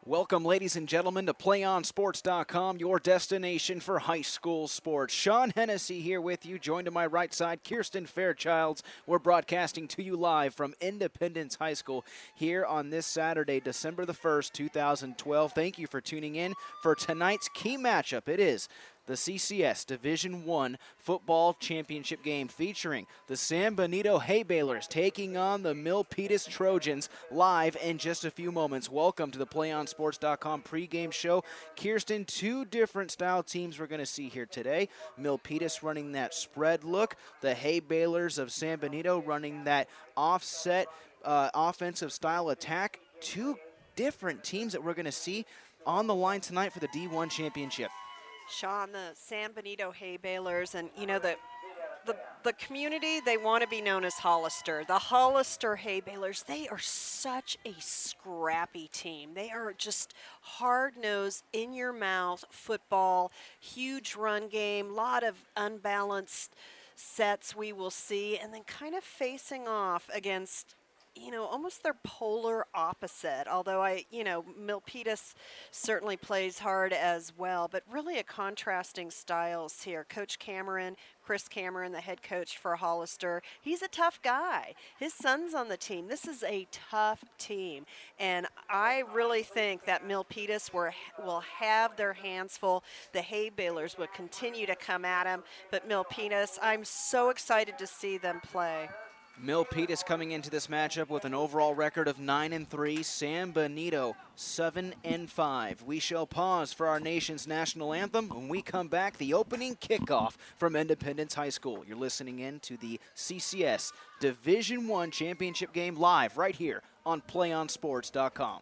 Welcome, ladies and gentlemen, to PlayOnSports.com, your destination for high school sports. Sean Hennessy here with you, joined to my right side, Kirsten Fairchilds. We're broadcasting to you live from Independence High School here on this Saturday, December the 1st, 2012. Thank you for tuning in for tonight's key matchup. It is the CCS Division I Football Championship game featuring the San Benito Hay Balers taking on the Milpitas Trojans live in just a few moments. Welcome to the PlayOnSports.com pregame show. Kirsten, two different style teams we're going to see here today. Milpitas running that spread look, the Hay Balers of San Benito running that offset offensive style attack. Two different teams that we're going to see on the line tonight for the D1 championship. Sean, the San Benito Hay Balers, and you know the community, they want to be known as Hollister. The Hollister Hay Balers, they are such a scrappy team. They are just hard-nosed, in-your-mouth football, huge run game, lot of unbalanced sets we will see, and then kind of facing off against almost their polar opposite, although Milpitas certainly plays hard as well, but really a contrasting styles here. Coach Chris Cameron, the head coach for Hollister, he's a tough guy. His son's on the team. This is a tough team, and I really think that Milpitas will have their hands full. The Hay Balers would continue to come at him, but Milpitas, I'm so excited to see them play. Milpitas coming into this matchup with an overall record of 9-3. San Benito 7-5. We shall pause for our nation's national anthem. When we come back, the opening kickoff from Independence High School. You're listening in to the CCS Division I championship game live right here on PlayOnSports.com.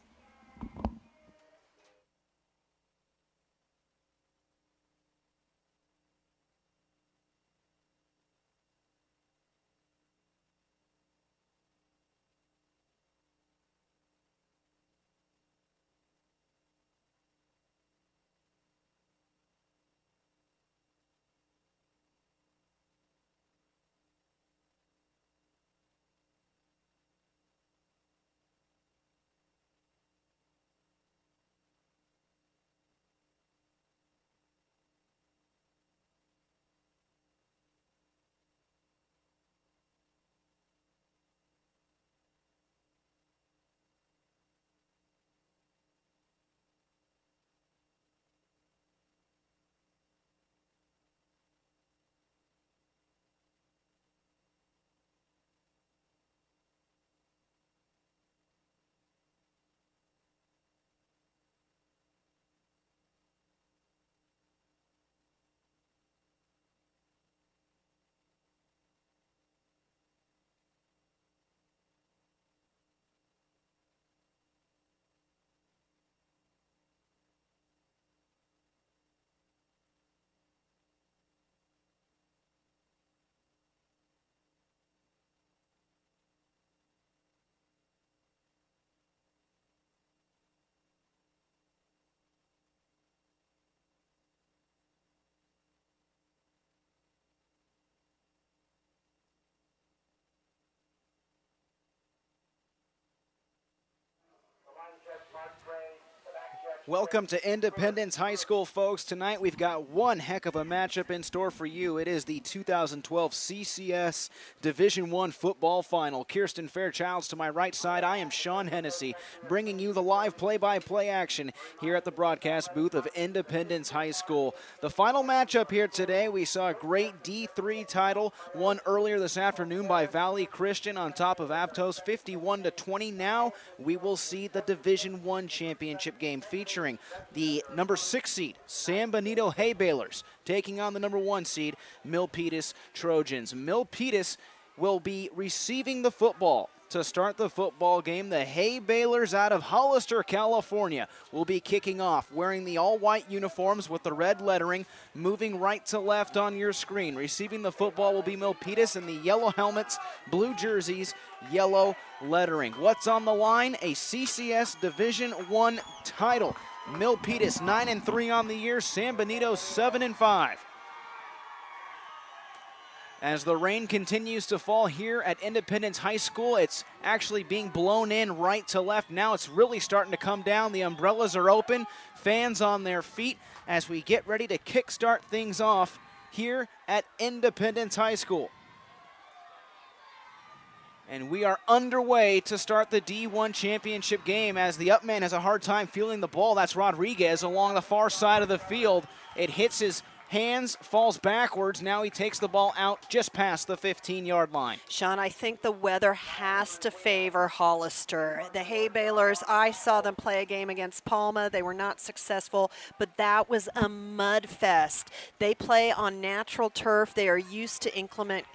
Welcome to Independence High School, folks. Tonight we've got one heck of a matchup in store for you. It is the 2012 CCS Division I Football Final. Kirsten Fairchilds to my right side. I am Sean Hennessy, bringing you the live play-by-play action here at the broadcast booth of Independence High School. The final matchup here today, we saw a great D3 title won earlier this afternoon by Valley Christian on top of Aptos, 51-20. Now we will see the Division I championship game featuring the number 6 seed, San Benito Hay Balers, taking on the number 1 seed, Milpitas Trojans. Milpitas will be receiving the football to start the football game. The Hay Balers out of Hollister, California, will be kicking off, wearing the all-white uniforms with the red lettering, moving right to left on your screen. Receiving the football will be Milpitas in the yellow helmets, blue jerseys, yellow lettering. What's on the line? A CCS Division I title. Milpitas 9-3 on the year, San Benito 7-5. As the rain continues to fall here at Independence High School, it's actually being blown in right to left. Now it's really starting to come down. The umbrellas are open, fans on their feet as we get ready to kickstart things off here at Independence High School. And we are underway to start the D1 championship game as the up man has a hard time feeling the ball. That's Rodriguez along the far side of the field. It hits his hands, falls backwards. Now he takes the ball out just past the 15-yard line. Sean, I think the weather has to favor Hollister. The Hay Balers, I saw them play a game against Palma. They were not successful, but that was a mud fest. They play on natural turf. They are used to inclement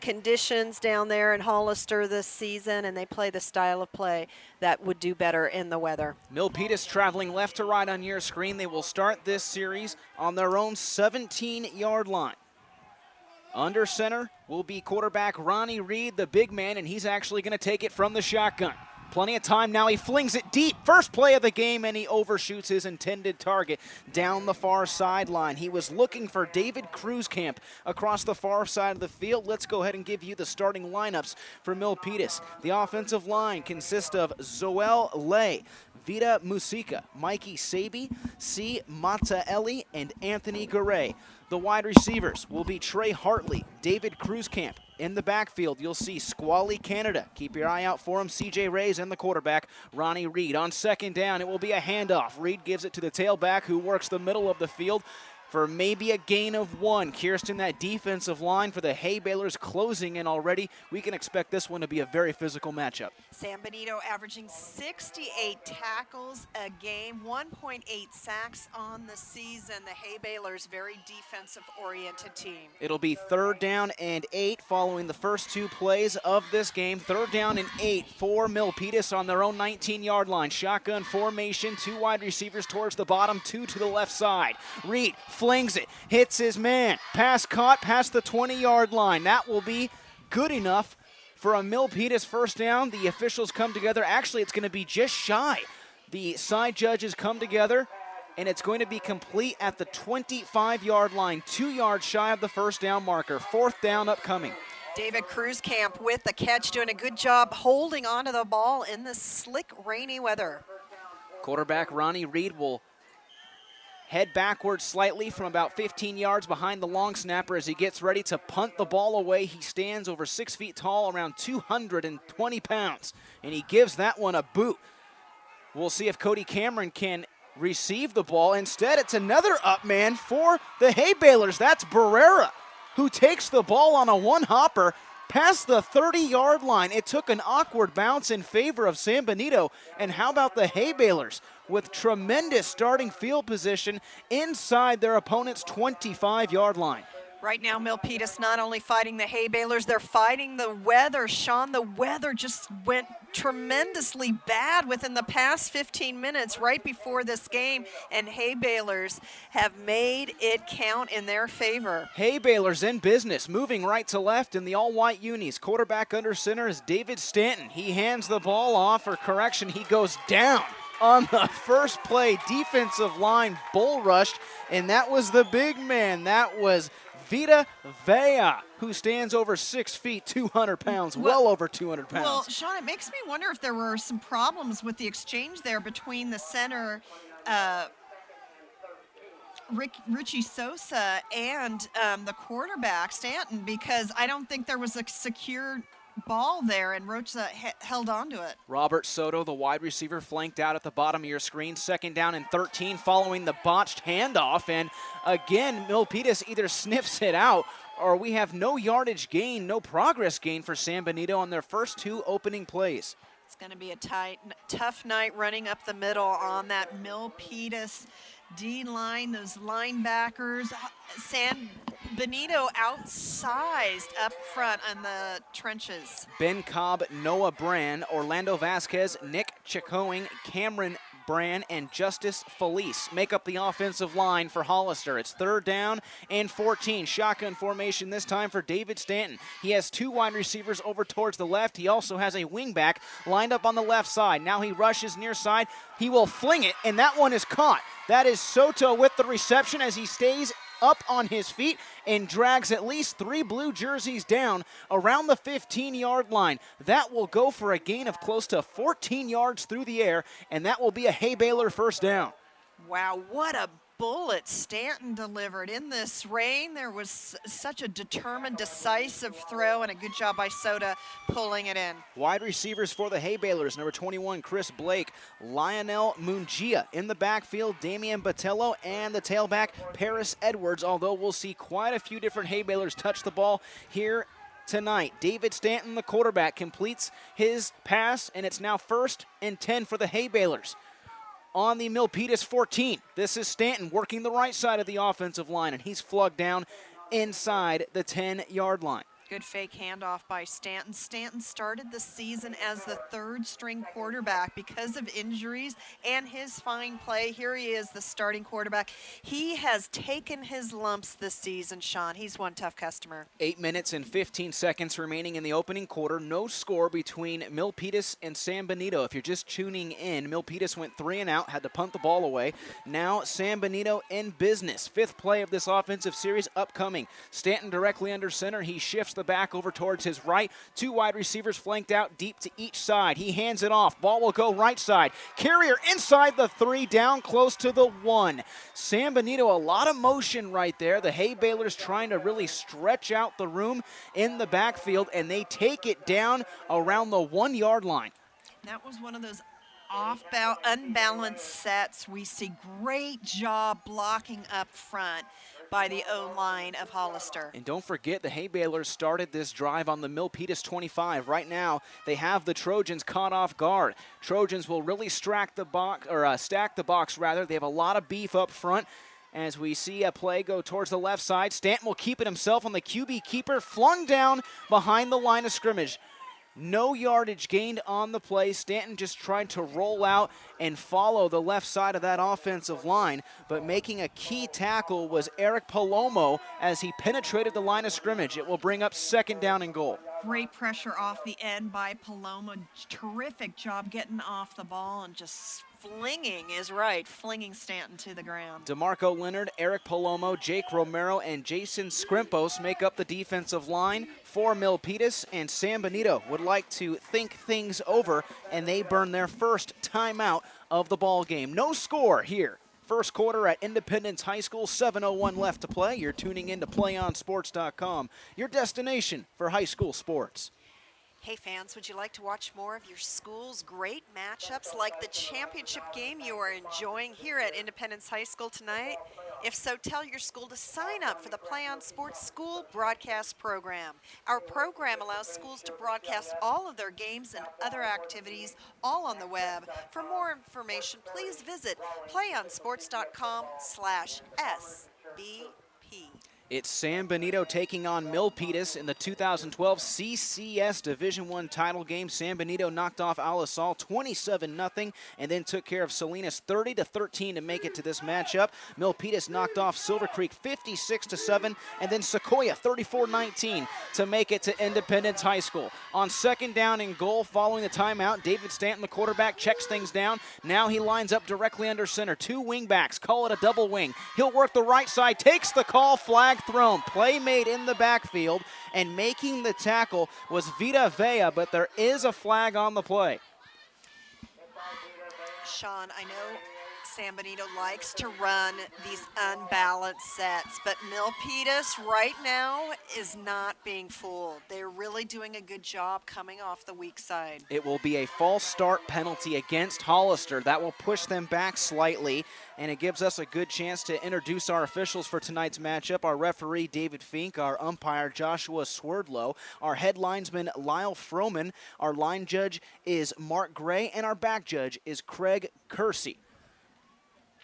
conditions down there in Hollister this season, and they play the style of play that would do better in the weather. Milpitas traveling left to right on your screen. They will start this series on their own 17-yard line. Under center will be quarterback Ronnie Reed, the big man, and he's actually going to take it from the shotgun. Plenty of time now. He flings it deep. First play of the game, and he overshoots his intended target down the far sideline. He was looking for David Cruzcamp across the far side of the field. Let's go ahead and give you the starting lineups for Milpitas. The offensive line consists of Zoel Lay, Vita Musica, Mikey Sabi, C. Mataelli, and Anthony Garay. The wide receivers will be Trey Hartley, David Cruzcamp. In the backfield, you'll see Squally Canada. Keep your eye out for him. C.J. Reyes and the quarterback, Ronnie Reed. On second down, it will be a handoff. Reed gives it to the tailback who works the middle of the field for maybe a gain of one. Kirsten, that defensive line for the Hay Balers closing in already. We can expect this one to be a very physical matchup. San Benito averaging 68 tackles a game, 1.8 sacks on the season. The Hay Balers, very defensive-oriented team. It'll be 3rd down and 8 following the first two plays of this game. 3rd down and 8 for Milpitas on their own 19-yard line. Shotgun formation, 2 wide receivers towards the bottom, 2 to the left side. Reed flings it, hits his man. Pass caught past the 20-yard line. That will be good enough for a Milpitas first down. The officials come together. Actually, it's going to be just shy. The side judges come together, and it's going to be complete at the 25-yard line, 2 yards shy of the first down marker. 4th down upcoming. David Cruzcamp with the catch, doing a good job holding onto the ball in the slick, rainy weather. Quarterback Ronnie Reed will head backwards slightly from about 15 yards behind the long snapper as he gets ready to punt the ball away. He stands over 6 feet tall, around 220 pounds, and he gives that one a boot. We'll see if Cody Cameron can receive the ball. Instead, it's another up man for the Hay Balers. That's Barrera, who takes the ball on a one-hopper past the 30-yard line. It took an awkward bounce in favor of San Benito. And how about the Hay Balers with tremendous starting field position inside their opponent's 25-yard line? Right now, Milpitas not only fighting the Hay Balers, they're fighting the weather. Sean, the weather just went tremendously bad within the past 15 minutes right before this game, and Hay Balers have made it count in their favor. Hay Balers in business, moving right to left in the all-white unis. Quarterback under center is David Stanton. He hands the ball off, or correction, he goes down on the first play. Defensive line bull rushed, and that was the big man. That was Vita Vea, who stands over 6 feet, 200 pounds, well over 200 pounds. Well, Sean, it makes me wonder if there were some problems with the exchange there between the center, Richie Sosa, and the quarterback, Stanton, because I don't think there was a secure ball there, and Rocha held on to it. Robert Soto, the wide receiver, flanked out at the bottom of your screen. 2nd down and 13 following the botched handoff. And again, Milpitas either sniffs it out, or we have no yardage gain, no progress gain for San Benito on their first 2 opening plays. It's going to be a tough night running up the middle on that Milpitas D-line, those linebackers. San Benito outsized up front on the trenches. Ben Cobb, Noah Brand, Orlando Vasquez, Nick Chicoing, Cameron Brand, and Justice Felice make up the offensive line for Hollister. It's 3rd down and 14. Shotgun formation this time for David Stanton. He has 2 wide receivers over towards the left. He also has a wingback lined up on the left side. Now he rushes near side. He will fling it, and that one is caught. That is Soto with the reception as he stays up on his feet and drags at least 3 blue jerseys down around the 15-yard line. That will go for a gain of close to 14 yards through the air, and that will be a Hay Baylor first down. Wow, what a bullet Stanton delivered. In this rain, there was such a determined, decisive throw, and a good job by Soda pulling it in. Wide receivers for the Hay Baylors, number 21, Chris Blake, Lionel Mungia in the backfield, Damian Botello, and the tailback, Paris Edwards, although we'll see quite a few different Hay Baylors touch the ball here tonight. David Stanton, the quarterback, completes his pass, and it's now 1st and 10 for the Hay Baylors. On the Milpitas 14, this is Stanton working the right side of the offensive line, and he's flugged down inside the 10-yard line. Good fake handoff by Stanton. Stanton started the season as the 3rd-string quarterback because of injuries and his fine play. Here he is, the starting quarterback. He has taken his lumps this season, Sean. He's one tough customer. 8 minutes and 15 seconds remaining in the opening quarter. No score between Milpitas and San Benito. If you're just tuning in, Milpitas went 3 and out, had to punt the ball away. Now San Benito in business. 5th play of this offensive series upcoming. Stanton directly under center. He shifts the back over towards his right. 2 wide receivers flanked out deep to each side. He hands it off. Ball will go right side. Carrier inside the 3, down close to the 1. San Benito, a lot of motion right there. The Hay Baylors trying to really stretch out the room in the backfield, and they take it down around the 1-yard line. That was one of those unbalanced sets. We see great job blocking up front by the O-line of Hollister. And don't forget, the Hay Baylors started this drive on the Milpitas 25. Right now, they have the Trojans caught off guard. Trojans will really stack the box. They have a lot of beef up front. As we see a play go towards the left side, Stanton will keep it himself on the QB keeper, flung down behind the line of scrimmage. No yardage gained on the play. Stanton just tried to roll out and follow the left side of that offensive line, but making a key tackle was Eric Palomo as he penetrated the line of scrimmage. It will bring up 2nd down and goal. Great pressure off the end by Palomo. Terrific job getting off the ball and just flinging Stanton to the ground. DeMarco Leonard, Eric Palomo, Jake Romero, and Jason Scrimpos make up the defensive line for Milpitas, and San Benito would like to think things over, and they burn their first timeout of the ball game. No score here. First quarter at Independence High School, 7:01 left to play. You're tuning in to PlayOnSports.com, your destination for high school sports. Hey fans, would you like to watch more of your school's great matchups like the championship game you are enjoying here at Independence High School tonight? If so, tell your school to sign up for the Play on Sports School Broadcast Program. Our program allows schools to broadcast all of their games and other activities all on the web. For more information, please visit playonsports.com/SBP. It's San Benito taking on Milpitas in the 2012 CCS Division I title game. San Benito knocked off Alisal 27-0 and then took care of Salinas 30-13 to make it to this matchup. Milpitas knocked off Silver Creek 56-7 and then Sequoia 34-19 to make it to Independence High School. On 2nd down and goal following the timeout, David Stanton, the quarterback, checks things down. Now he lines up directly under center. 2 wingbacks, call it a double wing. He'll work the right side, takes the call, flag thrown. Play made in the backfield, and making the tackle was Vita Vea, but there is a flag on the play. Sean, I know San Benito likes to run these unbalanced sets, but Milpitas right now is not being fooled. They're really doing a good job coming off the weak side. It will be a false start penalty against Hollister. That will push them back slightly, and it gives us a good chance to introduce our officials for tonight's matchup. Our referee, David Fink, our umpire, Joshua Swerdlow, our head linesman, Lyle Froman, our line judge is Mark Gray, and our back judge is Craig Kersey.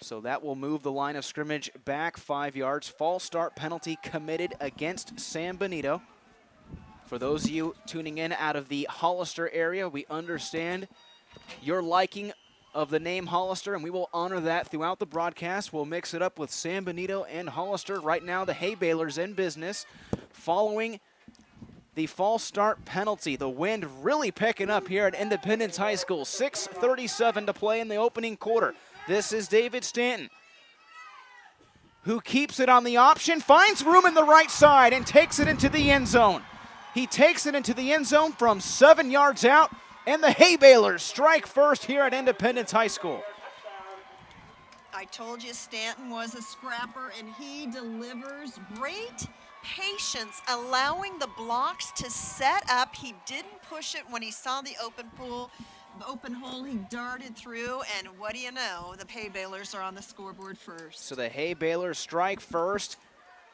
So that will move the line of scrimmage back 5 yards. False start penalty committed against San Benito. For those of you tuning in out of the Hollister area, we understand your liking of the name Hollister, and we will honor that throughout the broadcast. We'll mix it up with San Benito and Hollister. Right now, the Hay Baylors in business following the false start penalty. The wind really picking up here at Independence High School. 6:37 to play in the opening quarter. This is David Stanton, who keeps it on the option, finds room in the right side and takes it into the end zone. He takes it into the end zone from 7 yards out, and the Hay Balers strike first here at Independence High School. I told you Stanton was a scrapper, and he delivers. Great patience, allowing the blocks to set up. He didn't push it when he saw the open hole. He darted through, and what do you know? The Hay Balers are on the scoreboard first. So the Hay Balers strike first.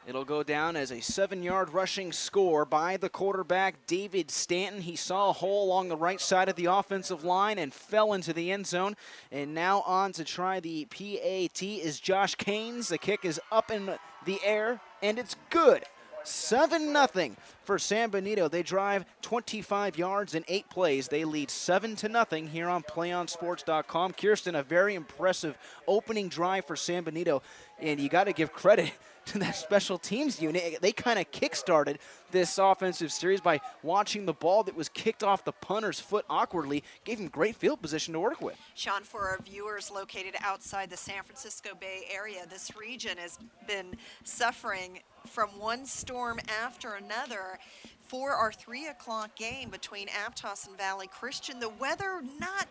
It'll go down as a 7-yard rushing score by the quarterback, David Stanton. He saw a hole along the right side of the offensive line and fell into the end zone. And now on to try the PAT is Josh Caines. The kick is up in the air, and it's good. 7-0 for San Benito. They drive 25 yards in 8 plays. They lead 7-0 here on PlayOnSports.com. Kirsten, a very impressive opening drive for San Benito, and you got to give credit to that special teams unit. They kind of kick-started this offensive series by watching the ball that was kicked off the punter's foot awkwardly, gave him great field position to work with. Sean, for our viewers located outside the San Francisco Bay Area, this region has been suffering from one storm after another. For our 3 o'clock game between Aptos and Valley Christian, the weather not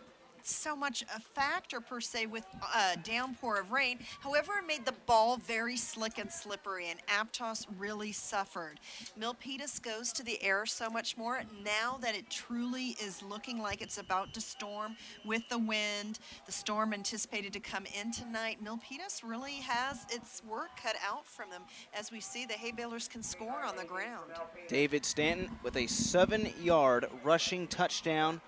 so much a factor per se with a downpour of rain. However, it made the ball very slick and slippery, and Aptos really suffered. Milpitas goes to the air so much more now that it truly is looking like it's about to storm with the wind. The storm anticipated to come in tonight. Milpitas really has its work cut out from them. As we see, the Hay Balers can score on the ground. David Stanton with a 7-yard rushing touchdown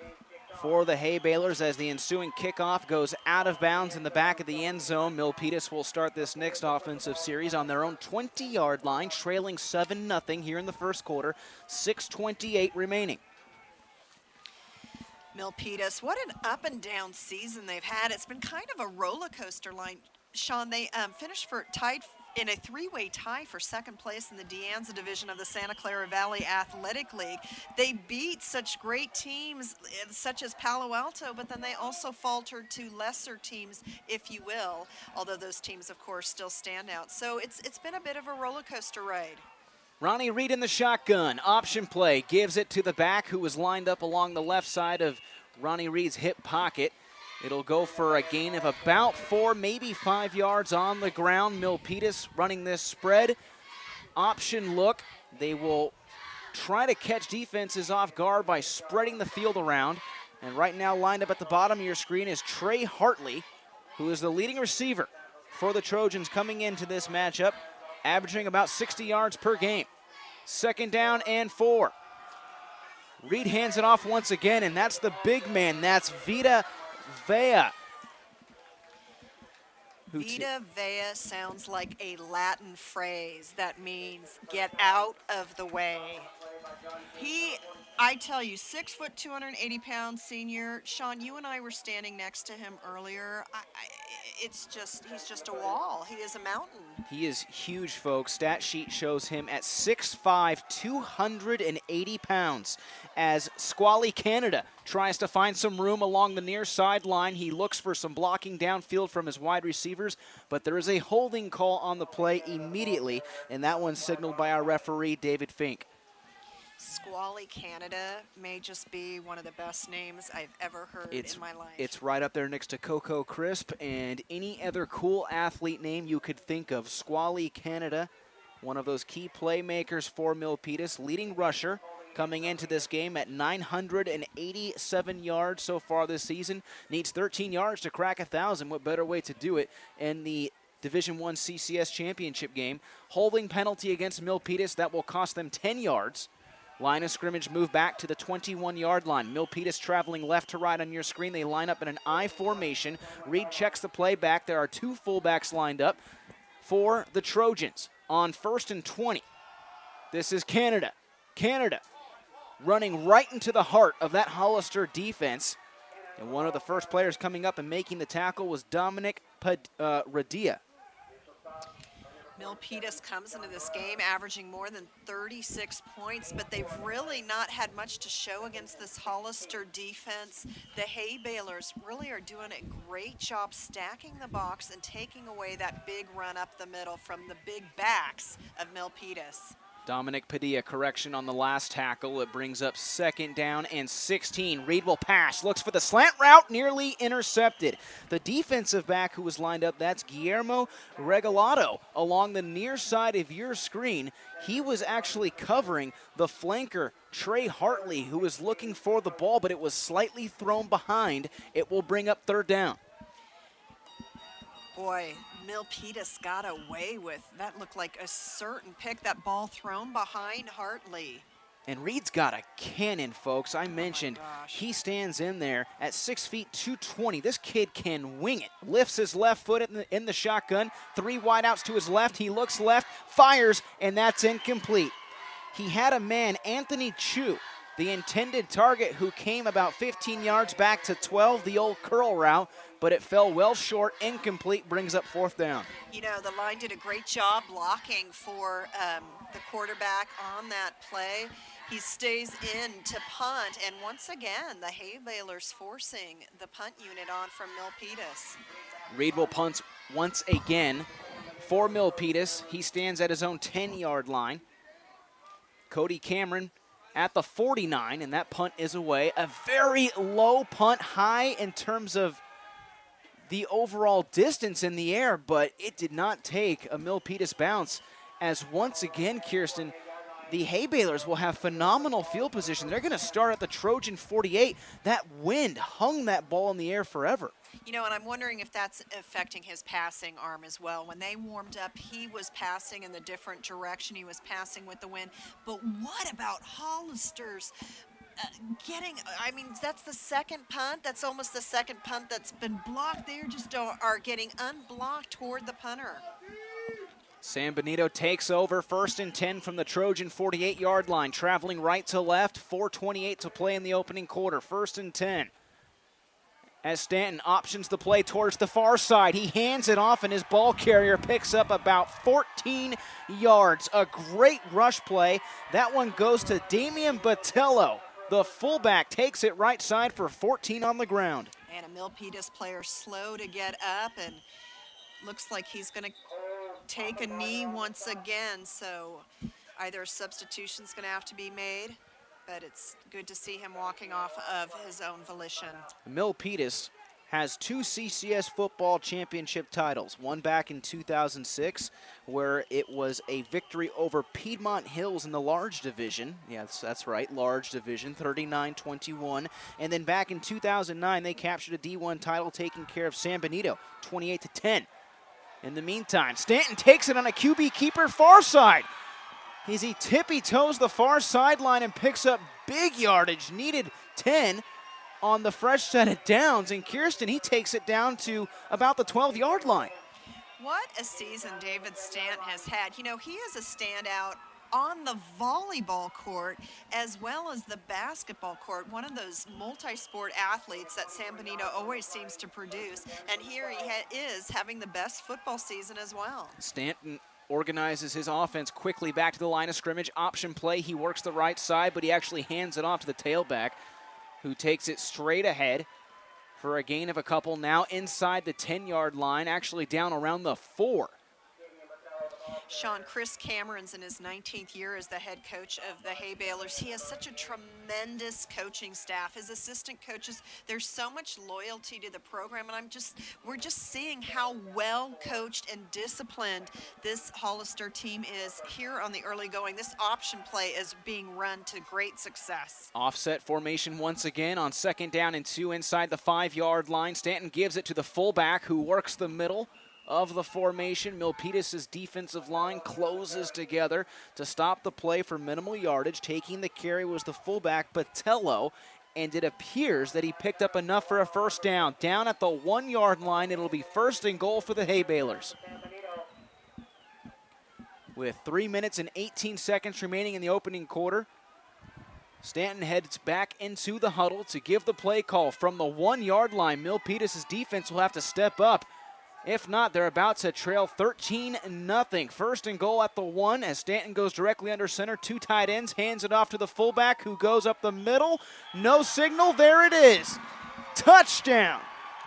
for the Hay Balers as the ensuing kickoff goes out of bounds in the back of the end zone. Milpitas will start this next offensive series on their own 20-yard line, trailing 7-0 here in the first quarter, 6:28 remaining. Milpitas, what an up and down season they've had. It's been kind of a roller coaster line. Sean, they finished tied in a 3-way tie for second place in the De Anza division of the Santa Clara Valley Athletic League. They beat such great teams such as Palo Alto, but then they also faltered to lesser teams, if you will, although those teams, of course, still stand out. So it's been a bit of a roller coaster ride. Ronnie Reed in the shotgun. Option play. Gives it to the back who was lined up along the left side of Ronnie Reed's hip pocket. It'll go for a gain of about 4, maybe 5 yards on the ground. Milpitas running this spread. Option look. They will try to catch defenses off guard by spreading the field around. And right now lined up at the bottom of your screen is Trey Hartley, who is the leading receiver for the Trojans coming into this matchup, averaging about 60 yards per game. 2nd down and 4. Reed hands it off once again, and that's the big man. That's Vita Vea. Vita Vea sounds like a Latin phrase that means get out of the way. I tell you, 6 foot, 280 pound senior. Sean, you and I were standing next to him earlier. He's just a wall. He is a mountain. He is huge, folks. Stat sheet shows him at 6'5", 280 pounds. As Squally Canada tries to find some room along the near sideline, he looks for some blocking downfield from his wide receivers, but there is a holding call on the play immediately, and that one's signaled by our referee, David Fink. Squally Canada may just be one of the best names I've ever heard in my life. It's right up there next to Coco Crisp and any other cool athlete name you could think of. Squally Canada, one of those key playmakers for Milpitas, leading rusher coming into this game at 987 yards so far this season. Needs 13 yards to crack 1,000. What better way to do it in the Division I CCS championship game? Holding penalty against Milpitas, that will cost them 10 yards. Line of scrimmage move back to the 21-yard line. Milpitas traveling left to right on your screen. They line up in an I formation. Reed checks the play back. There are 2 fullbacks lined up for the Trojans on 1st and 20. This is Canada. Canada running right into the heart of that Hollister defense. And one of the first players coming up and making the tackle was Dominic Radia. Milpitas comes into this game averaging more than 36 points, but they've really not had much to show against this Hollister defense. The Hay Balers really are doing a great job stacking the box and taking away that big run up the middle from the big backs of Milpitas. Dominic Padilla correction on the last tackle. It brings up 2nd down and 16. Reed will pass, looks for the slant route, nearly intercepted. The defensive back who was lined up, that's Guillermo Regalado along the near side of your screen. He was actually covering the flanker, Trey Hartley, who was looking for the ball, but it was slightly thrown behind. It will bring up 3rd down. Boy, Milpitas got away with that. Looked like a certain pick, that ball thrown behind Hartley. And Reed's got a cannon, folks. I mentioned he stands in there at 6 feet 220. This kid can wing it. Lifts his left foot in the shotgun. 3 wideouts to his left. He looks left, fires, and that's incomplete. He had a man, Anthony Chu, the intended target, who came about 15 yards back to 12, the old curl route, but it fell well short, incomplete, brings up 4th down. You know, the line did a great job blocking for the quarterback on that play. He stays in to punt, and once again, the Hay Balers forcing the punt unit on from Milpitas. Reed will punt once again for Milpitas. He stands at his own 10-yard line. Cody Cameron at the 49, and that punt is away. A very low punt, high in terms of the overall distance in the air, but it did not take a Milpitas bounce, as once again, Kirsten, the Hay Balers will have phenomenal field position. They're going to start at the Trojan 48. That wind hung that ball in the air forever. You know, and I'm wondering if that's affecting his passing arm as well. When they warmed up, he was passing in the different direction. He was passing with the wind. But what about Hollister's I mean, that's the 2nd punt. That's almost the 2nd punt that's been blocked. They just are getting unblocked toward the punter. San Benito takes over, 1st and 10 from the Trojan 48-yard line, traveling right to left, 4:28 to play in the opening quarter, 1st and 10. As Stanton options the play towards the far side, he hands it off, and his ball carrier picks up about 14 yards. A great rush play. That one goes to Damian Botello. The fullback takes it right side for 14 on the ground. And a Milpitas player slow to get up, and looks like he's going to take a knee once again. So either a substitution's going to have to be made, but it's good to see him walking off of his own volition. Milpitas has 2 CCS football championship titles, one back in 2006, where it was a victory over Piedmont Hills in the large division. Yes, that's right, large division, 39-21. And then back in 2009, they captured a D1 title, taking care of San Benito, 28-10. In the meantime, Stanton takes it on a QB keeper far side. As he tippy-toes the far sideline and picks up big yardage, needed 10 on the fresh set of downs, and Kirsten, he takes it down to about the 12-yard line. What a season David Stanton has had. You know, he is a standout on the volleyball court as well as the basketball court, one of those multi-sport athletes that San Benito always seems to produce, and here he is having the best football season as well. Stanton organizes his offense quickly back to the line of scrimmage. Option play, he works the right side, but he actually hands it off to the tailback, who takes it straight ahead for a gain of a couple. Now inside the 10-yard line, actually down around the 4. Sean, Chris Cameron's in his 19th year as the head coach of the Hay Balers. He has such a tremendous coaching staff. His assistant coaches, there's so much loyalty to the program, and we're just seeing how well coached and disciplined this Hollister team is here on the early going. This option play is being run to great success. Offset formation once again on 2nd down and 2 inside the 5-yard line. Stanton gives it to the fullback, who works the middle of the formation. Milpitas' defensive line closes together to stop the play for minimal yardage. Taking the carry was the fullback, Botello, and it appears that he picked up enough for a first down. Down at the 1-yard line, it'll be 1st and goal for the Hay Balers. With 3 minutes and 18 seconds remaining in the opening quarter, Stanton heads back into the huddle to give the play call from the 1-yard line. Milpitas' defense will have to step up. If not, they're about to trail 13-0. First and goal at the 1 as Stanton goes directly under center. 2 tight ends, hands it off to the fullback who goes up the middle. No signal, there it is. Touchdown.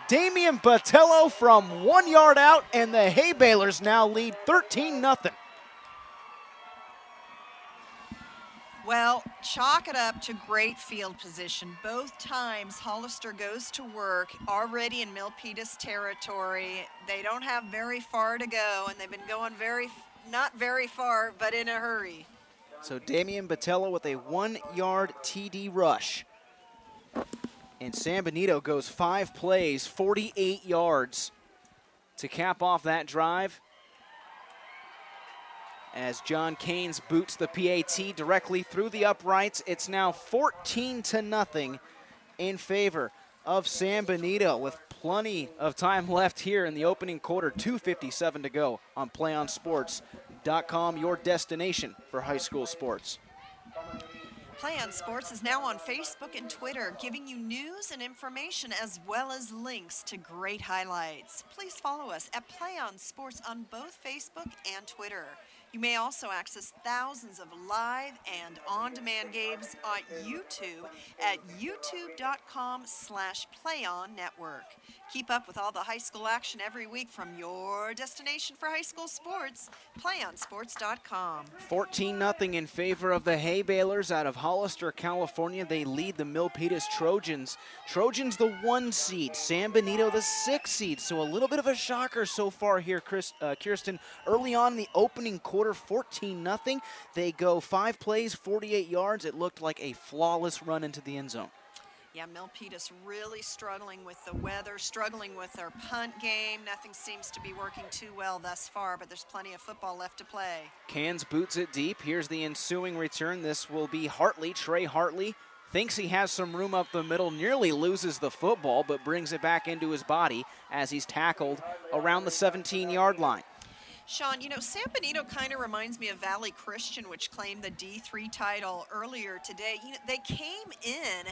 Damian Botello from 1 yard out, and the Hay Balers now lead 13-0. Well, chalk it up to great field position. Both times Hollister goes to work already in Milpitas territory. They don't have very far to go, and they've been going not very far, but in a hurry. So Damian Botello with a 1 yard TD rush. And San Benito goes 5 plays, 48 yards to cap off that drive. As John Keynes boots the PAT directly through the uprights, it's now 14-0 in favor of San Benito with plenty of time left here in the opening quarter. 2:57 to go on PlayOnSports.com, your destination for high school sports. Play on Sports is now on Facebook and Twitter, giving you news and information as well as links to great highlights. Please follow us at Play on Sports on both Facebook and Twitter. You may also access thousands of live and on-demand games on YouTube at youtube.com/PlayOnNetwork. Keep up with all the high school action every week from your destination for high school sports, PlayOnSports.com. 14-0 in favor of the Hay Balers out of Hollister, California. They lead the Milpitas Trojans. Trojans the 1 seed, San Benito the 6 seed. So a little bit of a shocker so far here, Kirsten. Early on in the opening quarter, 14-0. They go 5 plays, 48 yards. It looked like a flawless run into the end zone. Yeah, Milpitas really struggling with the weather, struggling with their punt game. Nothing seems to be working too well thus far, but there's plenty of football left to play. Cans boots it deep. Here's the ensuing return. This will be Hartley. Trey Hartley thinks he has some room up the middle, nearly loses the football, but brings it back into his body as he's tackled around the 17-yard line. Sean, you know, San Benito kind of reminds me of Valley Christian, which claimed the D3 title earlier today. You know, they came in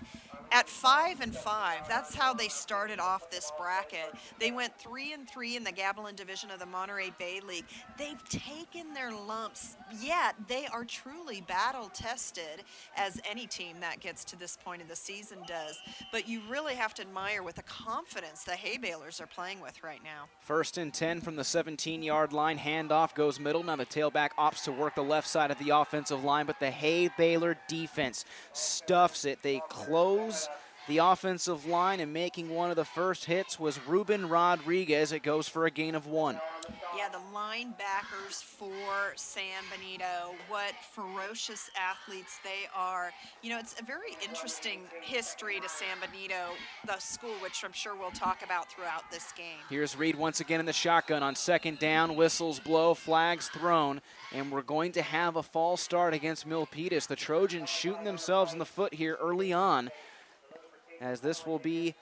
at 5-5. That's how they started off this bracket. They went 3-3 in the Gavilan division of the Monterey Bay League. They've taken their lumps, yet they are truly battle-tested, as any team that gets to this point of the season does. But you really have to admire with the confidence the Hay Balers are playing with right now. 1st and 10 from the 17-yard line. Handoff goes middle. Now the tailback opts to work the left side of the offensive line, but the Hay Baler defense stuffs it. They close the offensive line, and making one of the first hits was Ruben Rodriguez. It goes for a gain of 1. Yeah, the linebackers for San Benito, what ferocious athletes they are. You know, it's a very interesting history to San Benito, the school, which I'm sure we'll talk about throughout this game. Here's Reed once again in the shotgun on 2nd down. Whistles blow, flags thrown, and we're going to have a false start against Milpitas. The Trojans shooting themselves in the foot here early on, as this will be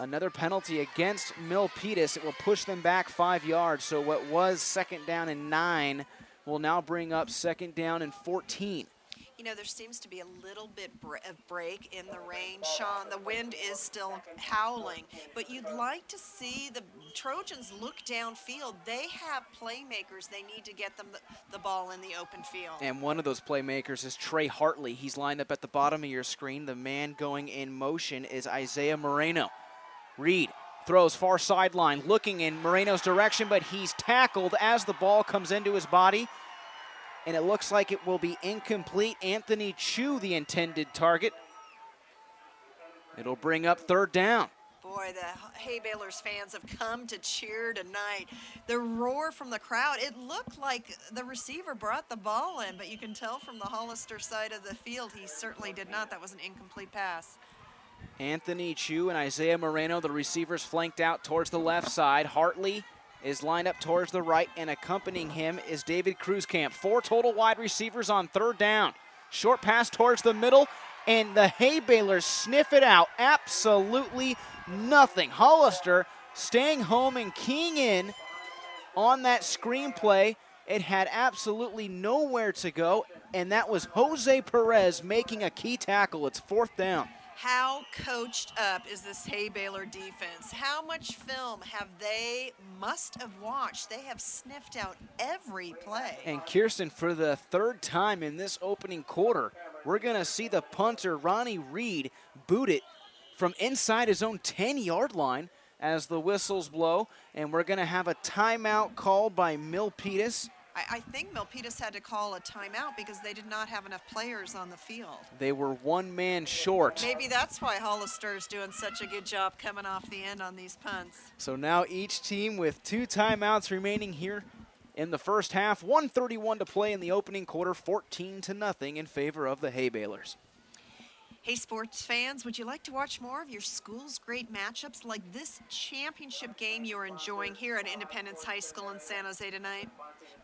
another penalty against Milpitas. It will push them back 5 yards. So what was 2nd down and 9 will now bring up 2nd down and 14. You know, there seems to be a little bit of break in the rain, Sean. The wind is still howling, but you'd like to see the Trojans look downfield. They have playmakers. They need to get them the ball in the open field. And one of those playmakers is Trey Hartley. He's lined up at the bottom of your screen. The man going in motion is Isaiah Moreno. Reed throws far sideline, looking in Moreno's direction, but he's tackled as the ball comes into his body, and it looks like it will be incomplete. Anthony Chu, the intended target. It'll bring up 3rd down. Boy, the Hay Balers fans have come to cheer tonight. The roar from the crowd, it looked like the receiver brought the ball in, but you can tell from the Hollister side of the field, he certainly did not. That was an incomplete pass. Anthony Chu and Isaiah Moreno, the receivers, flanked out towards the left side. Hartley is lined up towards the right, and accompanying him is David Cruzcamp. 4 total wide receivers on 3rd down. Short pass towards the middle, and the Hay Balers sniff it out. Absolutely nothing. Hollister staying home and keying in on that screenplay. It had absolutely nowhere to go, and that was Jose Perez making a key tackle. It's 4th down. How coached up is this Hay Baylor defense? How much film must have watched? They have sniffed out every play. And Kirsten, for the third time in this opening quarter, we're going to see the punter, Ronnie Reed, boot it from inside his own 10-yard line as the whistles blow. And we're going to have a timeout called by Milpitas. I think Milpitas had to call a timeout because they did not have enough players on the field. They were one man short. Maybe that's why Hollister is doing such a good job coming off the end on these punts. So now each team with 2 timeouts remaining here in the first half. 1:31 to play in the opening quarter, 14-0 in favor of the Hay Baylors. Hey, sports fans, would you like to watch more of your school's great matchups like this championship game you're enjoying here at Independence High School in San Jose tonight?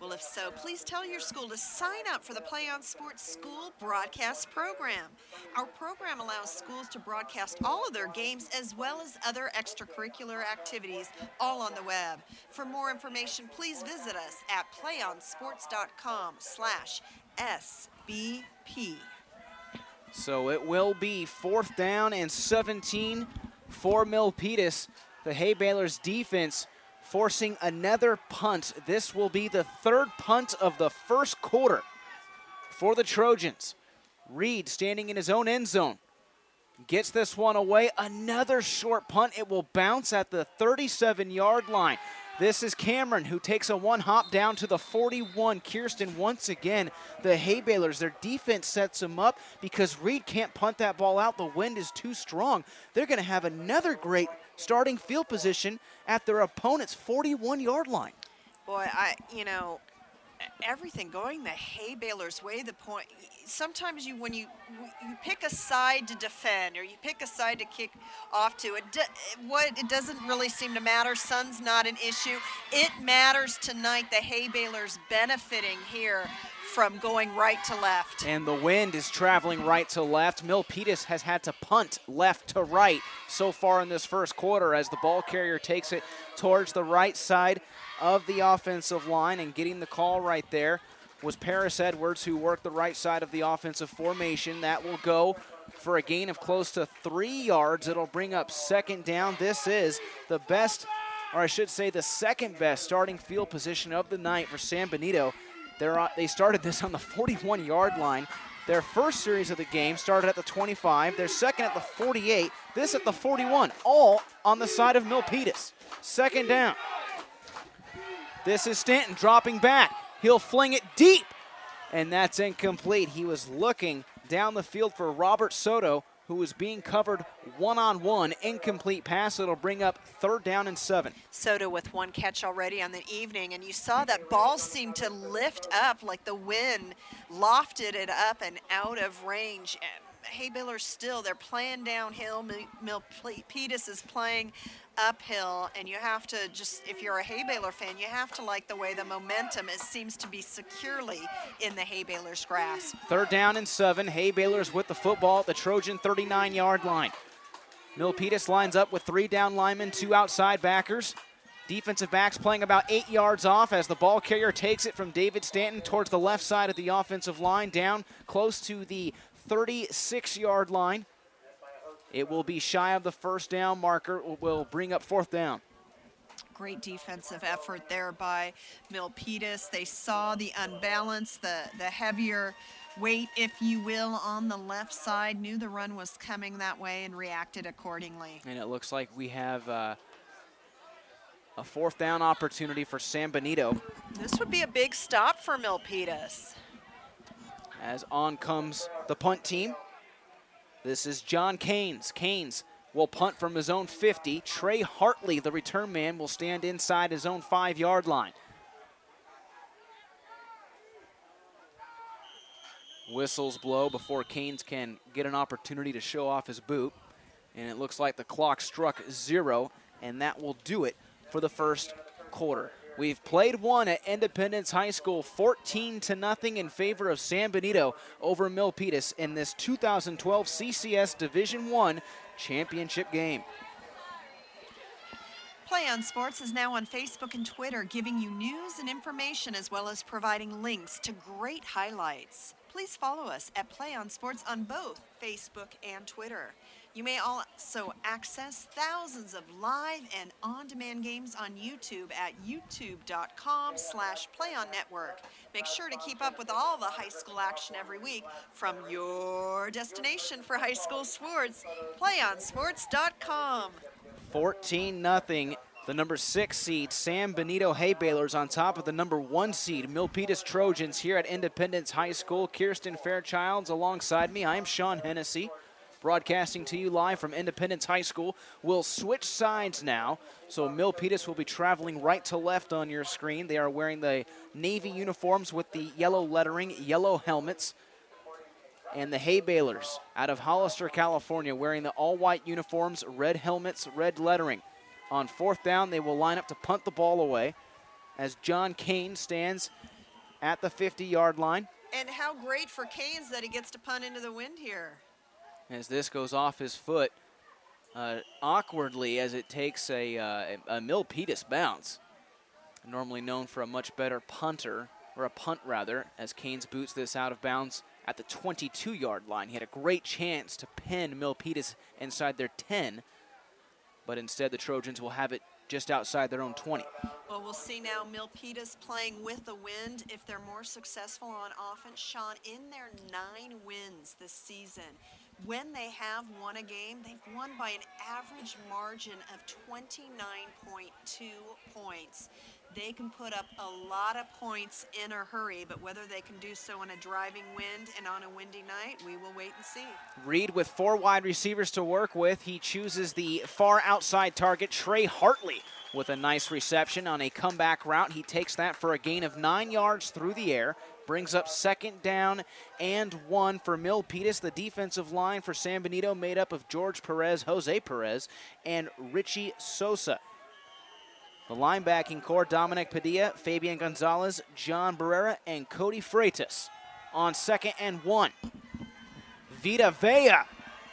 Well, if so, please tell your school to sign up for the Play on Sports School Broadcast Program. Our program allows schools to broadcast all of their games as well as other extracurricular activities, all on the web. For more information, please visit us at playonsports.com/SBP. So it will be 4th down and 17 for Milpitas. The Hay Baylor's defense forcing another punt. This will be the 3rd punt of the first quarter for the Trojans. Reed standing in his own end zone. Gets this one away. Another short punt. It will bounce at the 37-yard line. This is Cameron, who takes a one-hop down to the 41. Kirsten, once again, the Hay Baylors, their defense sets them up because Reed can't punt that ball out. The wind is too strong. They're going to have another great starting field position at their opponent's 41-yard line. Boy, everything going the Hay Baylor's way. The point, sometimes when you pick a side to defend or you pick a side to kick off to, it doesn't really seem to matter. Sun's not an issue. It matters tonight. The Hay Baylor's benefiting here from going right to left. And the wind is traveling right to left. Milpitas has had to punt left to right so far in this first quarter as the ball carrier takes it towards the right side of the offensive line, and getting the call right there was Paris Edwards, who worked the right side of the offensive formation. That will go for a gain of close to 3 yards. It'll bring up 2nd down. This is the best, or I should say the second best starting field position of the night for San Benito. They started this on the 41-yard line. Their first series of the game started at the 25, their second at the 48, this at the 41, all on the side of Milpitas. 2nd down. This is Stanton dropping back. He'll fling it deep, and that's incomplete. He was looking down the field for Robert Soto, who was being covered one-on-one. Incomplete pass. It'll bring up 3rd down and 7. Soto with 1 catch already on the evening, and you saw that ball seem to lift up like the wind lofted it up and out of range. Hay Baylor still, they're playing downhill. Milpitas is playing uphill, and you have to just, if you're a Hay Baylor fan, you have to like the way the momentum seems to be securely in the Hay Baylor's grasp. 3rd down and 7. Hay Baylor's with the football at the Trojan 39-yard line. Milpitas lines up with 3 down linemen, 2 outside backers. Defensive backs playing about 8 yards off as the ball carrier takes it from David Stanton towards the left side of the offensive line, down close to the 36-yard line. It will be shy of the 1st down marker. Will bring up 4th down. Great defensive effort there by Milpitas. They saw the unbalance, the heavier weight, if you will, on the left side, knew the run was coming that way and reacted accordingly. And it looks like we have a 4th down opportunity for San Benito. This would be a big stop for Milpitas. As on comes the punt team. This is John Keynes. Keynes will punt from his own 50. Trey Hartley, the return man, will stand inside his own 5-yard line. Whistles blow before Keynes can get an opportunity to show off his boot. And it looks like the clock struck 0, and that will do it for the first quarter. We've played one at Independence High School, 14-0 in favor of San Benito over Milpitas in this 2012 CCS Division I championship game. Play on Sports is now on Facebook and Twitter, giving you news and information as well as providing links to great highlights. Please follow us at Play on Sports on both Facebook and Twitter. You may also access thousands of live and on-demand games on YouTube at youtube.com/playonnetwork. Make sure to keep up with all the high school action every week from your destination for high school sports, playonsports.com. 14-0. The number 6 seed, San Benito Hay Baylors, on top of the number 1 seed, Milpitas Trojans, here at Independence High School. Kirsten Fairchilds alongside me. I'm Sean Hennessy, broadcasting to you live from Independence High School. We'll switch sides now, so Milpitas will be traveling right to left on your screen. They are wearing the navy uniforms with the yellow lettering, yellow helmets. And the Hay Baylors out of Hollister, California, wearing the all-white uniforms, red helmets, red lettering. On 4th down, they will line up to punt the ball away as John Kane stands at the 50-yard line. And how great for Canes that he gets to punt into the wind here. As this goes off his foot awkwardly as it takes a Milpitas bounce. Normally known for a much better punter, or a punt rather, as Canes boots this out of bounds at the 22-yard line. He had a great chance to pin Milpitas inside their 10, but instead the Trojans will have it just outside their own 20. Well, we'll see now Milpitas playing with the wind if they're more successful on offense. Sean, in their 9 wins this season, when they have won a game, they've won by an average margin of 29.2 points. They can put up a lot of points in a hurry, but whether they can do so in a driving wind and on a windy night, we will wait and see. Reed with 4 wide receivers to work with. He chooses the far outside target, Trey Hartley, with a nice reception on a comeback route. He takes that for a gain of 9 yards through the air. Brings up 2nd down and 1 for Milpitas. The defensive line for San Benito made up of George Perez, Jose Perez, and Richie Sosa. The linebacking core, Dominic Padilla, Fabian Gonzalez, John Barrera, and Cody Freitas. On 2nd and 1. Vita Vea.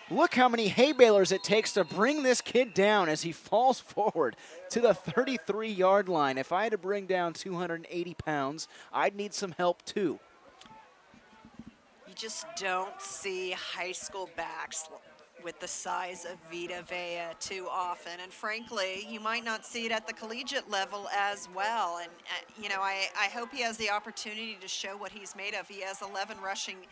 Look how many Hay Baylors it takes to bring this kid down as he falls forward to the 33-yard line. If I had to bring down 280 pounds, I'd need some help too. You just don't see high school backs with the size of Vita Vea too often. And frankly, you might not see it at the collegiate level as well. And, you know, I hope he has the opportunity to show what he's made of. He has 11 rushing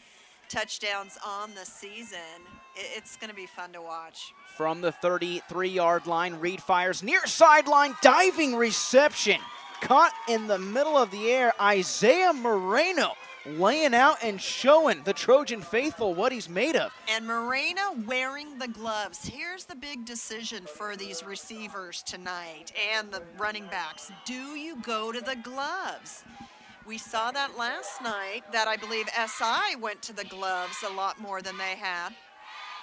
touchdowns on the season. It's going to be fun to watch. From the 33-yard line, Reed fires near sideline, diving reception. Caught in the middle of the air, Isaiah Moreno laying out and showing the Trojan faithful what he's made of. And Moreno wearing the gloves. Here's the big decision for these receivers tonight and the running backs. Do you go to the gloves? We saw that last night, that I believe SI went to the gloves a lot more than they had.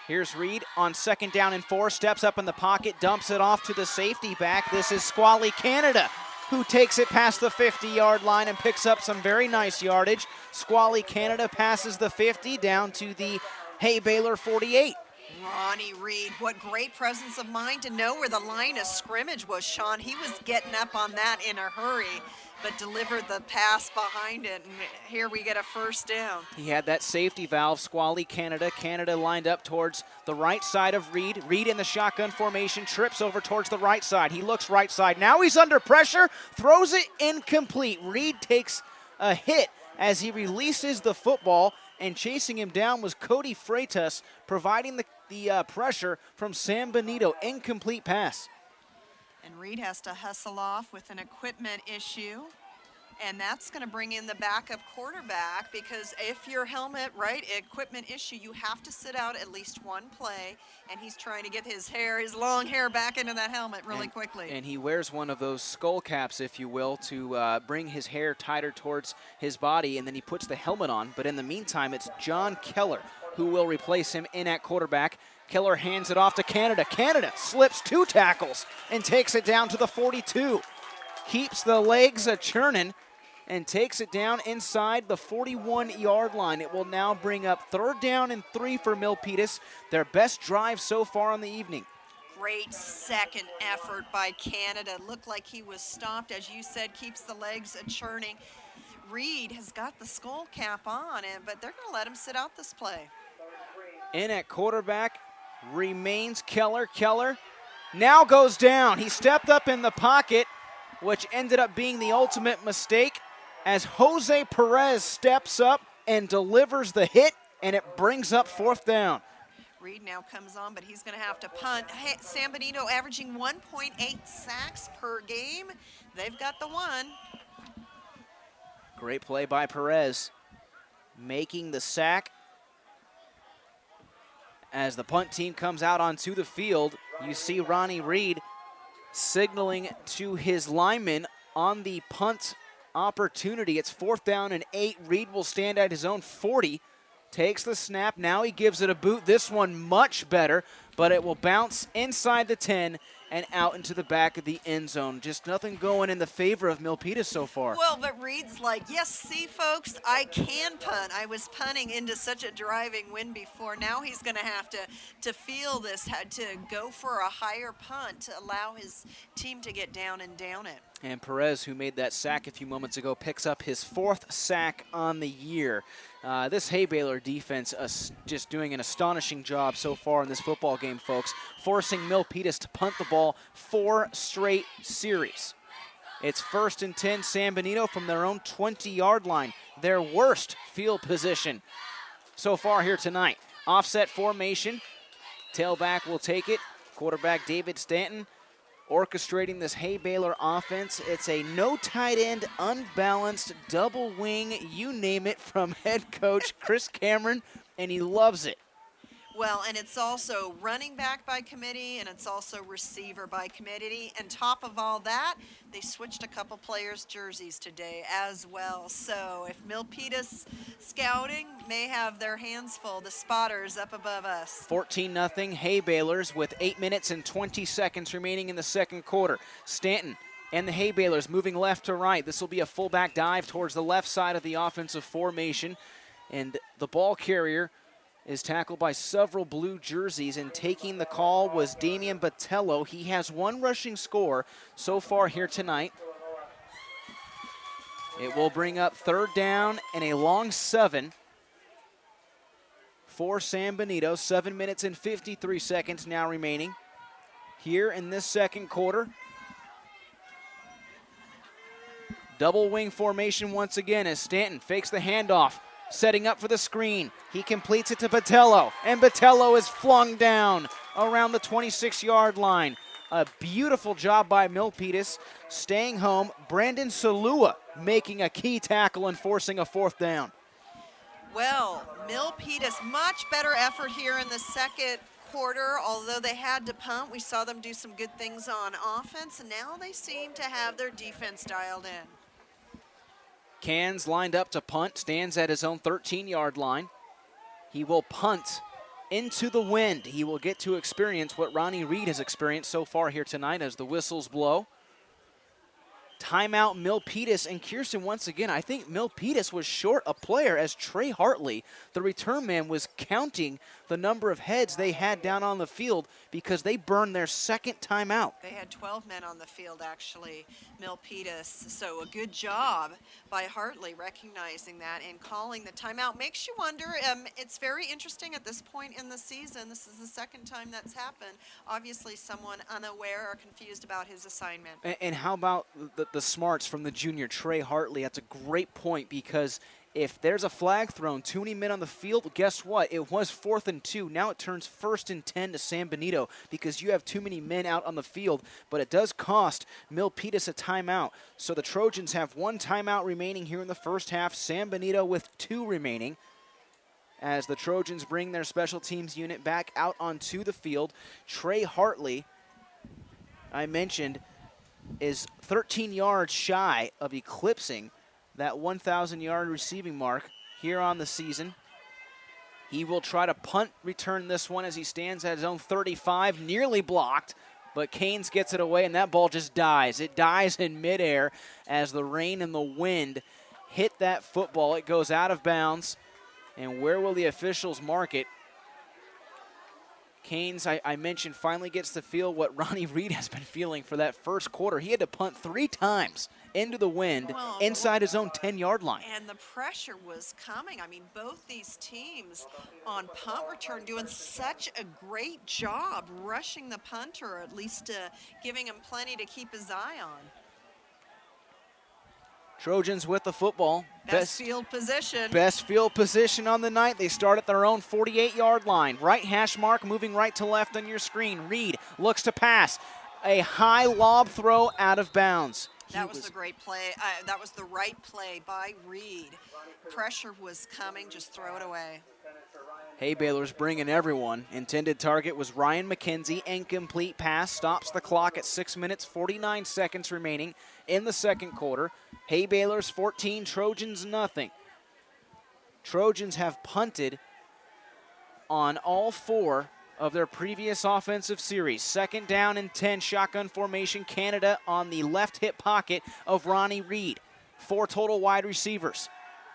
Here's Reed on 2nd down and 4, steps up in the pocket, dumps it off to the safety back. This is Squally Canada, who takes it past the 50-yard line and picks up some very nice yardage. Squally Canada passes the 50 down to the Hay Baylor 48. Ronnie Reed, what great presence of mind to know where the line of scrimmage was, Sean. He was getting up on that in a hurry, but delivered the pass behind it, and here we get a 1st down. He had that safety valve, Squally Canada. Canada lined up towards the right side of Reed. Reed in the shotgun formation, trips over towards the right side. He looks right side. Now he's under pressure, throws it incomplete. Reed takes a hit as he releases the football, and chasing him down was Cody Freitas, providing the pressure from San Benito. Incomplete pass. And Reed has to hustle off with an equipment issue. And that's going to bring in the backup quarterback, because if your helmet, right, equipment issue, you have to sit out at least one play. And he's trying to get his long hair back into that helmet really quickly. And he wears one of those skull caps, if you will, to bring his hair tighter towards his body, and then he puts the helmet on. But in the meantime, it's John Keller who will replace him in at quarterback. Keller hands it off to Canada. Canada slips 2 tackles and takes it down to the 42. Keeps the legs a-churning and takes it down inside the 41-yard line. It will now bring up 3rd down and 3 for Milpitas, their best drive so far on the evening. Great second effort by Canada. Looked like he was stopped, as you said, keeps the legs a-churning. Reed has got the skull cap on, but they're going to let him sit out this play. In at quarterback, remains Keller. Keller now goes down. He stepped up in the pocket, which ended up being the ultimate mistake, as Jose Perez steps up and delivers the hit, and it brings up 4th down. Reed now comes on, but he's going to have to punt. Hey, San Benito averaging 1.8 sacks per game. They've got the one. Great play by Perez, making the sack. As the punt team comes out onto the field, you see Ronnie Reed signaling to his lineman on the punt opportunity. It's 4th down and 8. Reed will stand at his own 40. Takes the snap. Now he gives it a boot. This one much better, but it will bounce inside the 10 and out into the back of the end zone. Just nothing going in the favor of Milpitas so far. Well, but Reed's like, yes, see, folks, I can punt. I was punting into such a driving wind before. Now he's going to have to feel this, had to go for a higher punt to allow his team to get down and down it. And Perez, who made that sack a few moments ago, picks up his 4th sack on the year. This Hay Baylor defense just doing an astonishing job so far in this football game, folks, forcing Milpitas to punt the ball 4 straight series. It's 1st and 10, San Benito from their own 20-yard line, their worst field position so far here tonight. Offset formation, tailback will take it, quarterback David Stanton orchestrating this Hay Baylor offense. It's a no tight end, unbalanced, double wing, you name it, from head coach Chris Cameron, and he loves it. Well, and it's also running back by committee, and it's also receiver by committee. And top of all that, they switched a couple players' jerseys today as well. So if Milpitas scouting may have their hands full, the spotters up above us. 14-0 Hay Baylors with 8 minutes and 20 seconds remaining in the second quarter. Stanton and the Hay Baylors moving left to right. This will be a fullback dive towards the left side of the offensive formation. And the ball carrier is tackled by several blue jerseys, and taking the call was Damian Botello. He has 1 rushing score so far here tonight. It will bring up 3rd down and a long 7 for San Benito. 7 minutes and 53 seconds now remaining here in this second quarter. Double wing formation once again as Stanton fakes the handoff, setting up for the screen. He completes it to Botello, and Botello is flung down around the 26-yard line. A beautiful job by Milpitas staying home. Brandon Salua making a key tackle and forcing a 4th down. Well, Milpitas, much better effort here in the second quarter. Although they had to punt, we saw them do some good things on offense, and now they seem to have their defense dialed in. Cans lined up to punt, stands at his own 13-yard line. He will punt into the wind. He will get to experience what Ronnie Reed has experienced so far here tonight as the whistles blow. Timeout Milpitas, and Kirsten, once again, I think Milpitas was short a player as Trey Hartley, the return man, was counting the number of heads they had down on the field because they burned their second timeout. They had 12 men on the field, actually, Milpitas. So a good job by Hartley recognizing that and calling the timeout. Makes you wonder, it's very interesting at this point in the season. This is the second time that's happened. Obviously, someone unaware or confused about his assignment. And how about the smarts from the junior, Trey Hartley? That's a great point, because if there's a flag thrown, too many men on the field, guess what? It was 4th and 2. Now it turns 1st and 10 to San Benito because you have too many men out on the field, but it does cost Milpitas a timeout. So the Trojans have 1 timeout remaining here in the first half, San Benito with 2 remaining, as the Trojans bring their special teams unit back out onto the field. Trey Hartley, I mentioned, is 13 yards shy of eclipsing that 1,000-yard receiving mark here on the season. He will try to punt return this one as he stands at his own 35, nearly blocked, but Canes gets it away, and that ball just dies. It dies in midair as the rain and the wind hit that football. It goes out of bounds, and where will the officials mark it? Canes, I mentioned, finally gets to feel what Ronnie Reed has been feeling for that first quarter. He had to punt 3 times into the wind inside his own 10-yard line. And the pressure was coming. I mean, both these teams on punt return doing such a great job rushing the punter, or at least giving him plenty to keep his eye on. Trojans with the football. Best field position. Best field position on the night. They start at their own 48-yard line. Right hash mark, moving right to left on your screen. Reed looks to pass. A high lob throw out of bounds. That was the great play. That was the right play by Reed. Pressure was coming. Just throw it away. Hay Baylor's bringing everyone. Intended target was Ryan McKenzie. Incomplete pass stops the clock at 6 minutes, 49 seconds remaining in the second quarter. Hay Baylor's 14, Trojans nothing. Trojans have punted on all 4 of their previous offensive series. Second down and 10, shotgun formation. Canada on the left hip pocket of Ronnie Reed. 4 total wide receivers.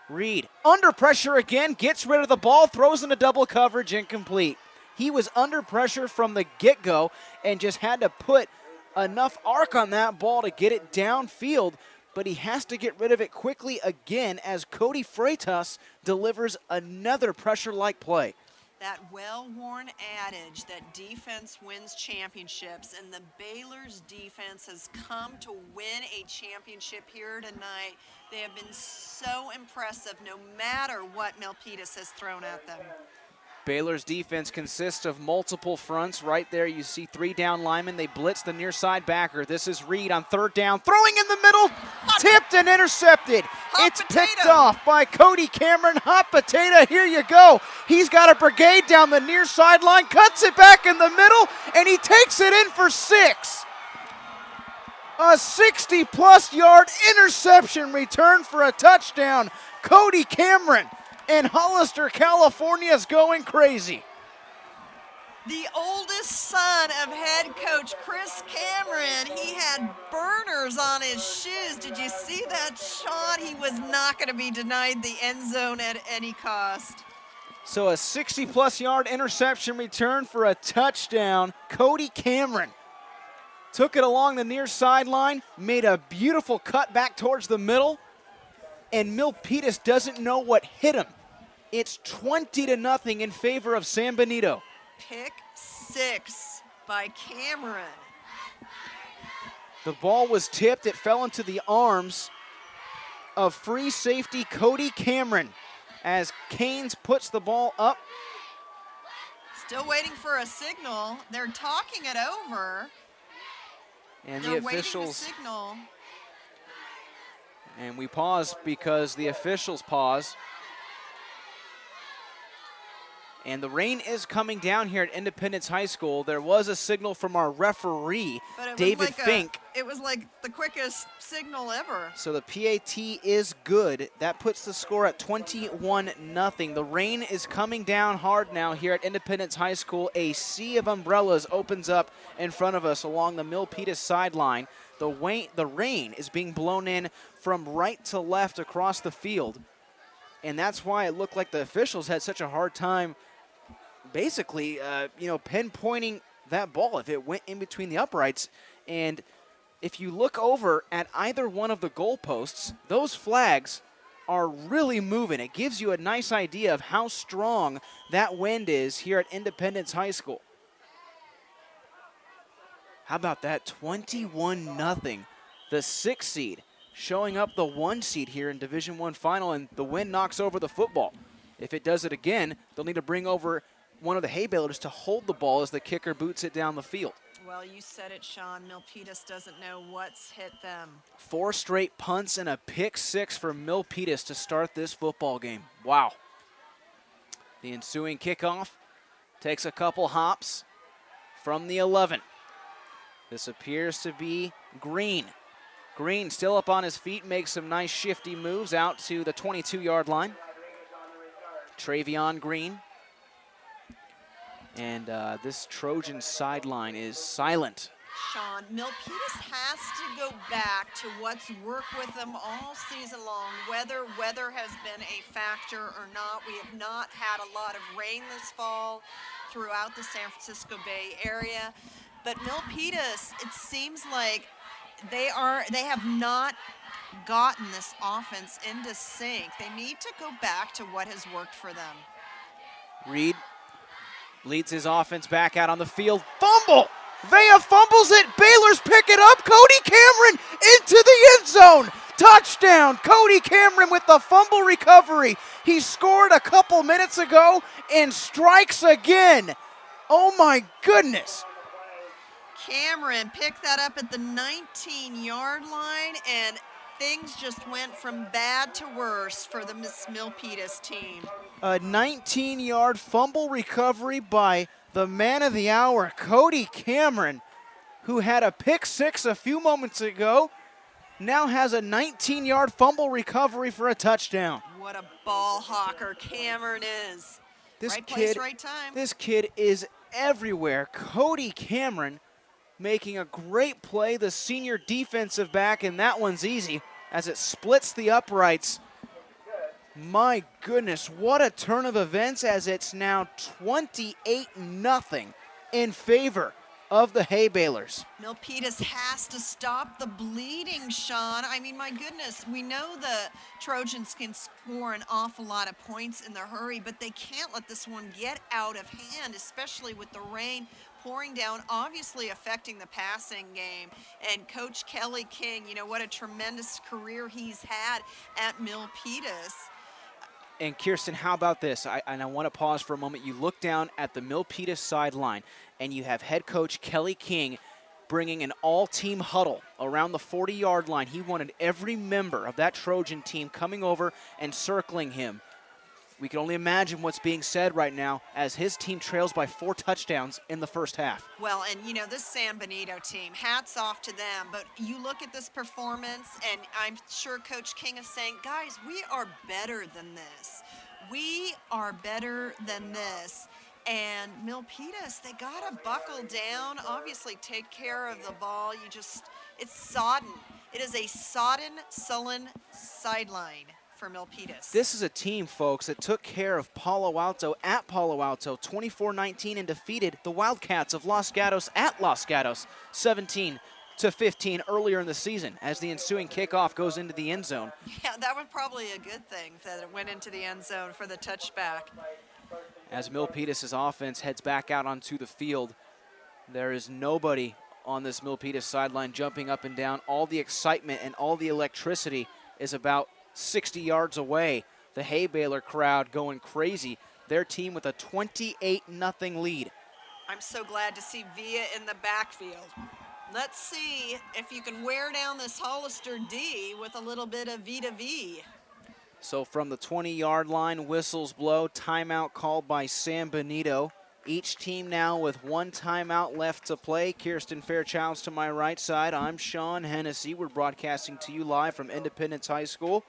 Reed, under pressure again, gets rid of the ball, throws into double coverage, incomplete. He was under pressure from the get-go and just had to put enough arc on that ball to get it downfield, but he has to get rid of it quickly again as Cody Freitas delivers another pressure-like play. That well-worn adage that defense wins championships, and the Baylor's defense has come to win a championship here tonight. They have been so impressive no matter what Milpitas has thrown at them. Baylor's defense consists of multiple fronts. Right there you see 3 down linemen. They blitz the near side backer. This is Reed on 3rd down, throwing in the middle, tipped and intercepted. It's picked off by Cody Cameron. Hot potato, here you go. He's got a brigade down the near sideline, cuts it back in the middle, and he takes it in for 6. A 60-plus yard interception return for a touchdown. Cody Cameron. And Hollister, California is going crazy. The oldest son of head coach Chris Cameron, he had burners on his shoes. Did you see that, Sean? He was not going to be denied the end zone at any cost. So a 60-plus yard interception return for a touchdown. Cody Cameron took it along the near sideline, made a beautiful cut back towards the middle, and Milpitas doesn't know what hit him. It's 20-0 in favor of San Benito. Pick 6 by Cameron. The ball was tipped. It fell into the arms of free safety Cody Cameron as Canes puts the ball up. Still waiting for a signal. They're talking it over. And They're the officials waiting to signal. And we pause because the officials pause. And the rain is coming down here at Independence High School. There was a signal from our referee, David Fink. It was like the quickest signal ever. So the PAT is good. That puts the score at 21-0. The rain is coming down hard now here at Independence High School. A sea of umbrellas opens up in front of us along the Milpitas sideline. The rain is being blown in from right to left across the field. And that's why it looked like the officials had such a hard time basically, pinpointing that ball if it went in between the uprights. And if you look over at either one of the goalposts, those flags are really moving. It gives you a nice idea of how strong that wind is here at Independence High School. How about that? 21-0. The 6th seed showing up the 1 seed here in Division I final, and the wind knocks over the football. If it does it again, they'll need to bring over one of the Hay Baylors to hold the ball as the kicker boots it down the field. Well, you said it, Sean. Milpitas doesn't know what's hit them. 4 straight punts and a pick 6 for Milpitas to start this football game. Wow. The ensuing kickoff takes a couple hops from the 11. This appears to be Green. Green still up on his feet, makes some nice shifty moves out to the 22-yard line. Travion Green. And this Trojan sideline is silent. Sean, Milpitas has to go back to what's worked with them all season long, whether weather has been a factor or not. We have not had a lot of rain this fall. throughout the San Francisco Bay Area. But Milpitas, it seems like they have not gotten this offense into sync. They need to go back to what has worked for them. Reed leads his offense back out on the field. Fumble! Vea fumbles it. Baylor's pick it up. Cody Cameron into the end zone. Touchdown. Cody Cameron with the fumble recovery. He scored a couple minutes ago and strikes again. Oh my goodness. Cameron picked that up at the 19-yard line, and things just went from bad to worse for the Miss Milpitas team. A 19-yard fumble recovery by the man of the hour, Cody Cameron, who had a pick six a few moments ago, now has a 19-yard fumble recovery for a touchdown. What a ball hawker Cameron is. This right kid, place, right time. This kid is everywhere. Cody Cameron making a great play, the senior defensive back, and that one's easy as it splits the uprights. My goodness, what a turn of events as it's now 28-0 in favor of the Hay Baylors. Milpitas has to stop the bleeding, Sean. I mean, my goodness, we know the Trojans can score an awful lot of points in the hurry, but they can't let this one get out of hand, especially with the rain pouring down, obviously affecting the passing game. And Coach Kelly King, you know, what a tremendous career he's had at Milpitas. And Kirsten, how about this? I want to pause for a moment. You look down at the Milpitas sideline, and you have head coach Kelly King bringing an all-team huddle around the 40-yard line. He wanted every member of that Trojan team coming over and circling him. We can only imagine what's being said right now as his team trails by 4 touchdowns in the first half. Well, and you know, this San Benito team, hats off to them, but you look at this performance, and I'm sure Coach King is saying, guys, we are better than this. We are better than this. And Milpitas, they got to buckle down, obviously take care of the ball. It's sodden. It is a sodden, sullen sideline for Milpitas. This is a team, folks, that took care of Palo Alto at Palo Alto 24-19 and defeated the Wildcats of Los Gatos at Los Gatos 17-15 earlier in the season as the ensuing kickoff goes into the end zone. Yeah, that was probably a good thing that it went into the end zone for the touchback. As Milpitas' offense heads back out onto the field, there is nobody on this Milpitas sideline jumping up and down. All the excitement and all the electricity is about 60 yards away. The Hay Baylor crowd going crazy. Their team with a 28-0 lead. I'm so glad to see Via in the backfield. Let's see if you can wear down this Hollister D with a little bit of V to V. So from the 20-yard line, whistles blow, timeout called by San Benito. Each team now with 1 timeout left to play. Kirsten Fairchilds to my right side. I'm Sean Hennessy. We're broadcasting to you live from Independence High School.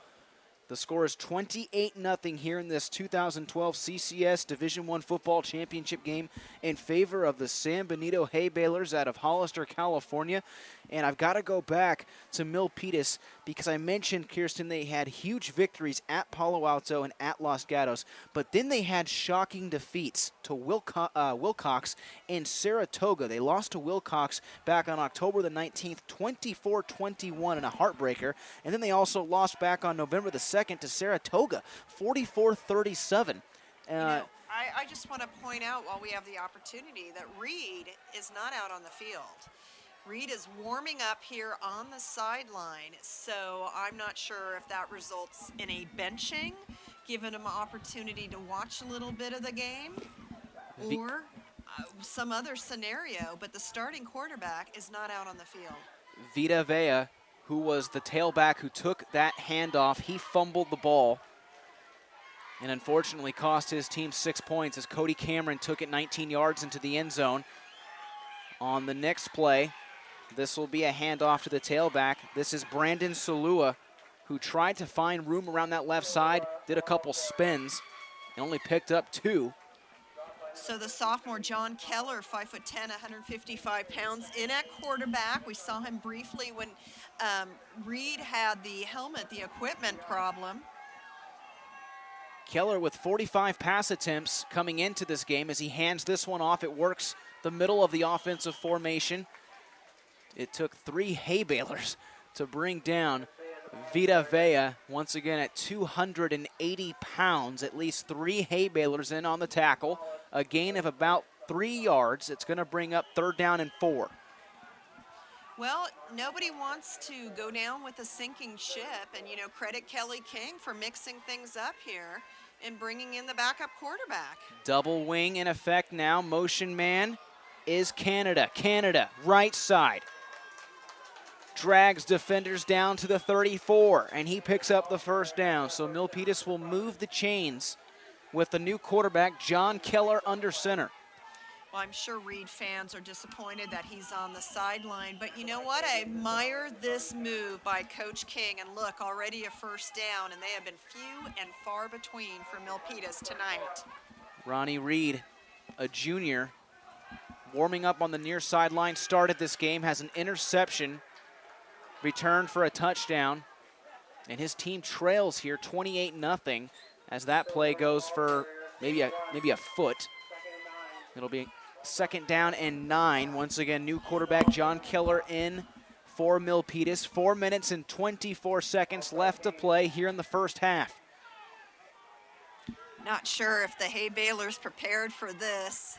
The score is 28-0 here in this 2012 CCS Division I football championship game in favor of the San Benito Hay Baylors out of Hollister, California. And I've got to go back to Milpitas because I mentioned, Kirsten, they had huge victories at Palo Alto and at Los Gatos, but then they had shocking defeats to Wilcox and Saratoga. They lost to Wilcox back on October the 19th, 24-21 in a heartbreaker, and then they also lost back on November the 2nd to Saratoga, 44-37. I just want to point out while we have the opportunity that Reed is not out on the field. Reed is warming up here on the sideline, so I'm not sure if that results in a benching, giving him an opportunity to watch a little bit of the game, or some other scenario, but the starting quarterback is not out on the field. Vita Vea, who was the tailback who took that handoff, he fumbled the ball and unfortunately cost his team 6 points as Cody Cameron took it 19 yards into the end zone. On the next play, this will be a handoff to the tailback. This is Brandon Salua, who tried to find room around that left side, did a couple spins, and only picked up 2. So the sophomore John Keller, 5'10", 155 pounds, in at quarterback. We saw him briefly when Reed had the helmet, the equipment problem. Keller with 45 pass attempts coming into this game as he hands this one off. It works the middle of the offensive formation. It took 3 hay balers to bring down Vita Vea, once again at 280 pounds, at least 3 hay balers in on the tackle. A gain of about 3 yards. It's going to bring up 3rd down and 4. Well, nobody wants to go down with a sinking ship, and, you know, credit Kelly King for mixing things up here and bringing in the backup quarterback. Double wing in effect now. Motion man is Canada. Canada, right side. Drags defenders down to the 34, and he picks up the 1st down. So Milpitas will move the chains with the new quarterback, John Keller, under center. Well, I'm sure Reed fans are disappointed that he's on the sideline, but you know what? I admire this move by Coach King, and look, already a 1st down, and they have been few and far between for Milpitas tonight. Ronnie Reed, a junior, warming up on the near sideline, started this game, has an interception, returned for a touchdown, and his team trails here 28-0 as that play goes for maybe a foot. It'll be 2nd down and 9. Once again, new quarterback John Keller in for Milpitas. 4 minutes and 24 seconds left to play here in the 1st half. Not sure if the hay balers prepared for this,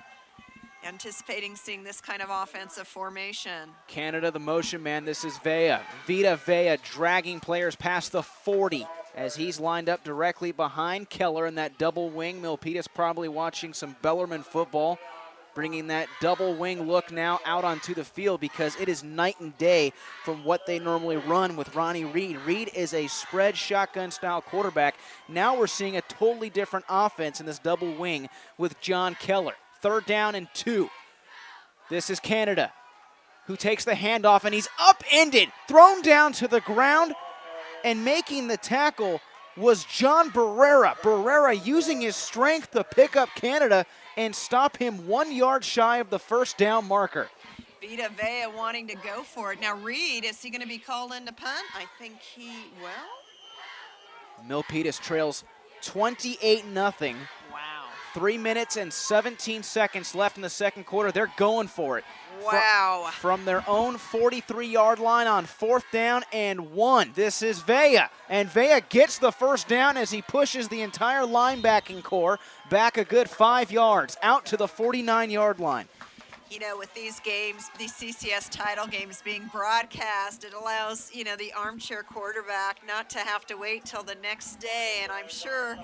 anticipating seeing this kind of offensive formation. Canada, the motion man. This is Vea. Vita Vea dragging players past the 40 as he's lined up directly behind Keller in that double wing. Milpitas probably watching some Bellarmine football, bringing that double wing look now out onto the field because it is night and day from what they normally run with Ronnie Reed. Reed is a spread shotgun style quarterback. Now we're seeing a totally different offense in this double wing with John Keller. 3rd down and 2. This is Canada, who takes the handoff, and he's upended, thrown down to the ground, and making the tackle was John Barrera. Barrera using his strength to pick up Canada and stop him 1 yard shy of the 1st down marker. Vita Vea wanting to go for it. Now Reed, is he going to be called in to punt? I think he will. Milpitas trails 28-0. Wow. 3 minutes and 17 seconds left in the 2nd quarter. They're going for it. Wow. From their own 43-yard line on 4th down and 1. This is Vea. And Vea gets the 1st down as he pushes the entire linebacking core back a good 5 yards out to the 49-yard line. You know, with these games, these CCS title games being broadcast, it allows, you know, the armchair quarterback not to have to wait till the next day. And I'm sure,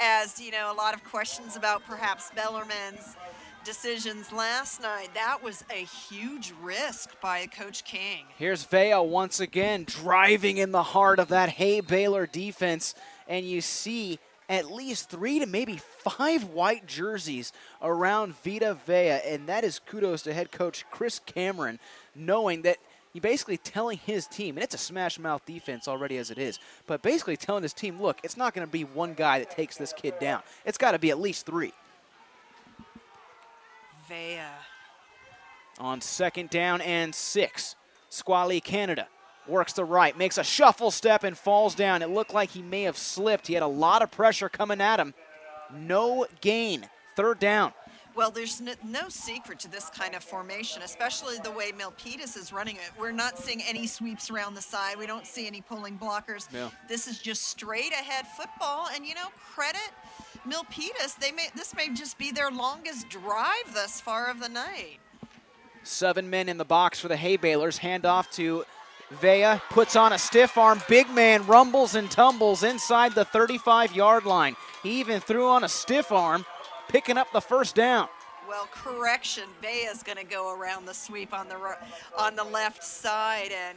as, you know, a lot of questions about perhaps Bellarmine's decisions last night, that was a huge risk by Coach King. Here's Vea once again driving in the heart of that hay baler defense, and you see at least 3 to maybe 5 white jerseys around Vita Vea, and that is kudos to head coach Chris Cameron, knowing that he basically telling his team, and it's a smash-mouth defense already as it is, but basically telling his team, look, it's not going to be one guy that takes this kid down. It's got to be at least 3. Vea. On 2nd down and 6, Squally Canada works the right, makes a shuffle step and falls down. It looked like he may have slipped. He had a lot of pressure coming at him. No gain. 3rd down. Well, there's no secret to this kind of formation, especially the way Milpitas is running it. We're not seeing any sweeps around the side. We don't see any pulling blockers. No. This is just straight ahead football, and, you know, credit Milpitas. This may just be their longest drive thus far of the night. 7 men in the box for the hay balers. Hand off to Vea, puts on a stiff arm. Big man rumbles and tumbles inside the 35-yard line. He even threw on a stiff arm, picking up the 1st down. Well, correction, Vea's going to go around the sweep on the left side. And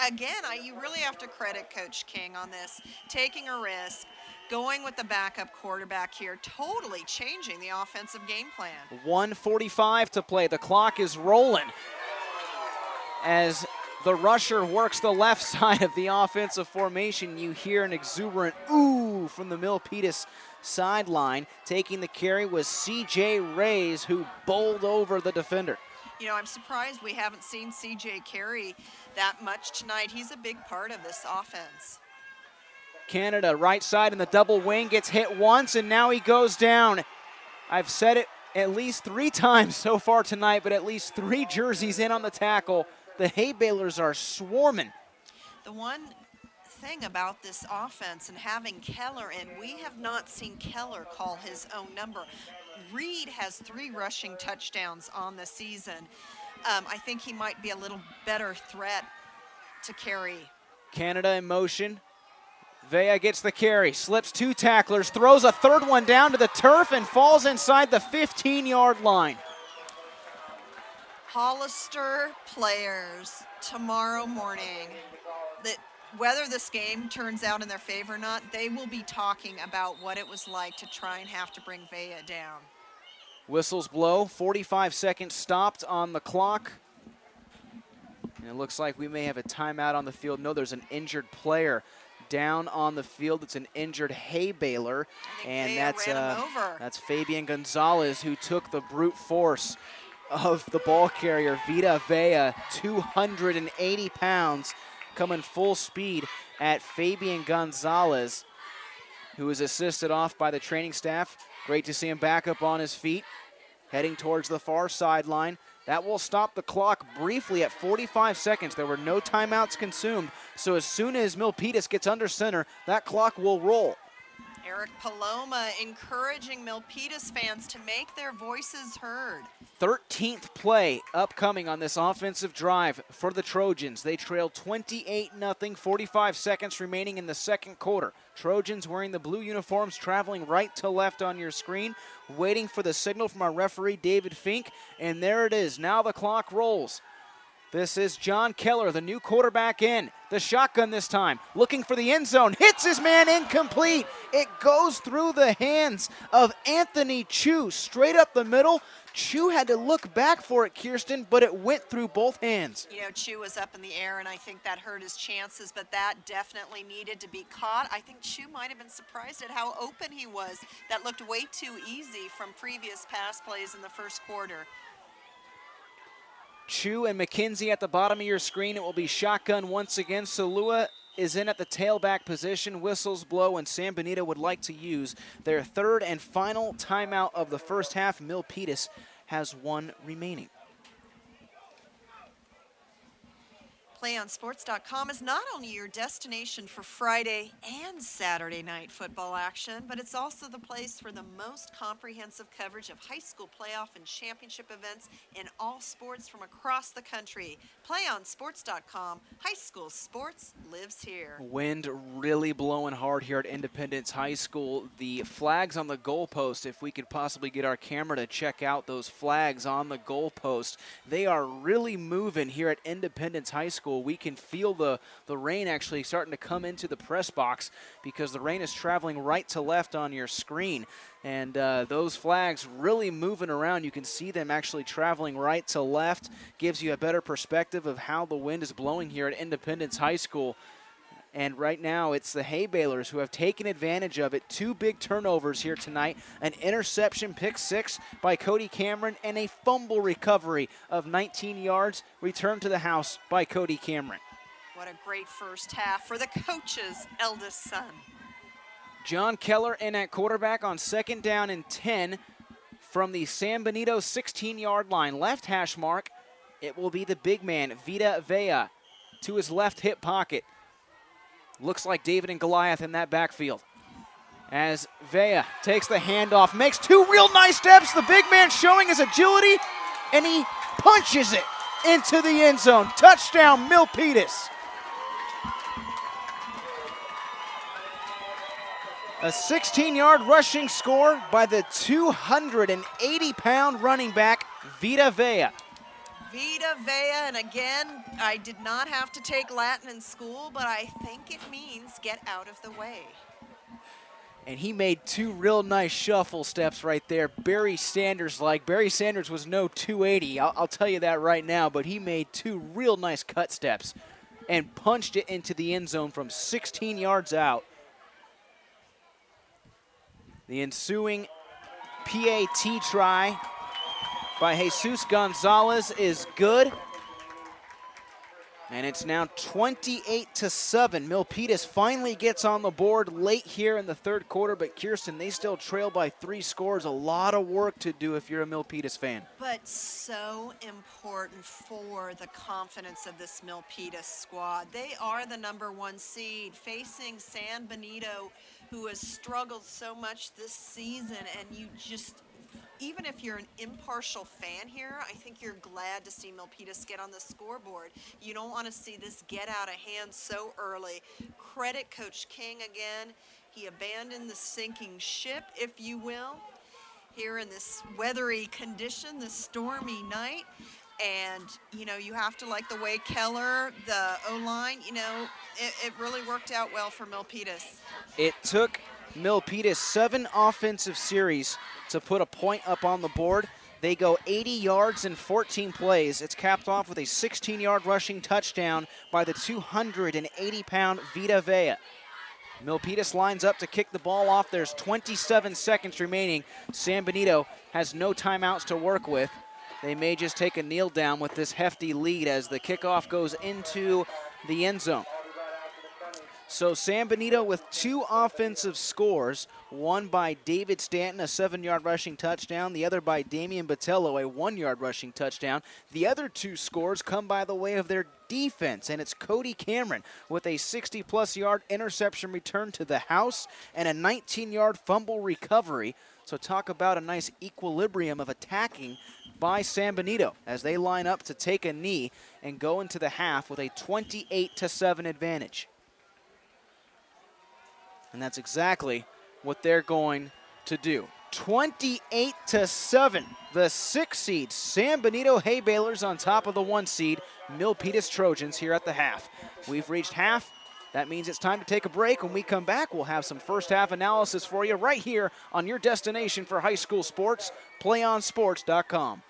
again, you really have to credit Coach King on this, taking a risk, going with the backup quarterback here, totally changing the offensive game plan. 1:45 to play. The clock is rolling as the rusher works the left side of the offensive formation. You hear an exuberant ooh from the Milpitas sideline. Taking the carry was C.J. Reyes, who bowled over the defender. You know, I'm surprised we haven't seen C.J. carry that much tonight. He's a big part of this offense. Canada, right side in the double wing, gets hit once, and now he goes down. I've said it at least 3 times so far tonight, but at least 3 jerseys in on the tackle. The Hay Balers are swarming. The one thing about this offense and having Keller in, we have not seen Keller call his own number. Reed has 3 rushing touchdowns on the season. I think he might be a little better threat to carry. Canada in motion. Vea gets the carry, slips 2 tacklers, throws a 3rd one down to the turf and falls inside the 15-yard line. Hollister players tomorrow morning, that whether this game turns out in their favor or not, they will be talking about what it was like to try and have to bring Vea down. Whistles blow, 45 seconds stopped on the clock. And it looks like we may have a timeout on the field. No, there's an injured player down on the field. It's an injured Hay Baler, and that's Fabian Gonzalez, who took the brute force of the ball carrier, Vita Vea, 280 pounds, coming full speed at Fabian Gonzalez, who is assisted off by the training staff. Great to see him back up on his feet, heading towards the far sideline. That will stop the clock briefly at 45 seconds. There were no timeouts consumed, so as soon as Milpitas gets under center, that clock will roll. Eric Paloma encouraging Milpitas fans to make their voices heard. 13th play upcoming on this offensive drive for the Trojans. They trail 28-0, 45 seconds remaining in the second quarter. Trojans wearing the blue uniforms, traveling right to left on your screen, waiting for the signal from our referee, David Fink, and there it is. Now the clock rolls. This is John Keller, the new quarterback in. The shotgun this time, looking for the end zone. Hits his man, incomplete. It goes through the hands of Anthony Chu, straight up the middle. Chu had to look back for it, Kirsten, but it went through both hands. You know, Chu was up in the air, and I think that hurt his chances, but that definitely needed to be caught. I think Chu might have been surprised at how open he was. That looked way too easy from previous pass plays in the first quarter. Chu and McKenzie at the bottom of your screen. It will be shotgun once again. Salua is in at the tailback position. Whistles blow, and San Benito would like to use their 3rd and final timeout of the first half. Milpitas has 1 remaining. PlayOnSports.com is not only your destination for Friday and Saturday night football action, but it's also the place for the most comprehensive coverage of high school playoff and championship events in all sports from across the country. PlayOnSports.com, high school sports lives here. Wind really blowing hard here at Independence High School. The flags on the goalpost, if we could possibly get our camera to check out those flags on the goalpost, they are really moving here at Independence High School. We can feel the rain actually starting to come into the press box because the rain is traveling right to left on your screen. And those flags really moving around. You can see them actually traveling right to left. Gives you a better perspective of how the wind is blowing here at Independence High School. And right now it's the Hay Balers who have taken advantage of it. 2 big turnovers here tonight. An interception, pick 6 by Cody Cameron, and a fumble recovery of 19 yards returned to the house by Cody Cameron. What a great first half for the coach's eldest son. John Keller in at quarterback on 2nd down and 10 from the San Benito 16-yard line. Left hash mark, it will be the big man, Vita Vea, to his left hip pocket. Looks like David and Goliath in that backfield. As Vea takes the handoff, makes 2 real nice steps. The big man showing his agility, and he punches it into the end zone. Touchdown, Milpitas. A 16-yard rushing score by the 280-pound running back, Vita Vea. Vita Vea, and again, I did not have to take Latin in school, but I think it means get out of the way. And he made 2 real nice shuffle steps right there, Barry Sanders-like. Barry Sanders was no 280, I'll tell you that right now, but he made 2 real nice cut steps and punched it into the end zone from 16 yards out. The ensuing PAT try by Jesus Gonzalez is good. And it's now 28-7. Milpitas finally gets on the board late here in the third quarter, but Kirsten, they still trail by 3 scores. A lot of work to do if you're a Milpitas fan. But so important for the confidence of this Milpitas squad. They are the #1 seed facing San Benito, who has struggled so much this season, and you just, even if you're an impartial fan here, I think you're glad to see Milpitas get on the scoreboard. You don't want to see this get out of hand so early. Credit Coach King again. He abandoned the sinking ship, if you will, here in this weathery condition, this stormy night. And, you know, you have to like the way Keller, the O-line, you know, it really worked out well for Milpitas. It took Milpitas 7 offensive series to put a point up on the board. They go 80 yards in 14 plays. It's capped off with a 16-yard rushing touchdown by the 280-pound Vita Vea. Milpitas lines up to kick the ball off. There's 27 seconds remaining. San Benito has no timeouts to work with. They may just take a kneel down with this hefty lead as the kickoff goes into the end zone. So San Benito with 2 offensive scores, one by David Stanton, a 7-yard rushing touchdown, the other by Damian Botello, a 1-yard rushing touchdown. The other 2 scores come by the way of their defense, and it's Cody Cameron with a 60-plus yard interception return to the house and a 19-yard fumble recovery. So talk about a nice equilibrium of attacking by San Benito as they line up to take a knee and go into the half with a 28-7 advantage. And that's exactly what they're going to do. 28-7, the 6 seed San Benito Hay Balers on top of the 1 seed Milpitas Trojans here at the half. We've reached half. That means it's time to take a break. When we come back, we'll have some first half analysis for you right here on your destination for high school sports, playonsports.com.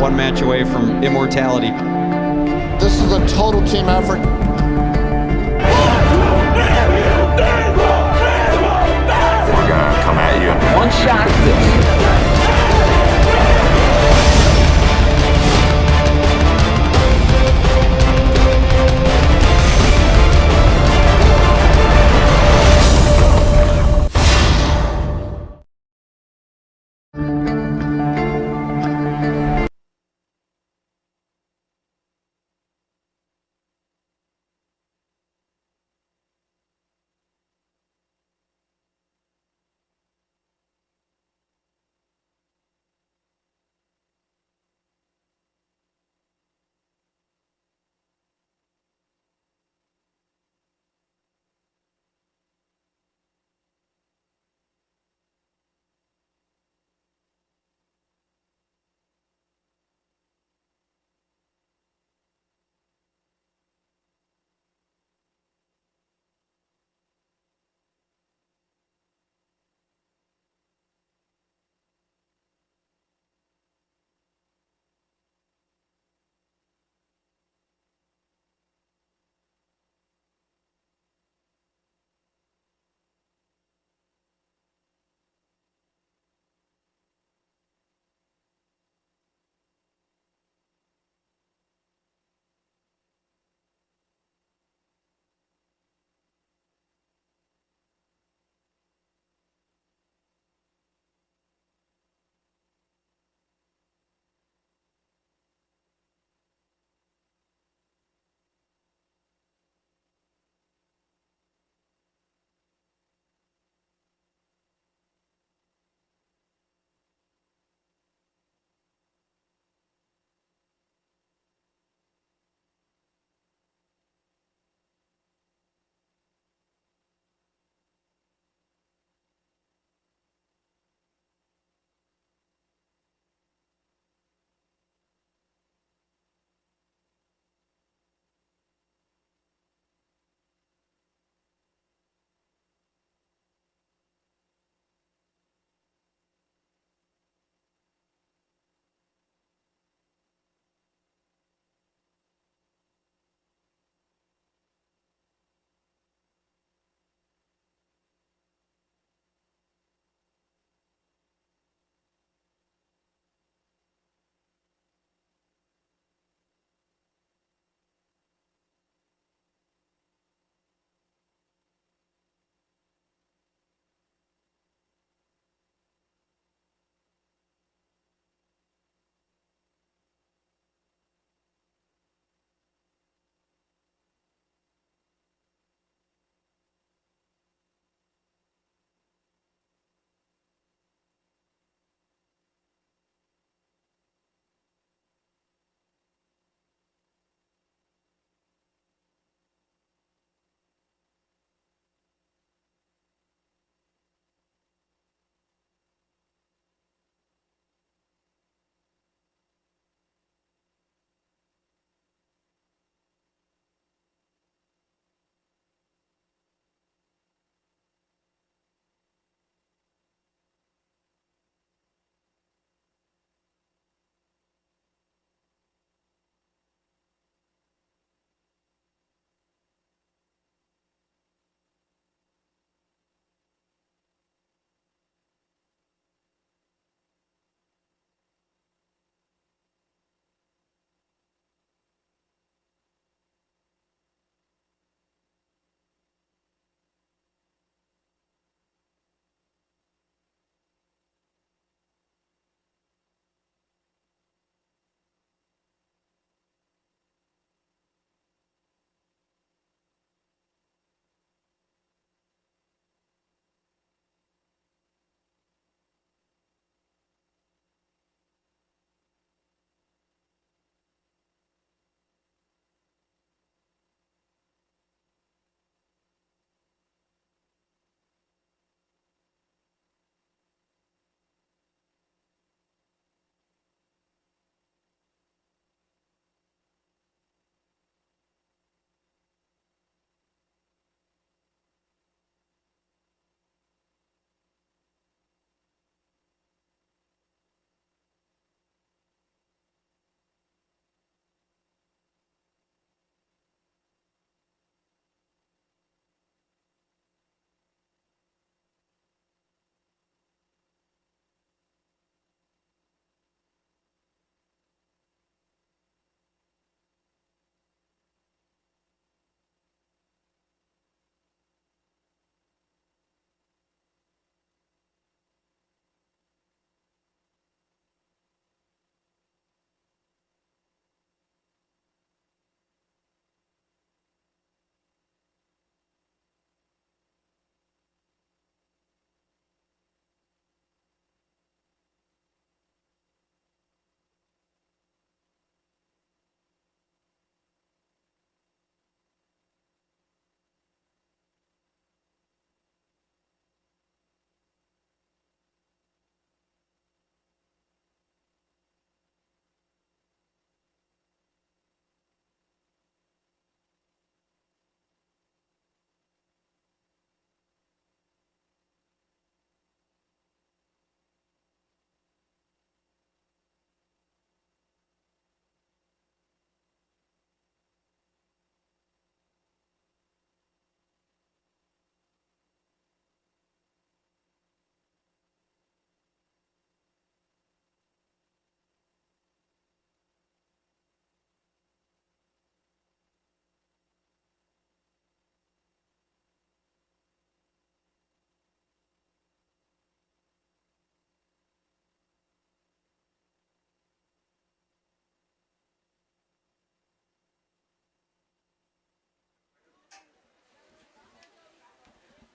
One match away from immortality. This is a total team effort. We're gonna come at you. One shot at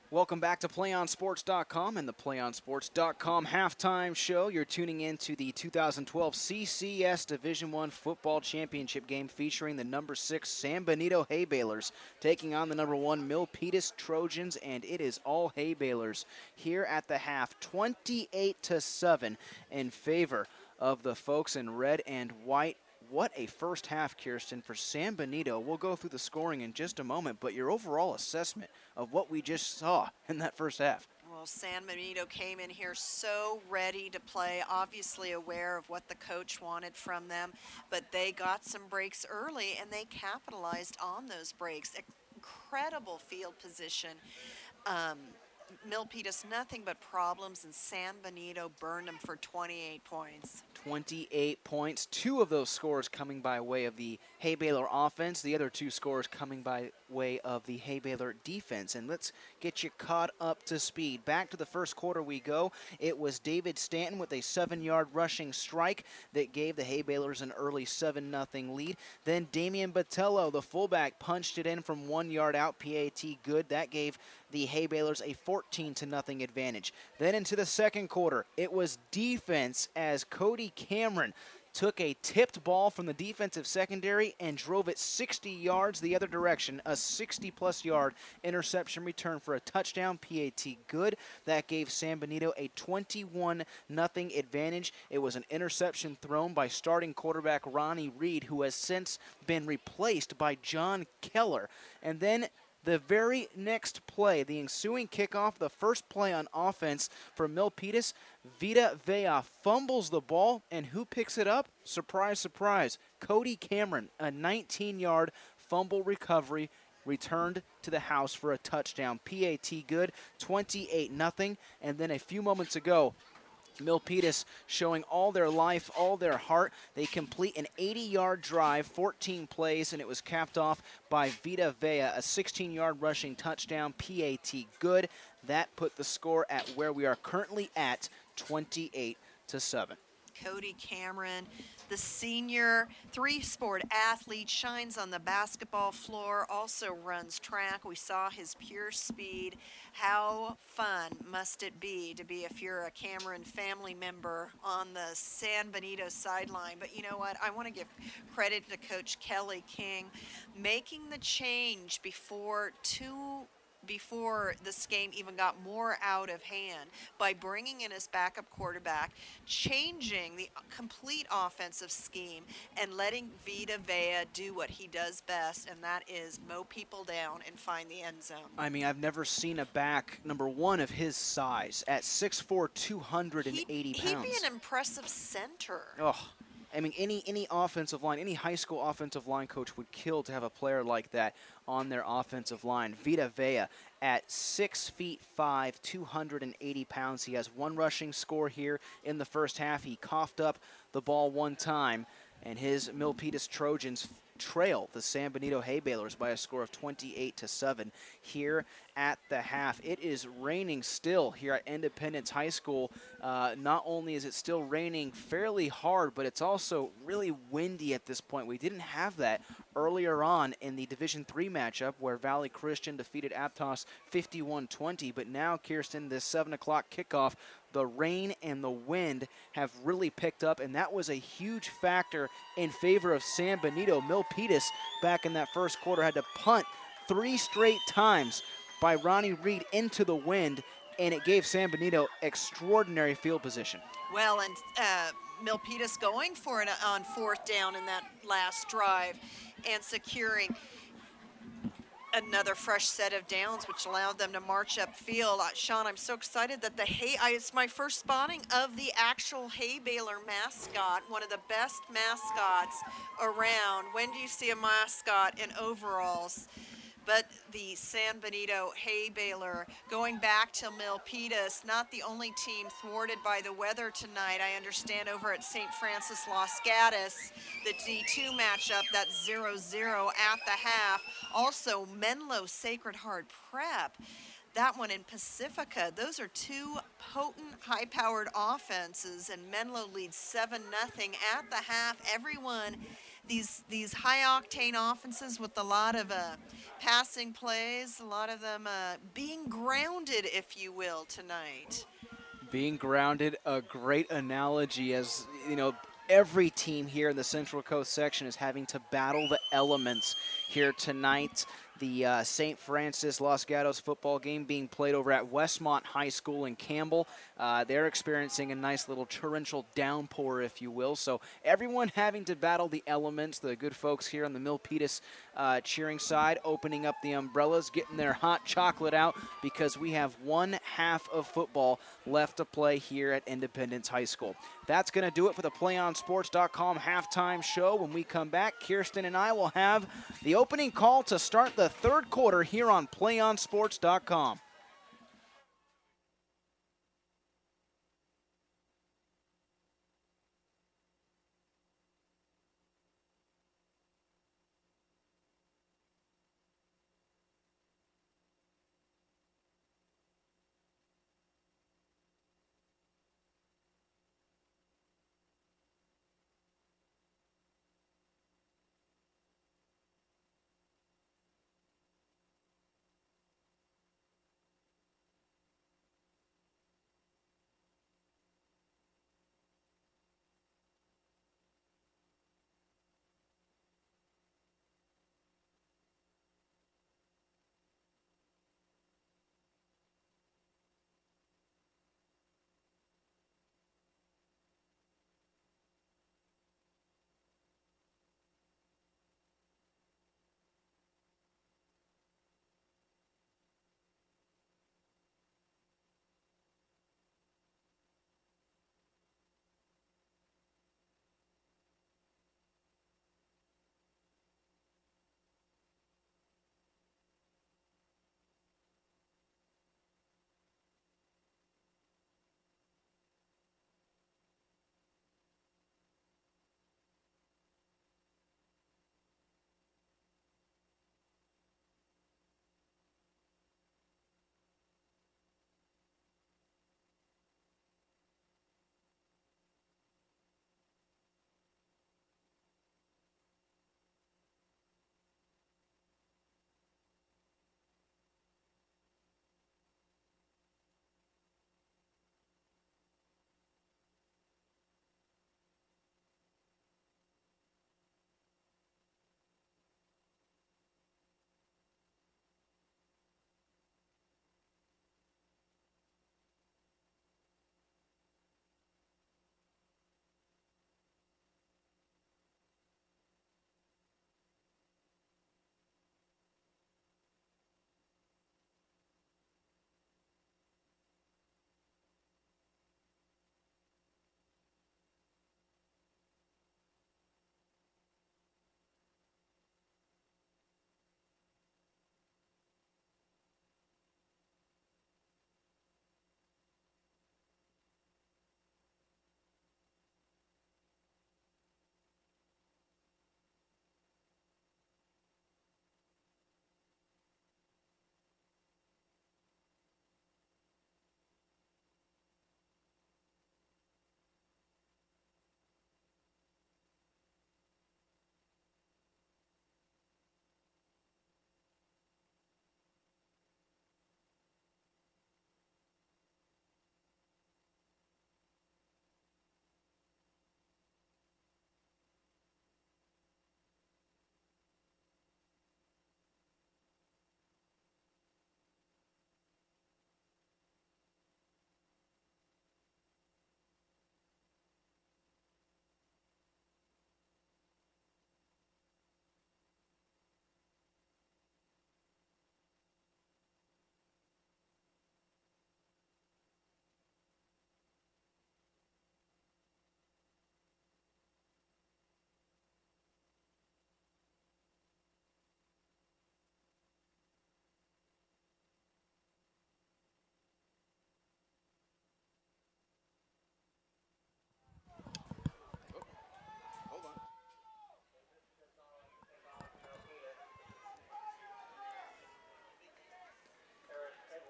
Welcome back to PlayOnSports.com and the PlayOnSports.com halftime show. You're tuning in to the 2012 CCS Division I Football Championship game featuring the number 6 San Benito Hay Balers taking on the number 1 Milpitas Trojans, and it is all Hay Balers here at the half, 28-7 in favor of the folks in red and white. What a first half, Kirsten, for San Benito. We'll go through the scoring in just a moment, but your overall assessment of what we just saw in that first half. Well, San Benito came in here so ready to play, obviously aware of what the coach wanted from them, but they got some breaks early, and they capitalized on those breaks. Incredible field position. Milpitas, nothing but problems, and San Benito burned them for 28 points. 28 points, 2 of those scores coming by way of the Hay Baler offense, the other 2 scores coming by way of the Hay Baler defense. And let's get you caught up to speed. Back to the first quarter we go. It was David Stanton with a 7-yard rushing strike that gave the Hay Balers an early 7-0 lead. Then Damian Botello, the fullback, punched it in from 1 yard out, PAT good. That gave the Hay Balers a 14-0 advantage. Then into the second quarter, it was defense as Cody Cameron took a tipped ball from the defensive secondary and drove it 60 yards the other direction, a 60-plus yard interception return for a touchdown, PAT good. That gave San Benito a 21-0 advantage. It was an interception thrown by starting quarterback Ronnie Reed, who has since been replaced by John Keller. And then the very next play, the ensuing kickoff, the first play on offense for Milpitas, Vita Vea fumbles the ball, and who picks it up? Surprise, surprise, Cody Cameron, a 19-yard fumble recovery, returned to the house for a touchdown. PAT good, 28-0, and then a few moments ago, Milpitas showing all their life, all their heart. They complete an 80-yard drive, 14 plays, and it was capped off by Vita Vea, a 16-yard rushing touchdown, PAT good. That put the score at where we are currently at, 28-7. Cody Cameron, the senior three-sport athlete, shines on the basketball floor, also runs track. We saw his pure speed. How fun must it be to be, if you're a Cameron family member, on the San Benito sideline? But you know what? I want to give credit to Coach Kelly King, making the change before this game even got more out of hand by bringing in his backup quarterback, changing the complete offensive scheme, and letting Vita Vea do what he does best, and that is mow people down and find the end zone. I mean, I've never seen a back, number 1, of his size at 6'4", 280 pounds. He'd be an impressive center. Oh, I mean, any offensive line, any high school offensive line coach would kill to have a player like that on their offensive line. Vita Vea at 6'5", 280 pounds. He has 1 rushing score here in the first half. He coughed up the ball 1 time, and his Milpitas Trojans trail the San Benito Hay Balers by a score of 28-7 here at the half. It is raining still here at Independence High School. Not only is it still raining fairly hard, but it's also really windy at this point. We didn't have that earlier on in the Division III matchup where Valley Christian defeated Aptos 51-20, but now, Kirsten, this 7 o'clock kickoff, the rain and the wind have really picked up, and that was a huge factor in favor of San Benito. Milpitas, back in that first quarter, had to punt 3 straight times by Ronnie Reed into the wind, and it gave San Benito extraordinary field position. Well, and Milpitas going for it on 4th down in that last drive and securing another fresh set of downs, which allowed them to march upfield. Sean, I'm so excited that it's my first spotting of the actual Hay Baler mascot, one of the best mascots around. When do you see a mascot in overalls? But the San Benito Hay Baler, going back to Milpitas, not the only team thwarted by the weather tonight. I understand over at St. Francis Los Gatos, the D2 matchup, that's 0-0 at the half. Also, Menlo Sacred Heart Prep, that one in Pacifica. Those are 2 potent, high-powered offenses, and Menlo leads 7-0 at the half. Everyone these high octane offenses with a lot of passing plays, a lot of them being grounded, if you will, tonight. Being grounded, a great analogy, as you know, every team here in the Central Coast section is having to battle the elements here tonight. The St. Francis Los Gatos football game being played over at Westmont High School in Campbell. They're experiencing a nice little torrential downpour, if you will. So everyone having to battle the elements. The good folks here on the Milpitas cheering side opening up the umbrellas, getting their hot chocolate out, because we have one half of football left to play here at Independence High School. That's going to do it for the PlayOnSports.com halftime show. When we come back, Kirsten and I will have the opening call to start the third quarter here on PlayOnSports.com.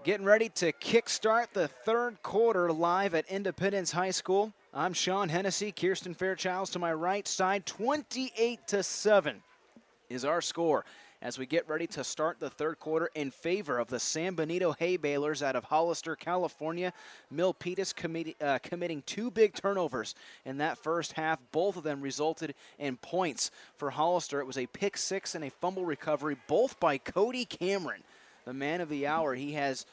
Getting ready to kickstart the third quarter live at Independence High School. I'm Sean Hennessy, Kirsten Fairchilds to my right side. 28-7 is our score as we get ready to start the third quarter in favor of the San Benito Hay Balers out of Hollister, California. Milpitas committing two big turnovers in that first half. Both of them resulted in points for Hollister. It was a pick six and a fumble recovery, both by Cody Cameron, the man of the hour. He has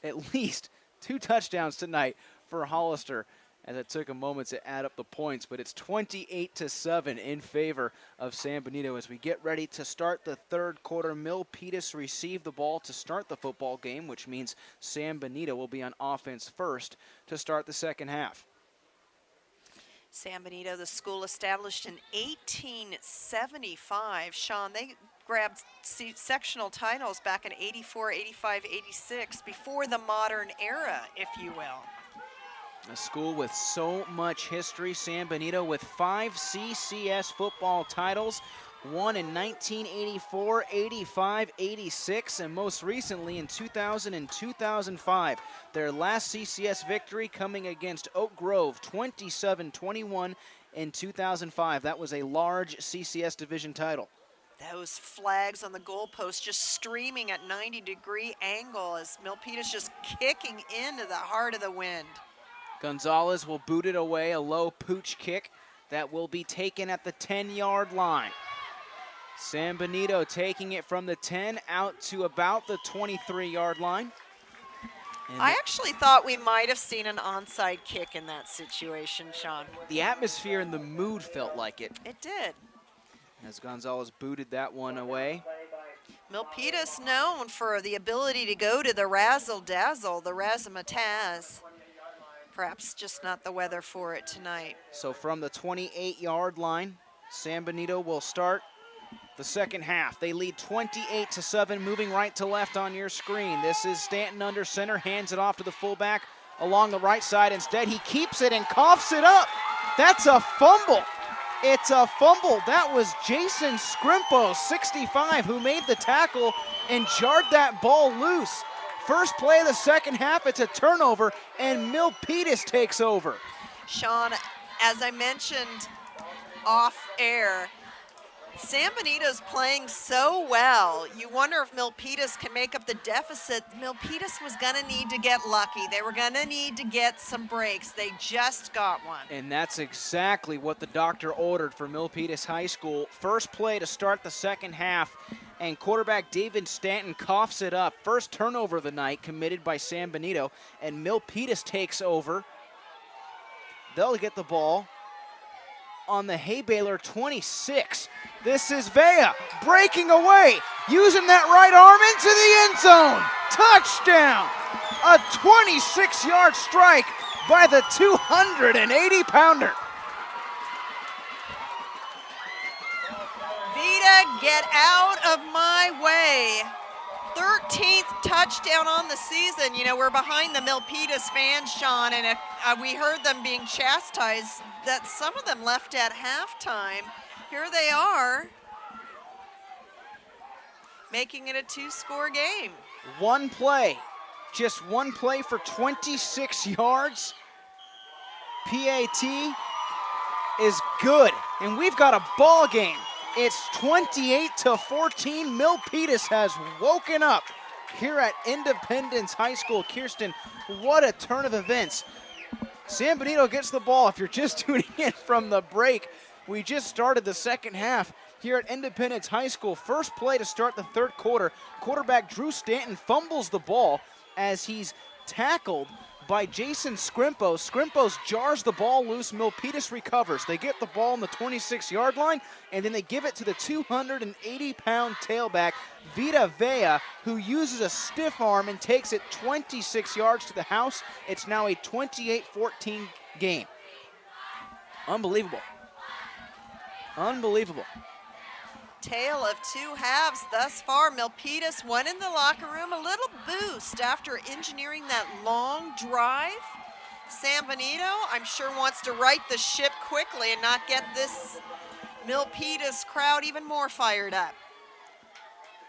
at least 2 touchdowns tonight for Hollister, as it took a moment to add up the points, but it's 28-7 in favor of San Benito as we get ready to start the third quarter. Milpitas received the ball to start the football game, which means San Benito will be on offense first to start the second half. San Benito, the school established in 1875. Sean, they grabbed sectional titles back in 84, 85, 86, before the modern era, if you will. A school with so much history. San Benito with 5 CCS football titles, one in 1984, 85, 86, and most recently in 2000 and 2005. Their last CCS victory coming against Oak Grove, 27-21 in 2005. That was a large CCS division title. Those flags on the goalpost just streaming at 90-degree angle as Milpitas just kicking into the heart of the wind. Gonzalez will boot it away, a low pooch kick that will be taken at the 10-yard line. San Benito taking it from the 10 out to about the 23-yard line. And I actually thought we might have seen an onside kick in that situation, Sean. the atmosphere and the mood felt like it It did. as Gonzalez booted that one away. Milpitas known for the ability to go to the razzle-dazzle, the razzmatazz. Perhaps just not the weather for it tonight. So from the 28-yard line, San Benito will start the second half. They lead 28-7, moving right to left on your screen. This is Stanton under center, hands it off to the fullback along the right side. Instead, he keeps it and coughs it up. That's a fumble. It's a fumble. That was Jason Scrimpo, 65, who made the tackle and jarred that ball loose. First play of the second half, it's a turnover, and Milpitas takes over. Sean, as I mentioned off air, San Benito's playing so well. You wonder if Milpitas can make up the deficit. Milpitas was going to need to get lucky. They were going to need to get some breaks. They just got one. And that's exactly what the doctor ordered for Milpitas High School. First play to start the second half, and quarterback David Stanton coughs it up. First turnover of the night committed by San Benito, and Milpitas takes over. They'll get the ball on the Hay Baler 26. This is Vea breaking away, using that right arm into the end zone. Touchdown! A 26-yard strike by the 280-pounder. Vita, get out of my way. 13th touchdown on the season. You know, we're behind the Milpitas fans, Sean, and we heard them being chastised that some of them left at halftime. Here they are, making it a 2-score game. One play, just one play for 26 yards. PAT is good, and we've got a ball game. It's 28-14. Milpitas has woken up here at Independence High School. Kirsten, what a turn of events. San Benito gets the ball. If you're just tuning in from the break, we just started the second half here at Independence High School. First play to start the third quarter. Quarterback Drew Stanton fumbles the ball as he's tackled by Jason Scrimpo. Scrimpo jars the ball loose. Milpitas recovers. They get the ball on the 26-yard line, and then they give it to the 280-pound tailback, Vita Vea, who uses a stiff arm and takes it 26 yards to the house. It's now a 28-14 game. Unbelievable. Unbelievable. Tale of two halves thus far. Milpitas went in the locker room, a little boost after engineering that long drive. San Benito, I'm sure, wants to right the ship quickly and not get this Milpitas crowd even more fired up.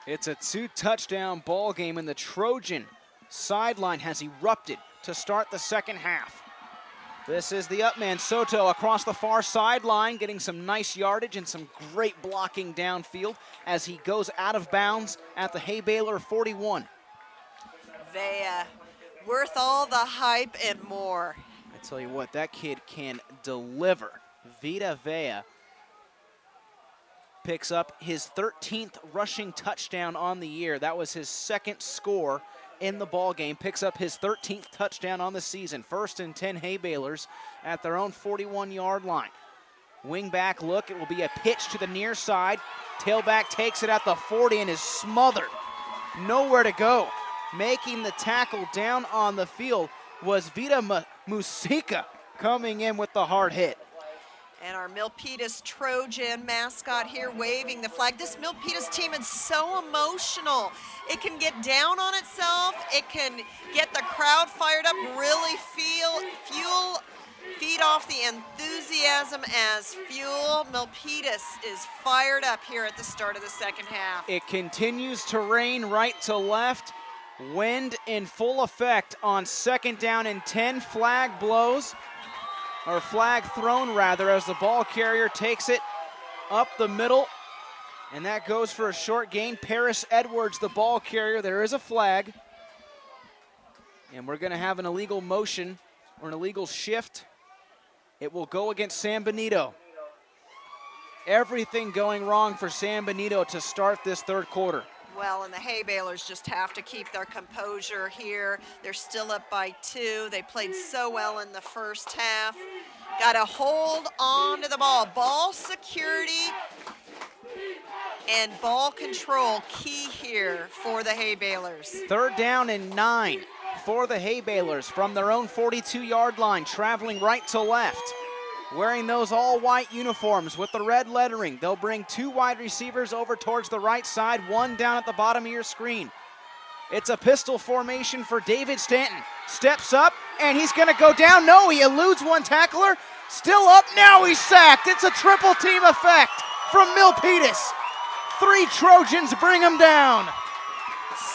It's a 2-touchdown ball game, and the Trojan sideline has erupted to start the second half. This is the up man, Soto, across the far sideline, getting some nice yardage and some great blocking downfield as he goes out of bounds at the Hay Baylor 41. Vea, worth all the hype and more. I tell you what, that kid can deliver. Vita Vea picks up his 13th rushing touchdown on the year. That was his second score in the ball game. Picks up his 13th touchdown on the season. 1st and 10 Hay Baylors at their own 41-yard line. Wing back look, it will be a pitch to the near side. Tailback takes it at the 40 and is smothered. Nowhere to go. Making the tackle down on the field was Vita Musica coming in with the hard hit. And our Milpitas Trojan mascot here waving the flag. This Milpitas team is so emotional. It can get down on itself. It can get the crowd fired up, really feed off the enthusiasm as fuel. Milpitas is fired up here at the start of the second half. It continues to rain right to left. Wind in full effect on 2nd down and 10. Flag blows. Or flag thrown rather, as the ball carrier takes it up the middle, and that goes for a short gain. Paris Edwards, the ball carrier. There is a flag, and we're going to have an illegal motion or an illegal shift. It will go against San Benito. Everything going wrong for San Benito to start this third quarter. Well, and the Hay Baylors just have to keep their composure here. They're still up by 2. They played so well in the first half. Got to hold on to the ball. Ball security and ball control key here for the Hay Baylors. 3rd down and 9 for the Hay Baylors from their own 42-yard line, traveling right to left. Wearing those all-white uniforms with the red lettering. They'll bring 2 wide receivers over towards the right side, 1 down at the bottom of your screen. It's a pistol formation for David Stanton. Steps up, and he's going to go down. No, he eludes one tackler. Still up, now he's sacked. It's a triple team effect from Milpitas. 3 Trojans bring him down.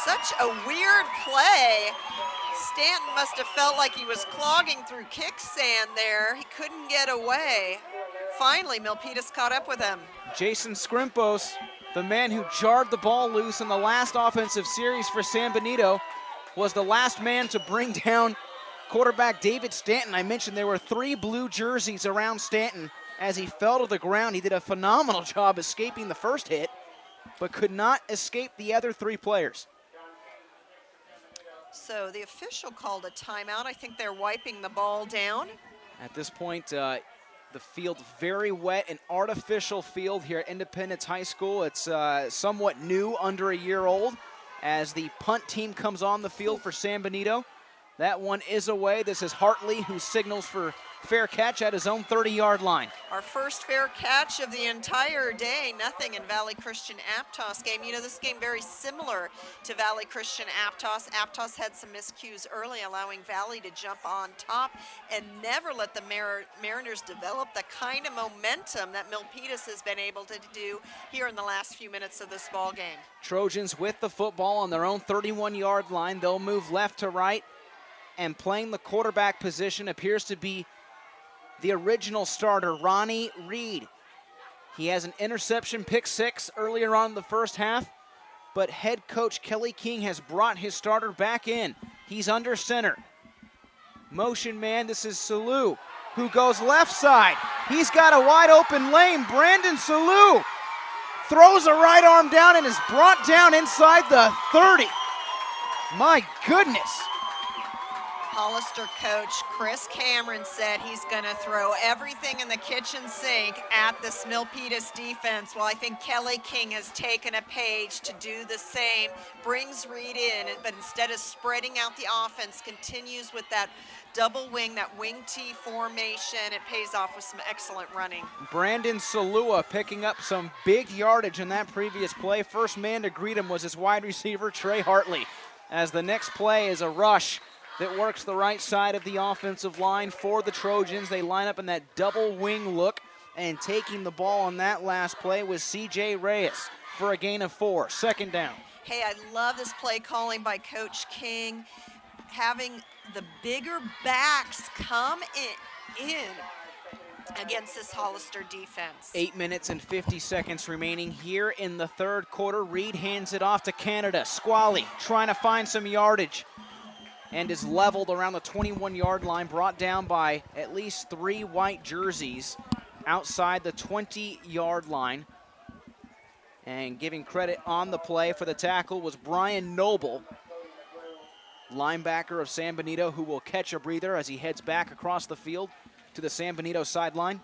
Such a weird play. Stanton must have felt like he was clogging through kicksand there. He couldn't get away. Finally, Milpitas caught up with him. Jason Scrimpos, the man who jarred the ball loose in the last offensive series for San Benito, was the last man to bring down quarterback David Stanton. I mentioned there were 3 blue jerseys around Stanton as he fell to the ground. He did a phenomenal job escaping the first hit, but could not escape the other 3 players. So the official called a timeout. I think they're wiping the ball down. At this point, the field very wet, an artificial field here at Independence High School. It's somewhat new, under a year old, as the punt team comes on the field for San Benito. That one is away. This is Hartley, who signals for fair catch at his own 30-yard line. Our first fair catch of the entire day. Nothing in Valley Christian Aptos game. You know, this game very similar to Valley Christian Aptos. Aptos had some miscues early, allowing Valley to jump on top and never let the Mariners develop the kind of momentum that Milpitas has been able to do here in the last few minutes of this ball game. Trojans with the football on their own 31-yard line. They'll move left to right, and playing the quarterback position appears to be the original starter, Ronnie Reed. He has an interception, pick 6 earlier on in the first half, but head coach Kelly King has brought his starter back in. He's under center. Motion man, this is Salou, who goes left side. He's got a wide open lane. Brandon Salou throws a right arm down and is brought down inside the 30. My goodness. Hollister coach Chris Cameron said he's going to throw everything in the kitchen sink at this Milpitas defense. Well, I think Kelly King has taken a page to do the same, brings Reed in, but instead of spreading out the offense, continues with that double wing, that wing T formation. It pays off with some excellent running. Brandon Salua picking up some big yardage in that previous play. First man to greet him was his wide receiver, Trey Hartley, as the next play is a rush that works the right side of the offensive line for the Trojans. They line up in that double wing look, and taking the ball on that last play was C.J. Reyes for a gain of 4. 2nd down. Hey, I love this play calling by Coach King, having the bigger backs come in against this Hollister defense. 8 minutes and 50 seconds remaining here in the third quarter. Reed hands it off to Canada. Squally trying to find some yardage and is leveled around the 21-yard line, brought down by at least 3 white jerseys outside the 20-yard line. And giving credit on the play for the tackle was Brian Noble, linebacker of San Benito, who will catch a breather as he heads back across the field to the San Benito sideline.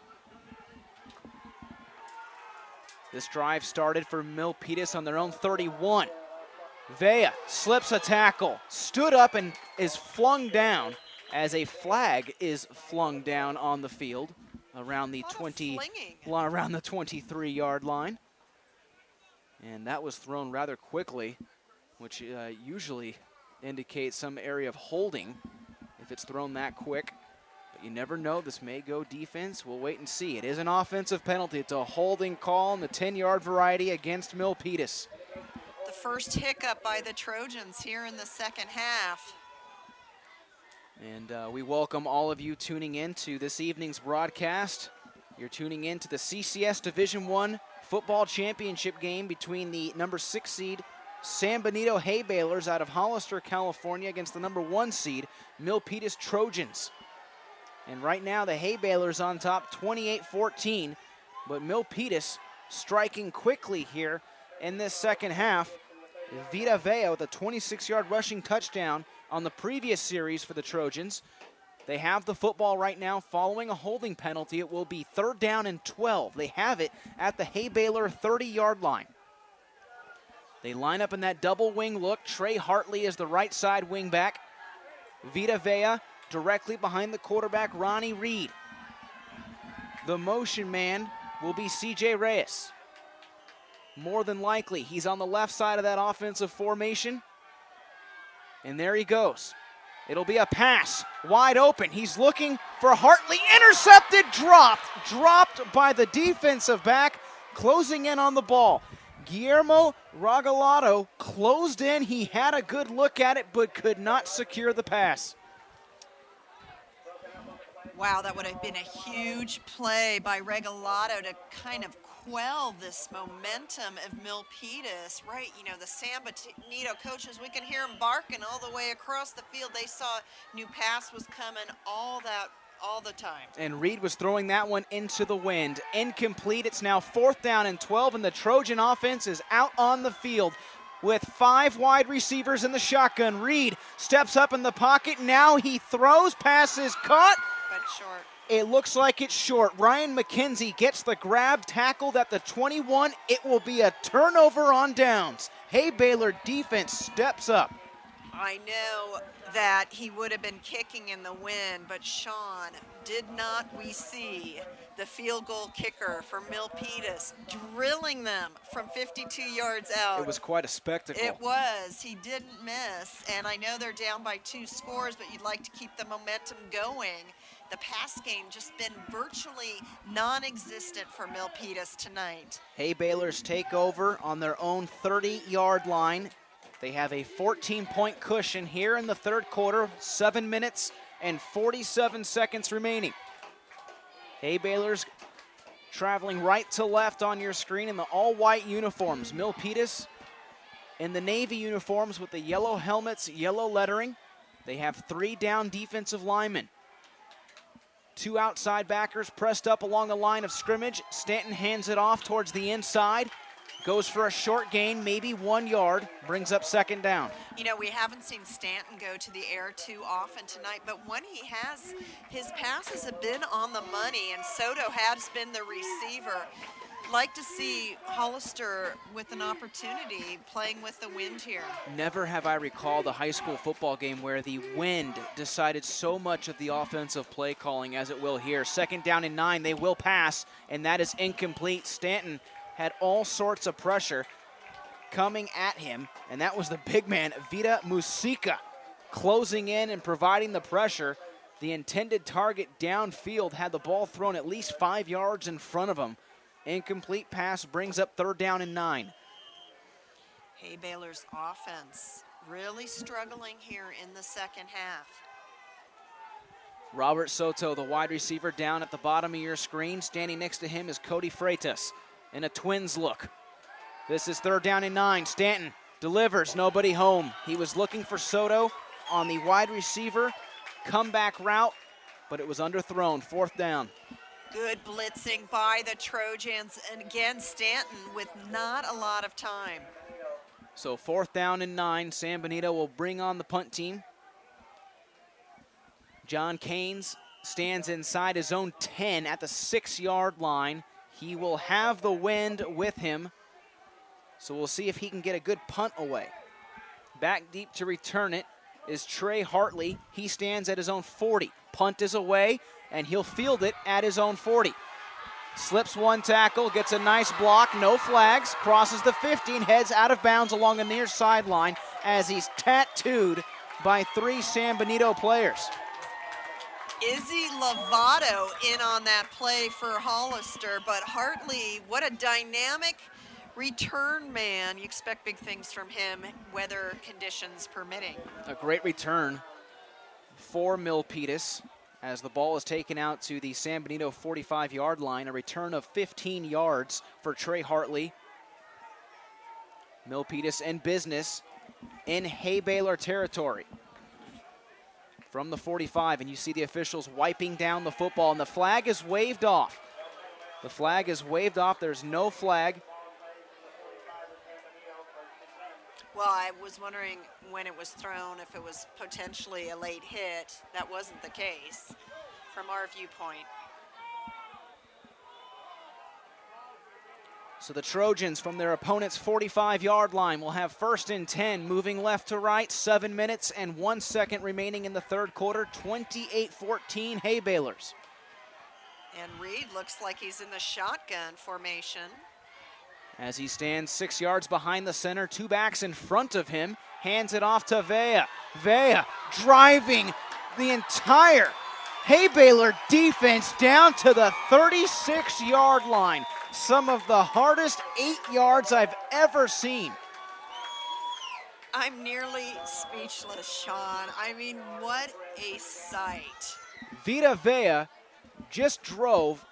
This drive started for Milpitas on their own 31. Vea slips a tackle, stood up and is flung down as a flag is flung down on the field around the 23-yard line. And that was thrown rather quickly, which usually indicates some area of holding if it's thrown that quick. But you never know, this may go defense. We'll wait and see. It is an offensive penalty. It's a holding call in the 10-yard variety against Milpitas. The first hiccup by the Trojans here in the second half. And we welcome all of you tuning in to this evening's broadcast. You're tuning in to the CCS Division I football championship game between the number 6 seed San Benito Hay Balers out of Hollister, California against the number 1 seed Milpitas Trojans. And right now the Hay Balers on top 28-14, but Milpitas striking quickly here in this second half. Vita Vea with a 26-yard rushing touchdown on the previous series for the Trojans. They have the football right now following a holding penalty. It will be 3rd down and 12. They have it at the Hay Baler 30-yard line. They line up in that double wing look. Trey Hartley is the right side wing back. Vita Vea directly behind the quarterback, Ronnie Reed. The motion man will be CJ Reyes. More than likely, he's on the left side of that offensive formation. And there he goes. It'll be a pass, wide open. He's looking for Hartley, intercepted, dropped by the defensive back, closing in on the ball. Guillermo Regalado closed in. He had a good look at it, but could not secure the pass. Wow, that would have been a huge play by Regalado to kind of quell this momentum of Milpitas. Right, you know, the San Benito coaches, we can hear them barking all the way across the field. They saw new pass was coming, all the time. And Reed was throwing that one into the wind. Incomplete. It's now 4th down and 12, and the Trojan offense is out on the field with 5 wide receivers in the shotgun. Reed steps up in the pocket. Now he throws. Pass is caught. But short. It looks like it's short. Ryan McKenzie gets the grab, tackled at the 21. It will be a turnover on downs. Hay Baler defense steps up. I know that he would have been kicking in the wind, but Sean, did not we see the field goal kicker for Milpitas drilling them from 52 yards out? It was quite a spectacle. It was. He didn't miss. And I know they're down by 2 scores, but you'd like to keep the momentum going. The pass game just been virtually non-existent for Milpitas tonight. Hay Balers take over on their own 30-yard line. They have a 14-point cushion here in the third quarter, 7 minutes and 47 seconds remaining. Hay Balers traveling right to left on your screen in the all-white uniforms. Milpitas in the navy uniforms with the yellow helmets, yellow lettering. They have 3 down defensive linemen. 2 outside backers pressed up along the line of scrimmage. Stanton hands it off towards the inside. Goes for a short gain, maybe 1 yard, brings up 2nd down. You know, we haven't seen Stanton go to the air too often tonight, but when he has, his passes have been on the money, and Soto has been the receiver. Like to see Hollister with an opportunity playing with the wind here. Never have I recalled a high school football game where the wind decided so much of the offensive play calling as it will here. 2nd down and 9, they will pass, and that is incomplete. Stanton had all sorts of pressure coming at him, and that was the big man, Vita Musica, closing in and providing the pressure. The intended target downfield had the ball thrown at least 5 yards in front of him. Incomplete pass brings up 3rd down and 9. Hay Baler's offense really struggling here in the second half. Robert Soto, the wide receiver, down at the bottom of your screen. Standing next to him is Cody Freitas in a Twins look. This is 3rd down and 9. Stanton delivers, nobody home. He was looking for Soto on the wide receiver comeback route, but it was underthrown. 4th down. Good blitzing by the Trojans, and again, Stanton with not a lot of time. So 4th down and 9. San Benito will bring on the punt team. John Caines stands inside his own 10 at the 6-yard line. He will have the wind with him, so we'll see if he can get a good punt away. Back deep to return it is Trey Hartley. He stands at his own 40. Punt is away, and he'll field it at his own 40. Slips one tackle, gets a nice block, no flags, crosses the 15, heads out of bounds along the near sideline as he's tattooed by 3 San Benito players. Izzy Lovato in on that play for Hollister, but Hartley, what a dynamic return man. You expect big things from him, weather conditions permitting. A great return for Milpitas as the ball is taken out to the San Benito 45-yard line. A return of 15 yards for Trey Hartley. Milpitas in business in Hay Baylor territory from the 45, and you see the officials wiping down the football, and the flag is waved off. The flag is waved off. There's no flag. Well, I was wondering when it was thrown if it was potentially a late hit. That wasn't the case from our viewpoint. So the Trojans from their opponent's 45-yard line will have 1st and 10, moving left to right, 7 minutes and 1 second remaining in the 3rd quarter, 28-14 Hay Baylors. And Reed looks like he's in the shotgun formation. As he stands 6 yards behind the center, 2 backs in front of him, hands it off to Vea. Vea driving the entire Hay Baylor defense down to the 36-yard line. Some of the hardest 8 yards I've ever seen. I'm nearly speechless, Sean. I mean, what a sight. Vita Vea just drove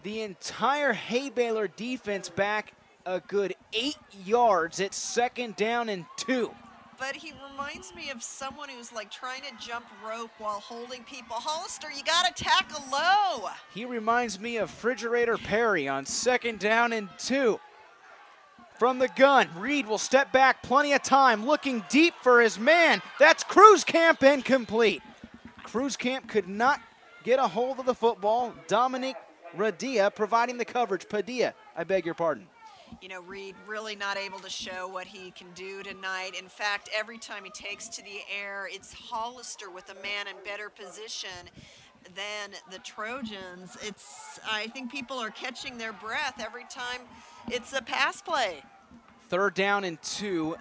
the entire Hay Baylor defense back a good 8 yards at 2nd down and 2. But he reminds me of someone who's like trying to jump rope while holding people. Hollister, you gotta tackle low. He reminds me of Refrigerator Perry on 2nd down and 2. From the gun, Reed will step back, plenty of time, looking deep for his man. That's Cruz Camp incomplete. Cruz Camp could not get a hold of the football. Dominic Radia providing the coverage. Padilla, I beg your pardon. You know, Reed really not able to show what he can do tonight. In fact, every time he takes to the air, it's Hollister with a man in better position than the Trojans. I think people are catching their breath every time it's a pass play. 3rd down and 2.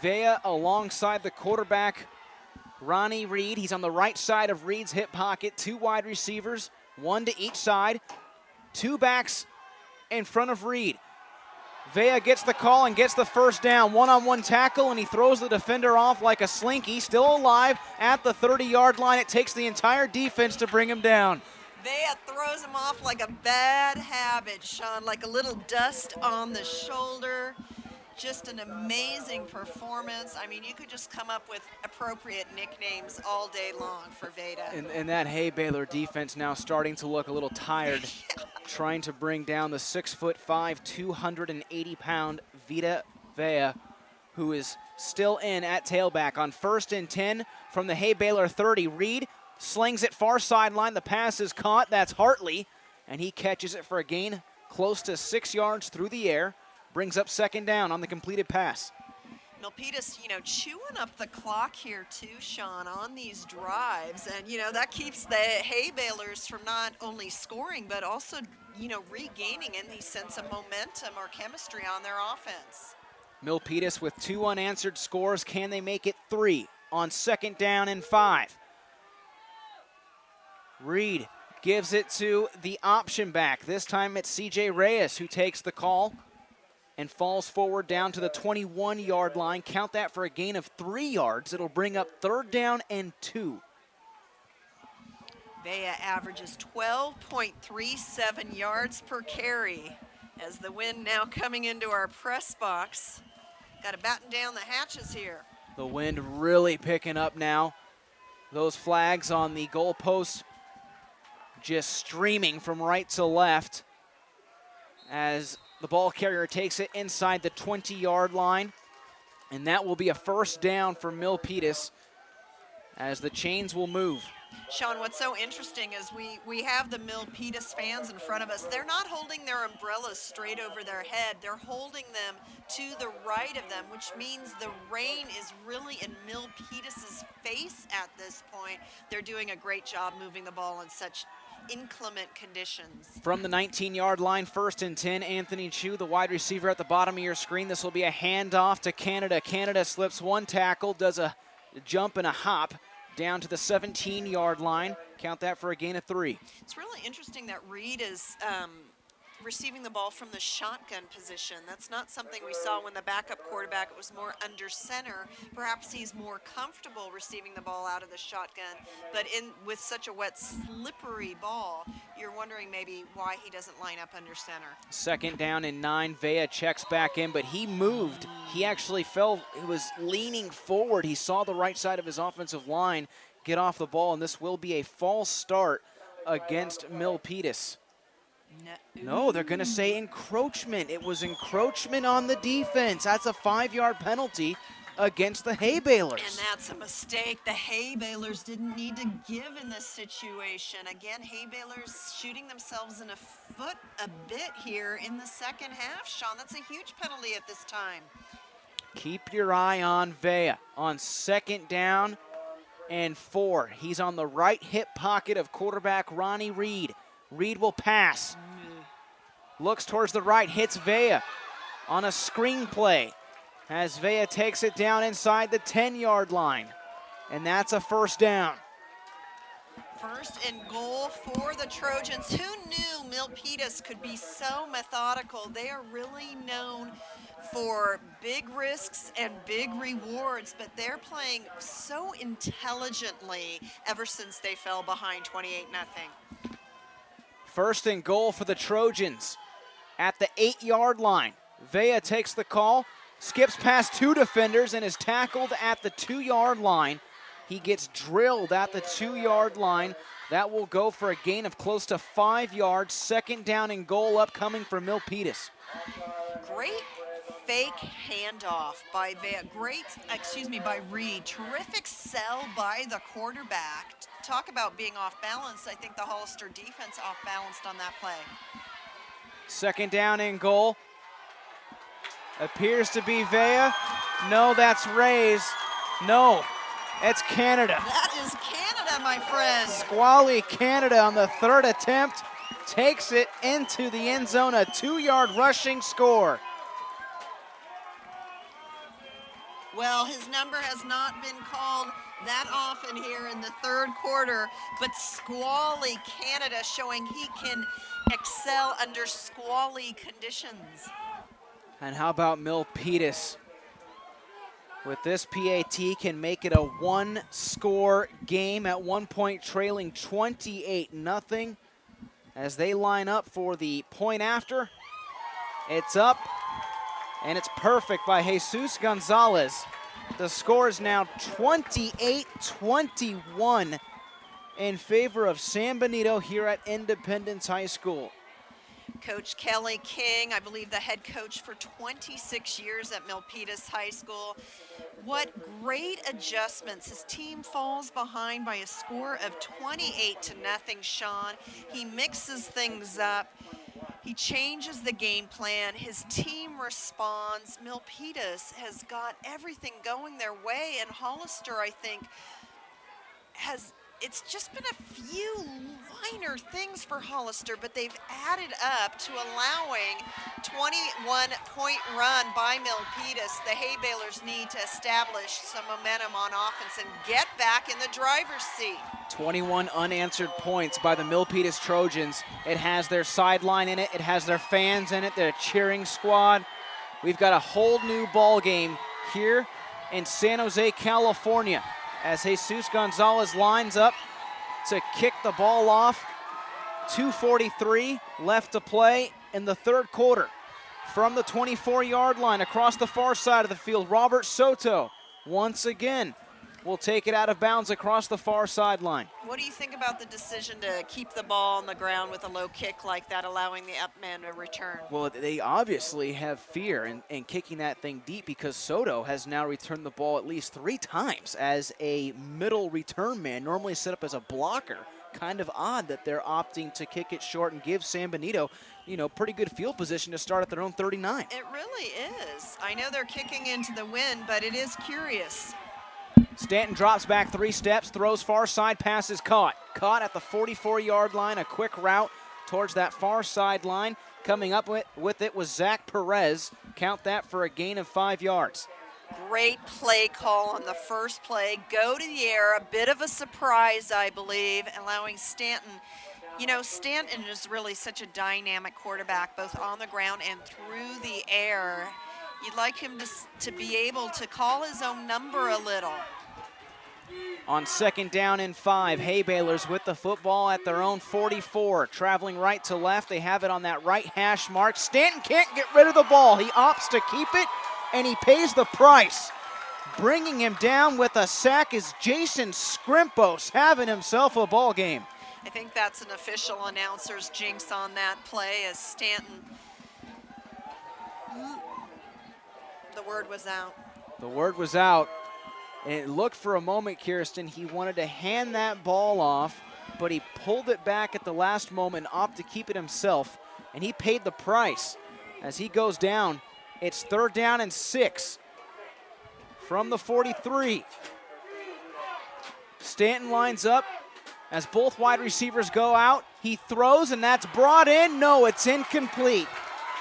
Vea alongside the quarterback, Ronnie Reed. He's on the right side of Reed's hip pocket. 2 wide receivers, 1 to each side. 2 backs in front of Reed. Vea gets the call and gets the 1st down. One-on-one tackle, and he throws the defender off like a slinky. Still alive at the 30-yard line. It takes the entire defense to bring him down. Vea throws him off like a bad habit, Sean, like a little dust on the shoulder. Just an amazing performance. I mean, you could just come up with appropriate nicknames all day long for Veda. And that Hay Baylor defense now starting to look a little tired, trying to bring down the 6'5", 280-pound Vita Vea, who is still in at tailback on 1st and 10 from the Hay Baylor 30. Reed slings it far sideline. The pass is caught. That's Hartley, and he catches it for a gain close to 6 yards through the air. Brings up 2nd down on the completed pass. Milpitas, you know, chewing up the clock here too, Sean, on these drives. And, you know, that keeps the Hay Baylors from not only scoring, but also, you know, regaining any sense of momentum or chemistry on their offense. Milpitas with 2 unanswered scores. Can they make it 3 on 2nd down and 5? Reed gives it to the option back. This time it's C.J. Reyes who takes the call and falls forward down to the 21-yard line. Count that for a gain of 3 yards. It'll bring up 3rd down and 2. Vea averages 12.37 yards per carry as the wind now coming into our press box. Got to batten down the hatches here. The wind really picking up now. Those flags on the goalpost just streaming from right to left as the ball carrier takes it inside the 20-yard line. And that will be a first down for Milpitas as the chains will move. Sean, what's so interesting is we have the Milpitas fans in front of us. They're not holding their umbrellas straight over their head. They're holding them to the right of them, which means the rain is really in Milpitas' face at this point. They're doing a great job moving the ball in such inclement conditions. From the 19-yard line, 1st and 10, Anthony Chu, the wide receiver at the bottom of your screen. This will be a handoff to Canada. Canada slips one tackle, does a jump and a hop down to the 17-yard line. Count that for a gain of 3. It's really interesting that Reed is receiving the ball from the shotgun position. That's not something we saw when the backup quarterback was more under center. Perhaps he's more comfortable receiving the ball out of the shotgun, but with such a wet, slippery ball, you're wondering maybe why he doesn't line up under center. 2nd down and 9. Vea checks back in, but he moved. He actually fell. He was leaning forward. He saw the right side of his offensive line get off the ball, and this will be a false start against Milpitas. No, they're going to say encroachment. It was encroachment on the defense. That's a 5-yard penalty against the Hay Balers. And that's a mistake the Hay Balers didn't need to give in this situation. Again, Hay Balers shooting themselves in the foot a bit here in the second half. Sean, that's a huge penalty at this time. Keep your eye on Vea on 2nd down and 4. He's on the right hip pocket of quarterback Ronnie Reed. Reed will pass. Looks towards the right, hits Vea on a screen play as Vea takes it down inside the 10-yard line. And that's a first down. 1st and goal for the Trojans. Who knew Milpitas could be so methodical? They are really known for big risks and big rewards, but they're playing so intelligently ever since they fell behind 28-0. 1st and goal for the Trojans at the 8-yard line. Vea takes the call, skips past 2 defenders, and is tackled at the 2-yard line. He gets drilled at the 2-yard line. That will go for a gain of close to 5 yards. 2nd down and goal upcoming for Milpitas. Great fake handoff by by Reed. Terrific sell by the quarterback. Talk about being off balance. I think the Hollister defense off balanced on that play. 2nd down and goal. Appears to be Vea. No, that's Rays. No, it's Canada. That is Canada, my friend. Squally Canada on the 3rd attempt takes it into the end zone. A 2-yard rushing score. Well, his number has not been called that often here in the 3rd quarter, but squally Canada showing he can excel under squally conditions. And how about Milpitas? With this PAT can make it a 1-score game at one point, trailing 28-0 as they line up for the point after. It's up, and it's perfect by Jesus Gonzalez. The score is now 28-21 in favor of San Benito here at Independence High School. Coach Kelly King, I believe the head coach for 26 years at Milpitas High School. What great adjustments. His team falls behind by a score of 28-0, Sean. He mixes things up. He changes the game plan. His team responds. Milpitas has got everything going their way, and Hollister, I think, it's just been a few minor things for Hollister, but they've added up to allowing 21-point run by Milpitas. The Hay Balers need to establish some momentum on offense and get back in the driver's seat. 21 unanswered points by the Milpitas Trojans. It has their sideline in it. It has their fans in it, their cheering squad. We've got a whole new ball game here in San Jose, California, as Jesus Gonzalez lines up to kick the ball off. 2:43 left to play in the third quarter. From the 24-yard line across the far side of the field, Robert Soto once again will take it out of bounds across the far sideline. What do you think about the decision to keep the ball on the ground with a low kick like that, allowing the up man to return? Well, they obviously have fear in kicking that thing deep because Soto has now returned the ball at least 3 times as a middle return man, normally set up as a blocker. Kind of odd that they're opting to kick it short and give San Benito, pretty good field position to start at their own 39. It really is. I know they're kicking into the wind, but it is curious. Stanton drops back 3 steps, throws far side, pass is caught. Caught at the 44-yard line, a quick route towards that far sideline. Coming up with it was Zach Perez. Count that for a gain of 5 yards. Great play call on the first play. Go to the air, a bit of a surprise, I believe, allowing Stanton. Stanton is really such a dynamic quarterback, both on the ground and through the air. You'd like him to be able to call his own number a little. On 2nd down and 5, Hay Balers with the football at their own 44. Traveling right to left, they have it on that right hash mark. Stanton can't get rid of the ball. He opts to keep it, and he pays the price. Bringing him down with a sack is Jason Scrimpos, having himself a ball game. I think that's an official announcer's jinx on that play as Stanton. The word was out. The word was out. And it looked for a moment, Kirsten, he wanted to hand that ball off, but he pulled it back at the last moment and opted to keep it himself, and he paid the price. As he goes down, it's 3rd down and 6 from the 43. Stanton lines up as both wide receivers go out. He throws, and that's brought in. No, it's incomplete.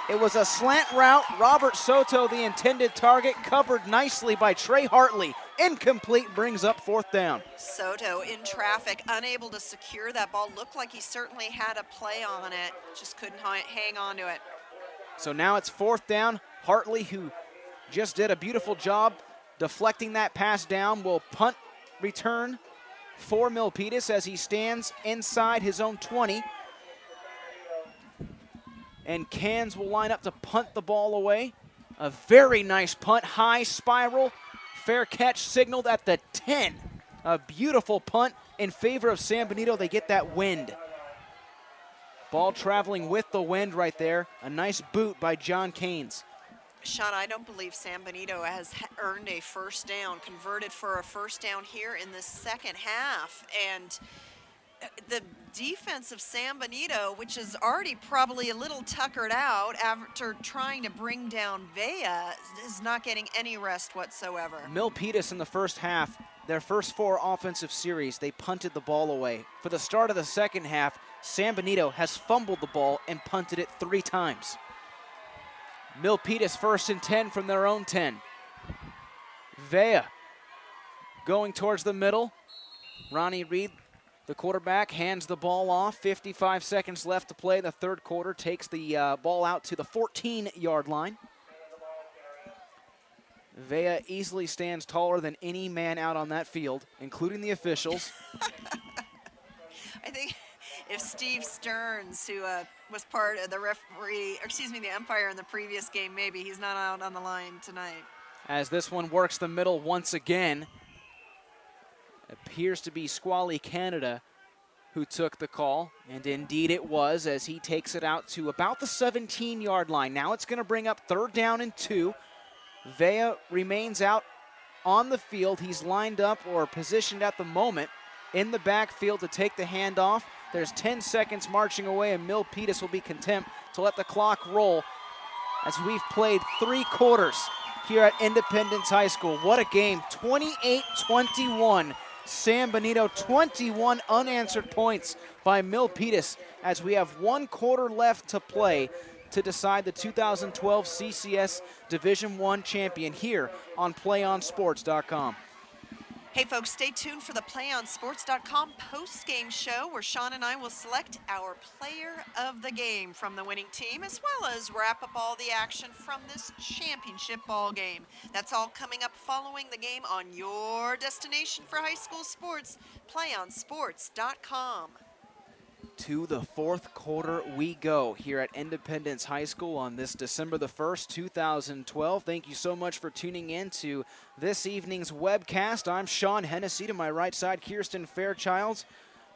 It was a slant route. Robert Soto, the intended target, covered nicely by Trey Hartley. Incomplete, brings up 4th down. Soto in traffic, unable to secure that ball. Looked like he certainly had a play on it, just couldn't hang on to it. So now it's 4th down. Hartley, who just did a beautiful job deflecting that pass down, will punt return for Milpitas as he stands inside his own 20. And Cans will line up to punt the ball away. A very nice punt, high spiral. Fair catch signaled at the 10. A beautiful punt in favor of San Benito. They get that wind. Ball traveling with the wind right there. A nice boot by John Canes. Sean, I don't believe San Benito has earned a 1st down, converted for a 1st down here in the 2nd half. And the defense of San Benito, which is already probably a little tuckered out after trying to bring down Vea, is not getting any rest whatsoever. Milpitas in the first half, their first 4 offensive series, they punted the ball away. For the start of the 2nd half, San Benito has fumbled the ball and punted it 3 times. Milpitas 1st and 10 from their own 10. Vea going towards the middle. Ronnie Reed, the quarterback, hands the ball off. 55 seconds left to play. The 3rd quarter takes the ball out to the 14-yard line. Vea easily stands taller than any man out on that field, including the officials. I think if Steve Stearns, who was part of the the umpire in the previous game, maybe he's not out on the line tonight. As this one works the middle once again. Appears to be Squally Canada who took the call, and indeed it was, as he takes it out to about the 17-yard line. Now it's going to bring up 3rd down and 2. Vea remains out on the field. He's lined up or positioned at the moment in the backfield to take the handoff. There's 10 seconds marching away, and Milpitas will be content to let the clock roll as we've played 3 quarters here at Independence High School. What a game, 28-21. San Benito, 21 unanswered points by Milpitas as we have 1 quarter left to play to decide the 2012 CCS Division I champion here on PlayOnSports.com. Hey folks, stay tuned for the PlayOnSports.com post-game show where Sean and I will select our player of the game from the winning team, as well as wrap up all the action from this championship ball game. That's all coming up following the game on your destination for high school sports, PlayOnSports.com. To the fourth quarter we go here at Independence High School on this December the 1st, 2012. Thank you so much for tuning in to this evening's webcast. I'm Sean Hennessy. To my right side, Kirsten Fairchild.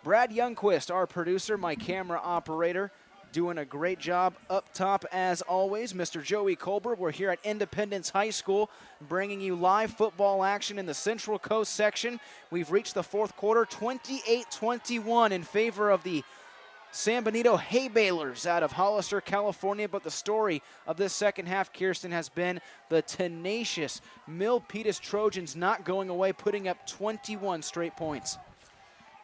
Brad Youngquist, our producer, my camera operator, doing a great job up top as always. Mr. Joey Colbert, we're here at Independence High School bringing you live football action in the Central Coast section. We've reached the fourth quarter, 28-21 in favor of the San Benito Hay Balers out of Hollister, California. But the story of this second half, Kirsten, has been the tenacious Milpitas Trojans not going away, putting up 21 straight points.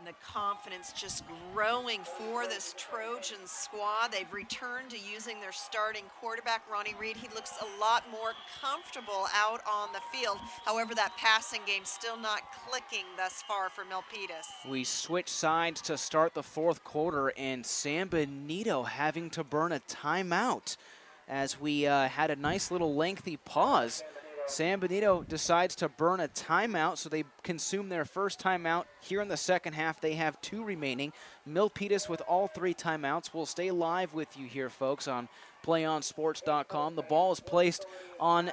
And the confidence just growing for this Trojan squad. They've returned to using their starting quarterback, Ronnie Reed. He looks a lot more comfortable out on the field. However, that passing game still not clicking thus far for Milpitas. We switch sides to start the fourth quarter, and San Benito having to burn a timeout as we had a nice little lengthy pause. San Benito decides to burn a timeout, so they consume their first timeout here in the second half. They have 2 remaining. Milpitas with all 3 timeouts. We'll stay live with you here, folks, on PlayOnSports.com. The ball is placed on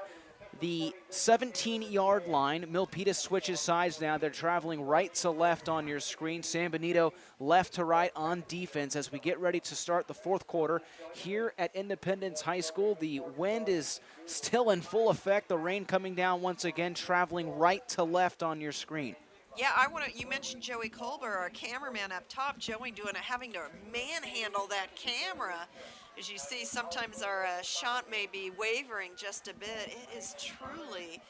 the 17-yard line. Milpitas switches sides now. They're traveling right to left on your screen. San Benito left to right on defense as we get ready to start the fourth quarter here at Independence High School. The wind is still in full effect. The rain coming down once again, traveling right to left on your screen. Yeah, you mentioned Joey Colbert, our cameraman up top. Joey having to manhandle that camera. As you see, sometimes our shot may be wavering just a bit. It is truly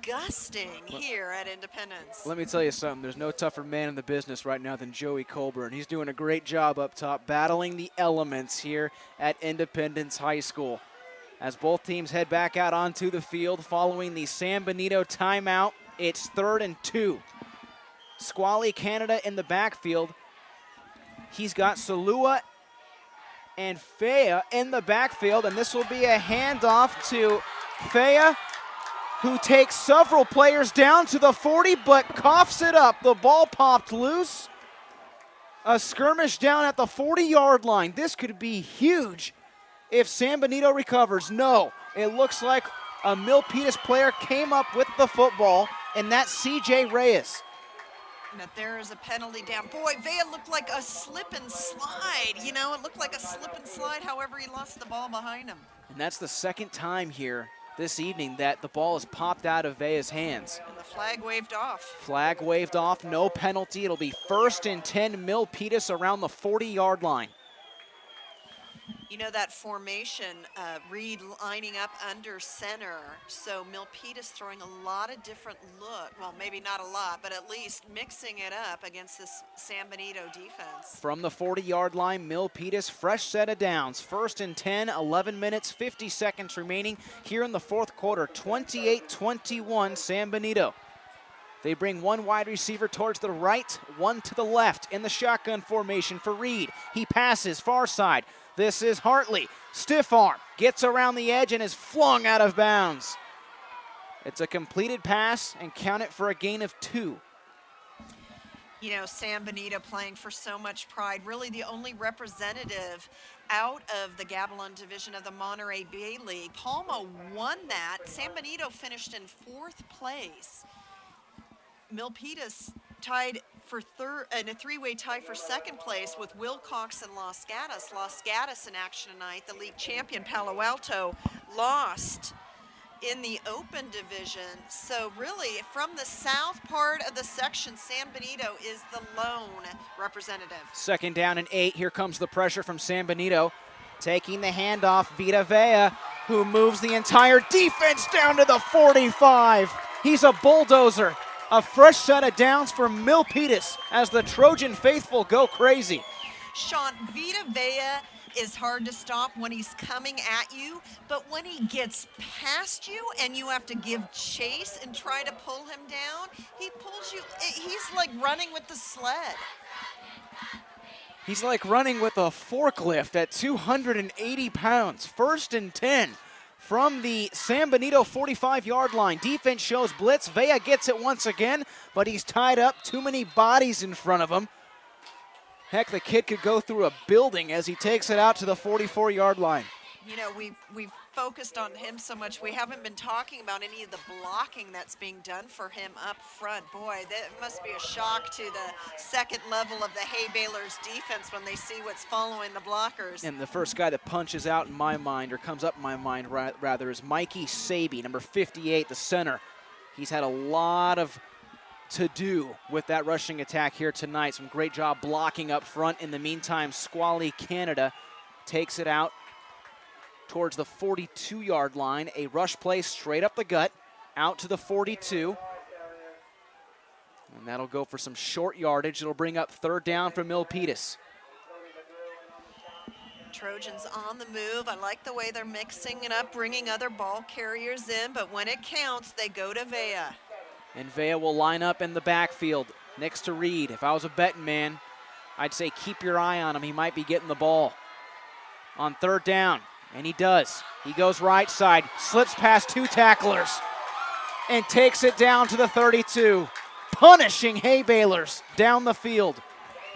gusting here at Independence. Let me tell you something. There's no tougher man in the business right now than Joey Colbert, and he's doing a great job up top battling the elements here at Independence High School. As both teams head back out onto the field following the San Benito timeout, it's 3rd and 2. Squally Canada in the backfield. He's got Salua and Fea in the backfield, and this will be a handoff to Fea, who takes several players down to the 40 but coughs it up. The ball popped loose. A skirmish down at the 40-yard line. This could be huge if San Benito recovers. No, it looks like a Milpitas player came up with the football, and that's C.J. Reyes. That there is a penalty down. Boy, Vea looked like a slip and slide. You know, it looked like a slip and slide. However, he lost the ball behind him. And that's the second time here this evening that the ball has popped out of Vea's hands. And the flag waved off. Flag waved off, no penalty. It'll be 1st and 10 Milpitas around the 40-yard line. You know that formation, Reed lining up under center, so Milpitas throwing a lot of different well, maybe not a lot, but at least mixing it up against this San Benito defense. From the 40-yard line, Milpitas, fresh set of downs. 1st and 10, 11 minutes, 50 seconds remaining here in the fourth quarter. 28-21 San Benito. They bring 1 wide receiver towards the right, 1 to the left in the shotgun formation for Reed. He passes far side. This is Hartley. Stiff arm. Gets around the edge and is flung out of bounds. It's a completed pass and count it for a gain of 2. You know, San Benito playing for so much pride. Really the only representative out of the Gabalon division of the Monterey Bay League. Palma won that. San Benito finished in 4th place. Milpitas tied for in a 3-way tie for 2nd place with Wilcox and Los Gatos. Los Gatos in action tonight. The league champion Palo Alto lost in the open division. So really from the south part of the section, San Benito is the lone representative. 2nd down and 8. Here comes the pressure from San Benito. Taking the handoff, Vita Vea, who moves the entire defense down to the 45. He's a bulldozer. A fresh set of downs for Milpitas as the Trojan faithful go crazy. Sean, Vita Vea is hard to stop when he's coming at you, but when he gets past you and you have to give chase and try to pull him down, he pulls you. He's like running with the sled. He's like running with a forklift at 280 pounds. 1st and 10 from the San Benito 45-yard line. Defense shows blitz. Vea gets it once again, but he's tied up. Too many bodies in front of him. Heck, the kid could go through a building as he takes it out to the 44-yard line. You know, we've focused on him so much. We haven't been talking about any of the blocking that's being done for him up front. Boy, that must be a shock to the second level of the Hay Baylor's defense when they see what's following the blockers. And the first guy that punches out in my mind, or comes up in my mind rather, is Mikey Saby, number 58, the center. He's had a lot of to do with that rushing attack here tonight. Some great job blocking up front. In the meantime, Squally Canada takes it out towards the 42-yard line. A rush play straight up the gut, out to the 42. And that'll go for some short yardage. It'll bring up 3rd down for Milpitas. Trojans on the move. I like the way they're mixing it up, bringing other ball carriers in, but when it counts, they go to Vea. And Vea will line up in the backfield next to Reed. If I was a betting man, I'd say keep your eye on him. He might be getting the ball on 3rd down. And he does. He goes right side, slips past 2 tacklers, and takes it down to the 32, punishing Hay Baylor's down the field.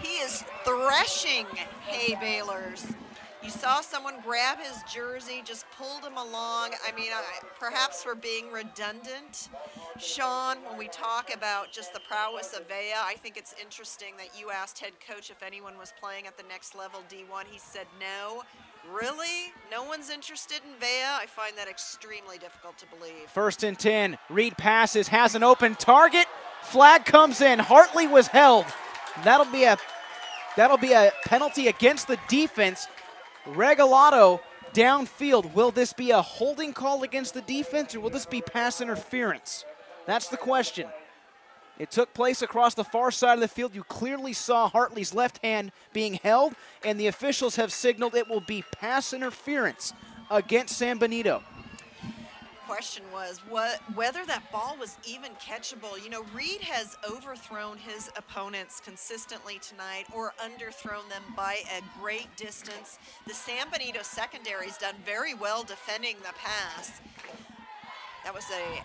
He is threshing Hay Baylor's. You saw someone grab his jersey, just pulled him along. I mean, perhaps we're being redundant. Sean, when we talk about just the prowess of Vea, I think it's interesting that you asked head coach if anyone was playing at the next level, D1. He said no. Really? No one's interested in Vea? I find that extremely difficult to believe. 1st and 10. Reed passes, has an open target. Flag comes in. Hartley was held. That'll be a penalty against the defense. Regalado downfield. Will this be a holding call against the defense, or will this be pass interference? That's the question. It took place across the far side of the field. You clearly saw Hartley's left hand being held, and the officials have signaled it will be pass interference against San Benito. Question was whether that ball was even catchable. You know, Reed has overthrown his opponents consistently tonight, or underthrown them by a great distance. The San Benito secondary's done very well defending the pass. That was a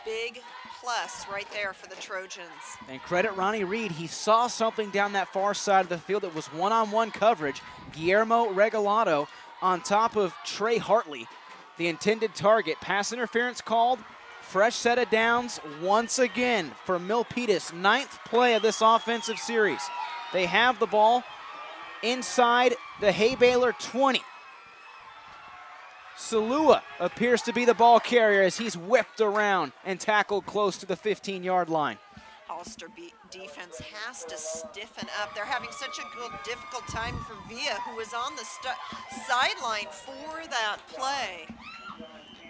big plus right there for the Trojans. And credit Ronnie Reed. He saw something down that far side of the field. It was one-on-one coverage. Guillermo Regalado on top of Trey Hartley, the intended target. Pass interference called. Fresh set of downs once again for Milpitas. 9th play of this offensive series. They have the ball inside the Hay Baylor 20. Salua appears to be the ball carrier as he's whipped around and tackled close to the 15-yard line. Hollister defense has to stiffen up. They're having such a difficult time for Vea, who was on the sideline for that play.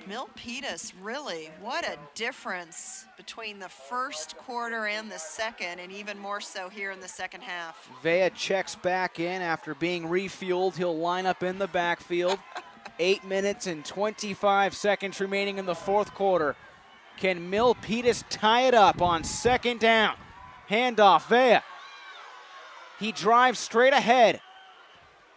Milpitas, really, what a difference between the first quarter and the second, and even more so here in the second half. Vea checks back in after being refueled. He'll line up in the backfield. 8 minutes and 25 seconds remaining in the 4th quarter. Can Milpitas tie it up on 2nd down? Handoff, Vea. He drives straight ahead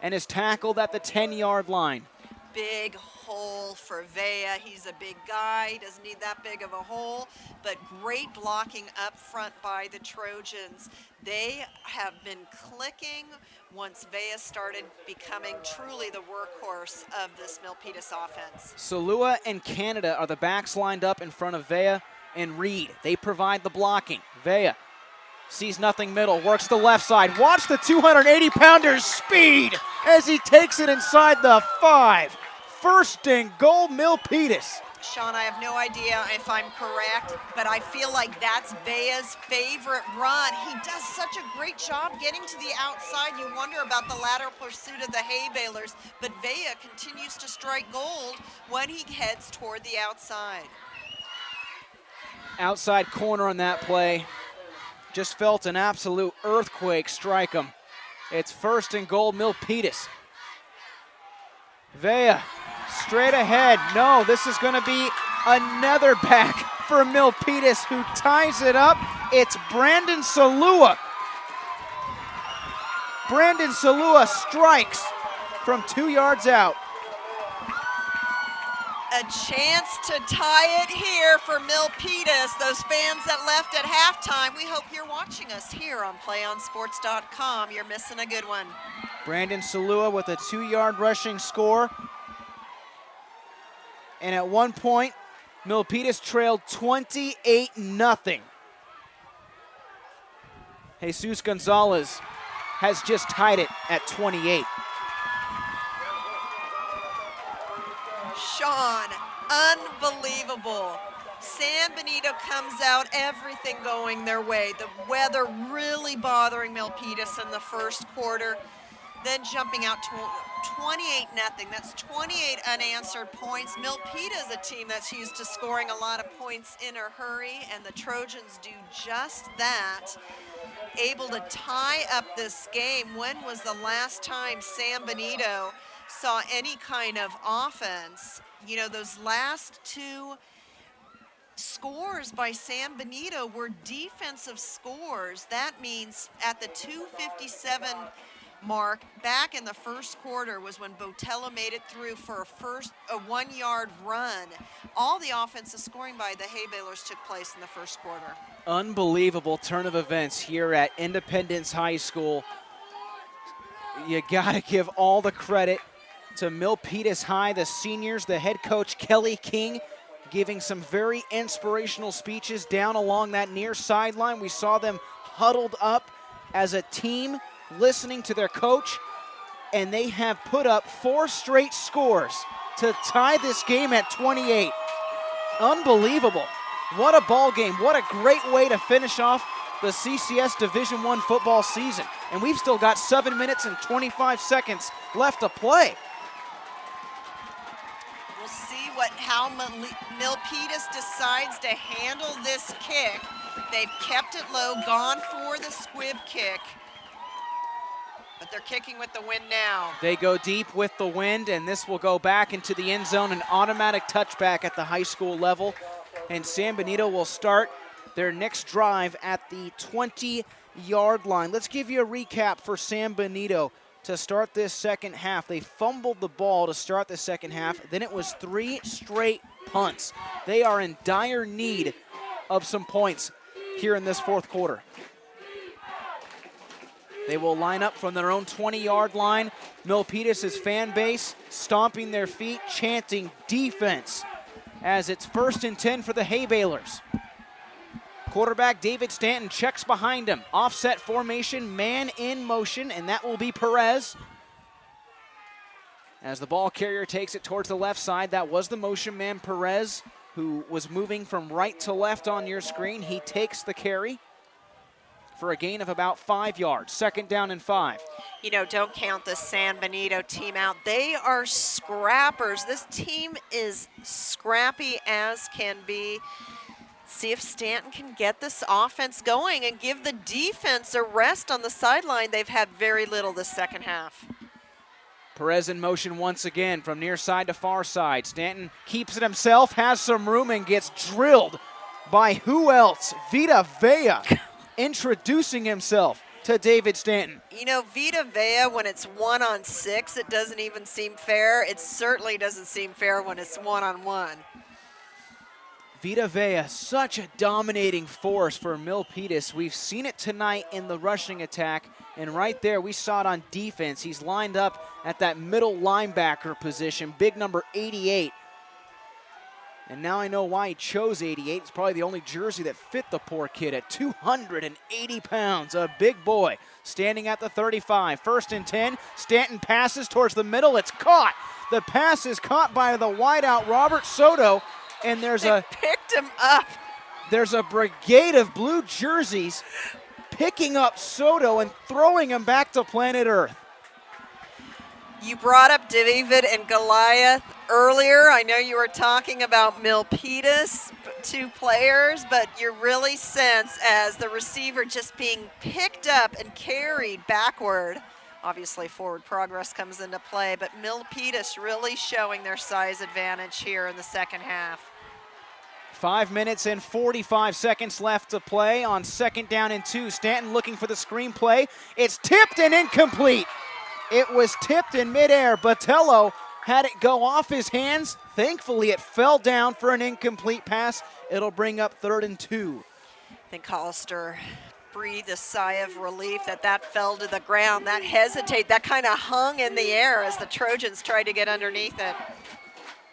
and is tackled at the 10-yard line. Big hole for Vea. He's a big guy. He doesn't need that big of a hole, but great blocking up front by the Trojans. They have been clicking once Vea started becoming truly the workhorse of this Milpitas offense. Salua and Canada are the backs lined up in front of Vea and Reed. They provide the blocking. Vea sees nothing middle, works the left side. Watch the 280-pounder's speed as he takes it inside the 5. 1st and goal, Milpitas. Sean, I have no idea if I'm correct, but I feel like that's Vea's favorite run. He does such a great job getting to the outside. You wonder about the lateral pursuit of the Hay Baylors, but Vea continues to strike gold when he heads toward the outside. Outside corner on that play. Just felt an absolute earthquake strike him. It's 1st and goal, Milpitas. Vea straight ahead. No, this is going to be another back for Milpitas, who ties it up. It's Brandon Salua. Brandon Salua strikes from 2 yards out. A chance to tie it here for Milpitas. Those fans that left at halftime, we hope you're watching us here on PlayOnSports.com. You're missing a good one. Brandon Salua with a 2-yard rushing score. And at one point, Milpitas trailed 28-0. Jesus Gonzalez has just tied it at 28. Sean, unbelievable. San Benito comes out, everything going their way. The weather really bothering Milpitas in the first quarter. Then jumping out to 28-0. That's 28 unanswered points. Milpitas is a team that's used to scoring a lot of points in a hurry, and the Trojans do just that. Able to tie up this game. When was the last time San Benito saw any kind of offense? You know, those last two scores by San Benito were defensive scores. That means at the 2:57 mark, back in the first quarter, was when Botella made it through for a 1-yard run. All the offensive scoring by the Hay Baylors took place in the first quarter. Unbelievable turn of events here at Independence High School. You got to give all the credit to Milpitas High, the seniors, the head coach Kelly King, giving some very inspirational speeches down along that near sideline. We saw them huddled up as a team, listening to their coach, and they have put up 4 straight scores to tie this game at 28. Unbelievable. What a ball game. What a great way to finish off the CCS Division I football season. And we've still got 7 minutes and 25 seconds left to play. We'll see how Milpitas decides to handle this kick. They've kept it low, gone for the squib kick, but they're kicking with the wind now. They go deep with the wind, and this will go back into the end zone, an automatic touchback at the high school level. And San Benito will start their next drive at the 20-yard line. Let's give you a recap for San Benito to start this second half. They fumbled the ball to start the second half. Then it was 3 straight punts. They are in dire need of some points here in this fourth quarter. They will line up from their own 20-yard line. Milpitas' fan base stomping their feet, chanting defense, as it's 1st and 10 for the Hay Baylors. Quarterback David Stanton checks behind him. Offset formation, man in motion, and that will be Perez. As the ball carrier takes it towards the left side, that was the motion man Perez, who was moving from right to left on your screen. He takes the carry for a gain of about 5 yards. 2nd down and 5. You know, don't count the San Benito team out. They are scrappers. This team is scrappy as can be. See if Stanton can get this offense going and give the defense a rest on the sideline. They've had very little this second half. Perez in motion once again from near side to far side. Stanton keeps it himself, has some room, and gets drilled by who else? Vita Vea introducing himself to David Stanton. You know, Vita Vea, when it's 1-on-6, it doesn't even seem fair. It certainly doesn't seem fair when it's 1-on-1. Vita Vea, such a dominating force for Milpitas. We've seen it tonight in the rushing attack, and right there we saw it on defense. He's lined up at that middle linebacker position, big number 88. And now I know why he chose 88. It's probably the only jersey that fit the poor kid at 280 pounds, a big boy. Standing at the 35, 1st and 10. Stanton passes towards the middle. It's caught. The pass is caught by the wideout, Robert Soto. And They picked him up. There's a brigade of blue jerseys picking up Soto and throwing him back to planet Earth. You brought up David and Goliath earlier. I know you were talking about Milpitas, 2 players, but you really sense as the receiver just being picked up and carried backward Obviously, forward progress comes into play, but Milpitas really showing their size advantage here in the second half. 5 minutes and 45 seconds left to play on 2nd down and 2. Stanton looking for the screenplay. It's tipped and incomplete. It was tipped in midair. Botello had it go off his hands. Thankfully, it fell down for an incomplete pass. It'll bring up 3rd and 2. I think Hollister breathed a sigh of relief that fell to the ground. That kind of hung in the air as the Trojans tried to get underneath it.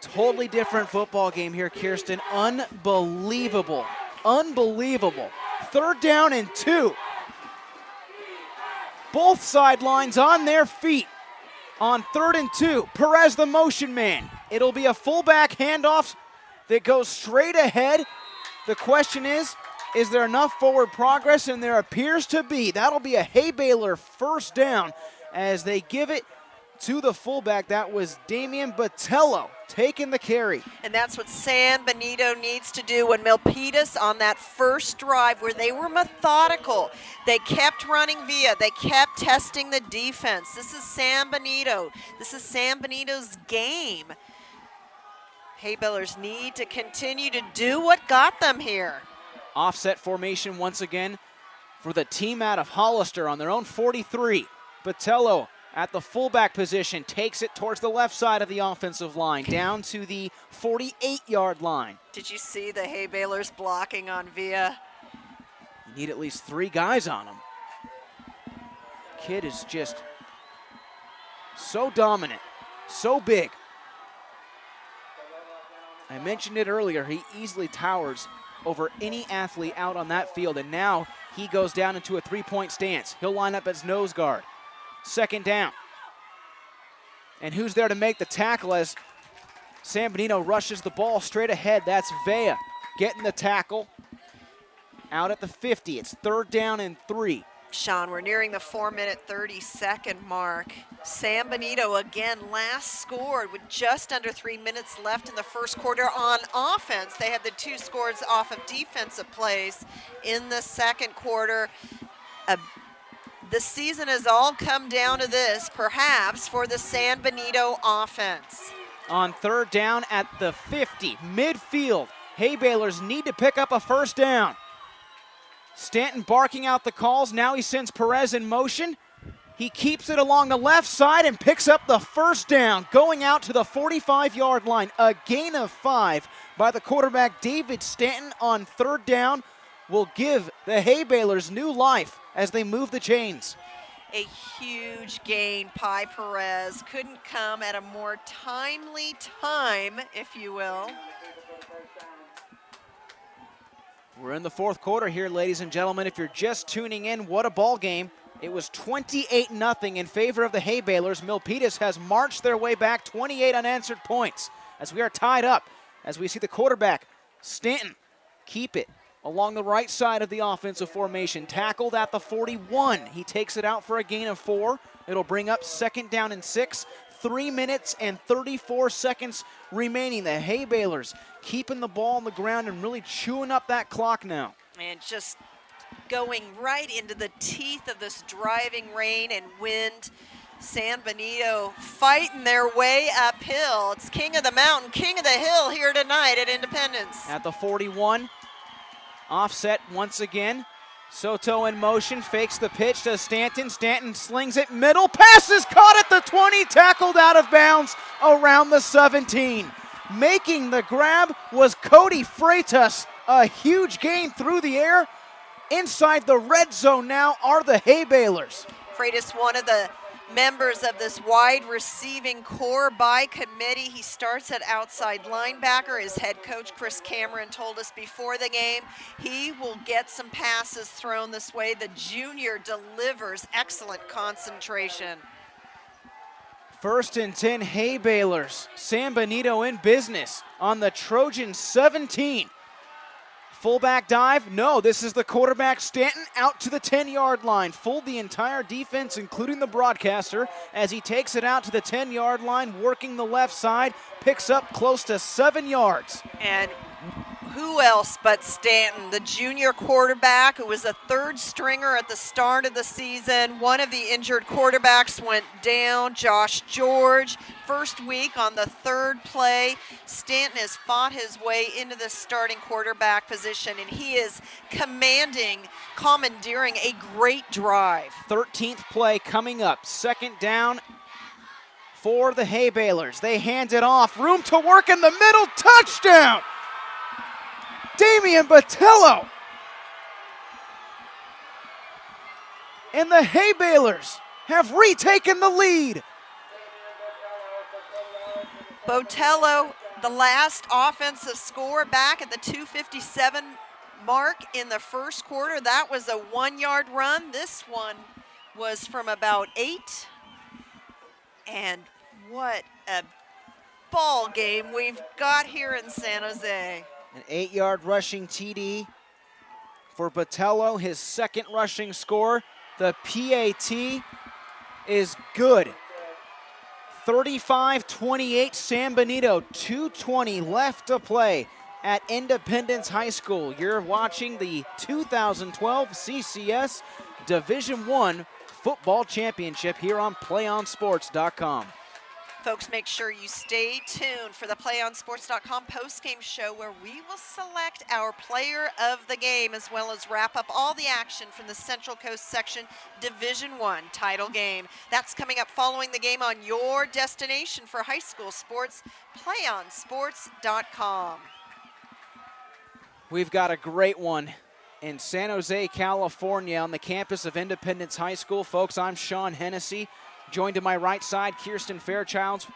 Totally different football game here, Kirsten. Unbelievable. Unbelievable. 3rd down and 2. Both sidelines on their feet on 3rd and 2. Perez the motion man. It'll be a fullback handoff that goes straight ahead. The question is there enough forward progress? And there appears to be. That'll be a Hay-Baylor 1st down as they give it to the fullback. That was Damian Botello taking the carry. And that's what San Benito needs to do when Milpitas on that first drive where they were methodical. They kept running via. They kept testing the defense. This is San Benito. This is San Benito's game. Hay-Baylors need to continue to do what got them here. Offset formation once again for the team out of Hollister on their own 43. Botello at the fullback position takes it towards the left side of the offensive line, down to the 48-yard line. Did you see the Hay-Baylors blocking on Villa? You need at least 3 guys on him. Kid is just so dominant, so big. I mentioned it earlier, he easily towers over any athlete out on that field, and now he goes down into a 3-point stance. He'll line up as nose guard. 2nd down. And who's there to make the tackle as San Benito rushes the ball straight ahead? That's Vea getting the tackle out at the 50. It's 3rd down and 3. Sean, we're nearing the 4-minute, 30-second mark. San Benito again last scored with just under 3 minutes left in the first quarter on offense. They had the 2 scores off of defensive plays in the second quarter. The season has all come down to this, perhaps, for the San Benito offense. On 3rd down at the 50, midfield, Hay-Baylors need to pick up a 1st down. Stanton barking out the calls. Now he sends Perez in motion. He keeps it along the left side and picks up the 1st down, going out to the 45-yard line. A gain of 5 by the quarterback, David Stanton, on 3rd down will give the Hay-Baylors new life as they move the chains. A huge gain by Perez. Couldn't come at a more timely time, if you will. We're in the 4th quarter here, ladies and gentlemen. If you're just tuning in, what a ball game. It was 28-0 in favor of the Hay-Baylors. Milpitas has marched their way back, 28 unanswered points as we are tied up. As we see the quarterback, Stanton, keep it along the right side of the offensive formation. Tackled at the 41. He takes it out for a gain of 4. It'll bring up 2nd down and 6. 3 minutes and 34 seconds remaining. The Hay-Baylors keeping the ball on the ground and really chewing up that clock now. And just going right into the teeth of this driving rain and wind. San Benito fighting their way uphill. It's king of the mountain, king of the hill here tonight at Independence. At the 41, offset once again. Soto in motion, fakes the pitch to Stanton. Stanton slings it middle. Pass is caught at the 20, tackled out of bounds around the 17. Making the grab was Cody Freitas. A huge gain through the air. Inside the red zone now are the Hay-Baylors. Freitas, one of the members of this wide receiving core by committee. He starts at outside linebacker. His head coach, Chris Cameron, told us before the game he will get some passes thrown this way. The junior delivers excellent concentration. 1st and 10 Hay-Baylors. San Benito in business on the Trojan 17. Fullback dive, no, this is the quarterback Stanton out to the 10-yard line. Fooled the entire defense, including the broadcaster, as he takes it out to the 10-yard line, working the left side, picks up close to 7 yards. And who else but Stanton, the junior quarterback who was a third stringer at the start of the season. One of the injured quarterbacks went down, Josh George. First week on the third play, Stanton has fought his way into the starting quarterback position, and he is commandeering a great drive. 13th play coming up. Second down for the Hay Balers. They hand it off. Room to work in the middle. Touchdown! Damian Botello. And the Hay Balers have retaken the lead. Botello, the last offensive score back at the 2:57 mark in the first quarter. That was a 1-yard run. This one was from about 8. And what a ball game we've got here in San Jose. An 8-yard rushing TD for Botello, his second rushing score. The PAT is good. 35-28 San Benito, 2:20 left to play at Independence High School. You're watching the 2012 CCS Division I Football Championship here on PlayOnSports.com. Folks, make sure you stay tuned for the PlayOnSports.com postgame show where we will select our player of the game as well as wrap up all the action from the Central Coast Section Division I title game. That's coming up following the game on your destination for high school sports, PlayOnSports.com. We've got a great one in San Jose, California on the campus of Independence High School. Folks, I'm Sean Hennessy. Joined to my right side, Kirsten Fairchild.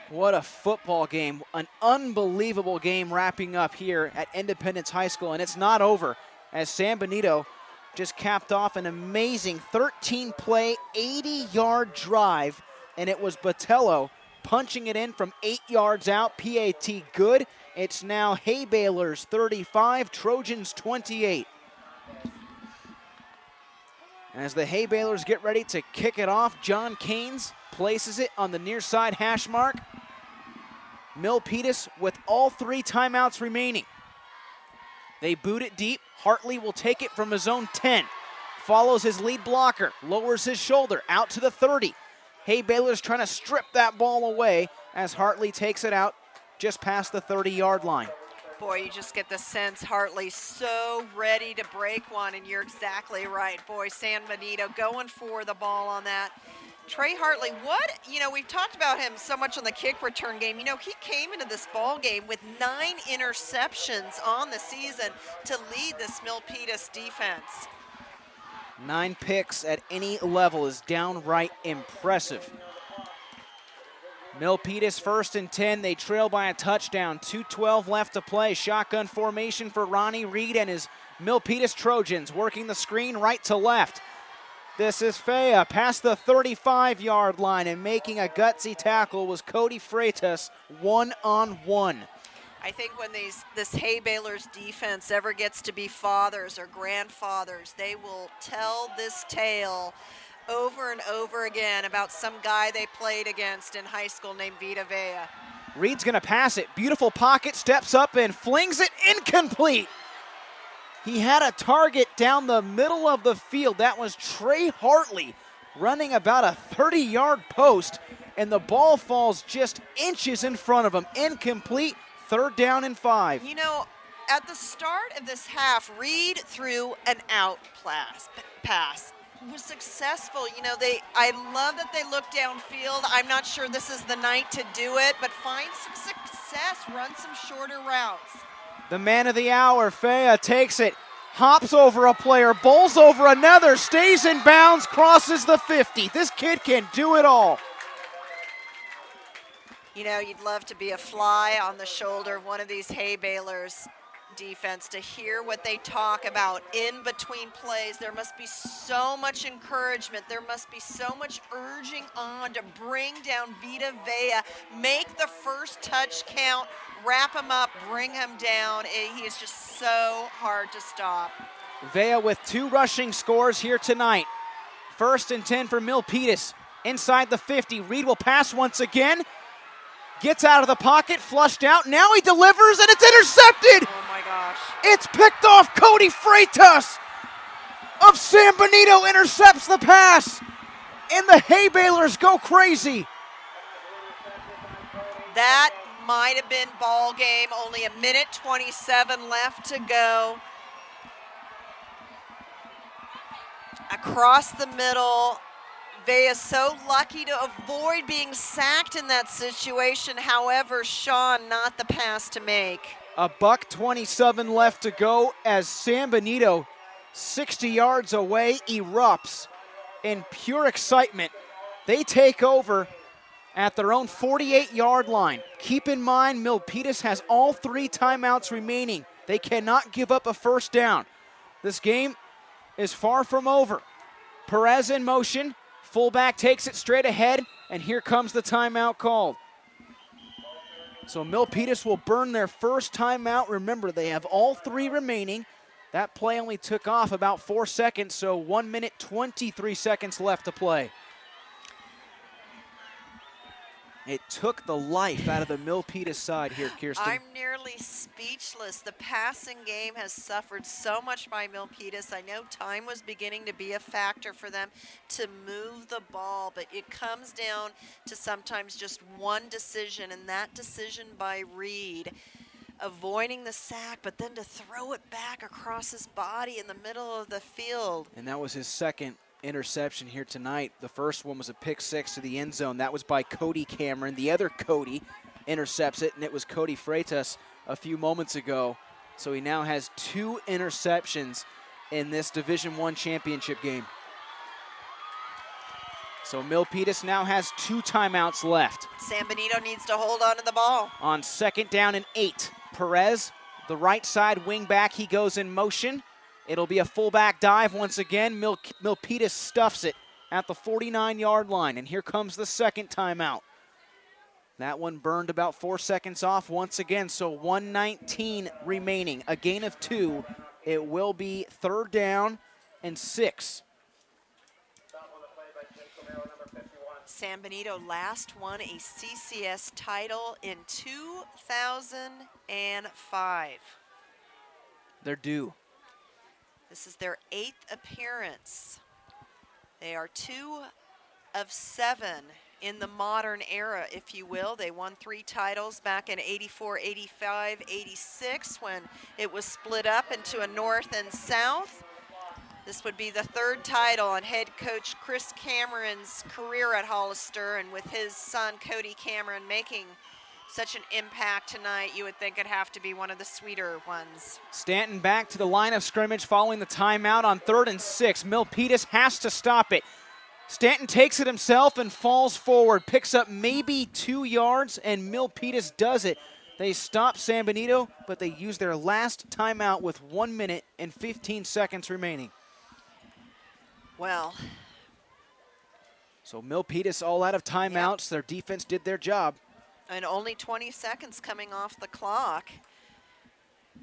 What a football game. An unbelievable game wrapping up here at Independence High School. And it's not over as San Benito just capped off an amazing 13-play, 80-yard drive. And it was Botello punching it in from 8 yards out. PAT good. It's now Hay Balers 35, Trojans 28. As the Hay Balers get ready to kick it off, John Keynes places it on the near side hash mark. Milpitas with all 3 timeouts remaining. They boot it deep. Hartley will take it from his own 10. Follows his lead blocker, lowers his shoulder, out to the 30. Hay Balers trying to strip that ball away as Hartley takes it out just past the 30-yard line. Boy, you just get the sense Hartley's so ready to break one, and you're exactly right. Boy, San Benito going for the ball on that. Trey Hartley, we've talked about him so much on the kick return game. He came into this ball game with 9 interceptions on the season to lead this Milpitas defense. 9 picks at any level is downright impressive. Milpitas 1st and 10. They trail by a touchdown. 2:12 left to play. Shotgun formation for Ronnie Reed and his Milpitas Trojans working the screen right to left. This is Fea past the 35-yard line, and making a gutsy tackle was Cody Freitas, 1-on-1. I think when this Hay Balers defense ever gets to be fathers or grandfathers, they will tell this tale over and over again about some guy they played against in high school named Vita Vea. Reed's going to pass it. Beautiful pocket, steps up and flings it incomplete. He had a target down the middle of the field. That was Trey Hartley running about a 30-yard post, and the ball falls just inches in front of him. Incomplete, 3rd down and 5. At the start of this half, Reed threw an out pass. Was successful. I love that they look downfield. I'm not sure this is the night to do it, but find some success, run some shorter routes. The man of the hour, Fea, takes it, hops over a player, bowls over another, stays in bounds, crosses the 50. This kid can do it all. You'd love to be a fly on the shoulder of one of these Hay Balers defense to hear what they talk about in between plays. There must be so much encouragement. There must be so much urging on to bring down Vita Vea, make the first touch count, wrap him up, bring him down. He is just so hard to stop. Vea with 2 rushing scores here tonight. 1st and 10 for Milpitas. Inside the 50, Reed will pass once again. Gets out of the pocket, flushed out. Now he delivers, and it's intercepted. gosh. It's picked off. Cody Freitas of San Benito intercepts the pass, and the hay balers go crazy. That might have been ball game. Only 1:27 left to go. Across the middle. Vea so lucky to avoid being sacked in that situation. However, Sean, not the pass to make. $1:27 left to go as San Benito, 60 yards away, erupts in pure excitement. They take over at their own 48-yard line. Keep in mind, Milpitas has all 3 timeouts remaining. They cannot give up a first down. This game is far from over. Perez in motion. Fullback takes it straight ahead, and here comes the timeout called. So Milpitas will burn their first timeout. Remember, they have all 3 remaining. That play only took off about 4 seconds, so 1 minute, 23 seconds left to play. It took the life out of the Milpitas side here, Kirsten. I'm nearly speechless. The passing game has suffered so much by Milpitas. I know time was beginning to be a factor for them to move the ball, but it comes down to sometimes just one decision, and that decision by Reed, avoiding the sack, but then to throw it back across his body in the middle of the field. And that was his second interception here tonight. The first one was a pick 6 to the end zone. That was by Cody Cameron. The other Cody intercepts it, and it was Cody Freitas a few moments ago. So he now has 2 interceptions in this Division I championship game. So Milpitas now has 2 timeouts left. San Benito needs to hold on to the ball. On 2nd down and 8, Perez, the right side wing back, he goes in motion. It'll be a fullback dive once again. Milpitas stuffs it at the 49-yard line, and here comes the second timeout. That one burned about 4 seconds off once again, so 1:19 remaining, a gain of 2. It will be 3rd down and 6. San Benito last won a CCS title in 2005. They're due. This is their 8th appearance. They are 2 of 7 in the modern era, if you will. They won 3 titles back in 84, 85, 86 when it was split up into a north and south. This would be the 3rd title on head coach Chris Cameron's career at Hollister, and with his son Cody Cameron making such an impact tonight, you would think it'd have to be one of the sweeter ones. Stanton back to the line of scrimmage following the timeout on 3rd and 6. Milpitas has to stop it. Stanton takes it himself and falls forward, picks up maybe 2 yards, and Milpitas does it. They stop San Benito, but they use their last timeout with 1 minute and 15 seconds remaining. Well. So Milpitas all out of timeouts. Yep. Their defense did their job. And only 20 seconds coming off the clock.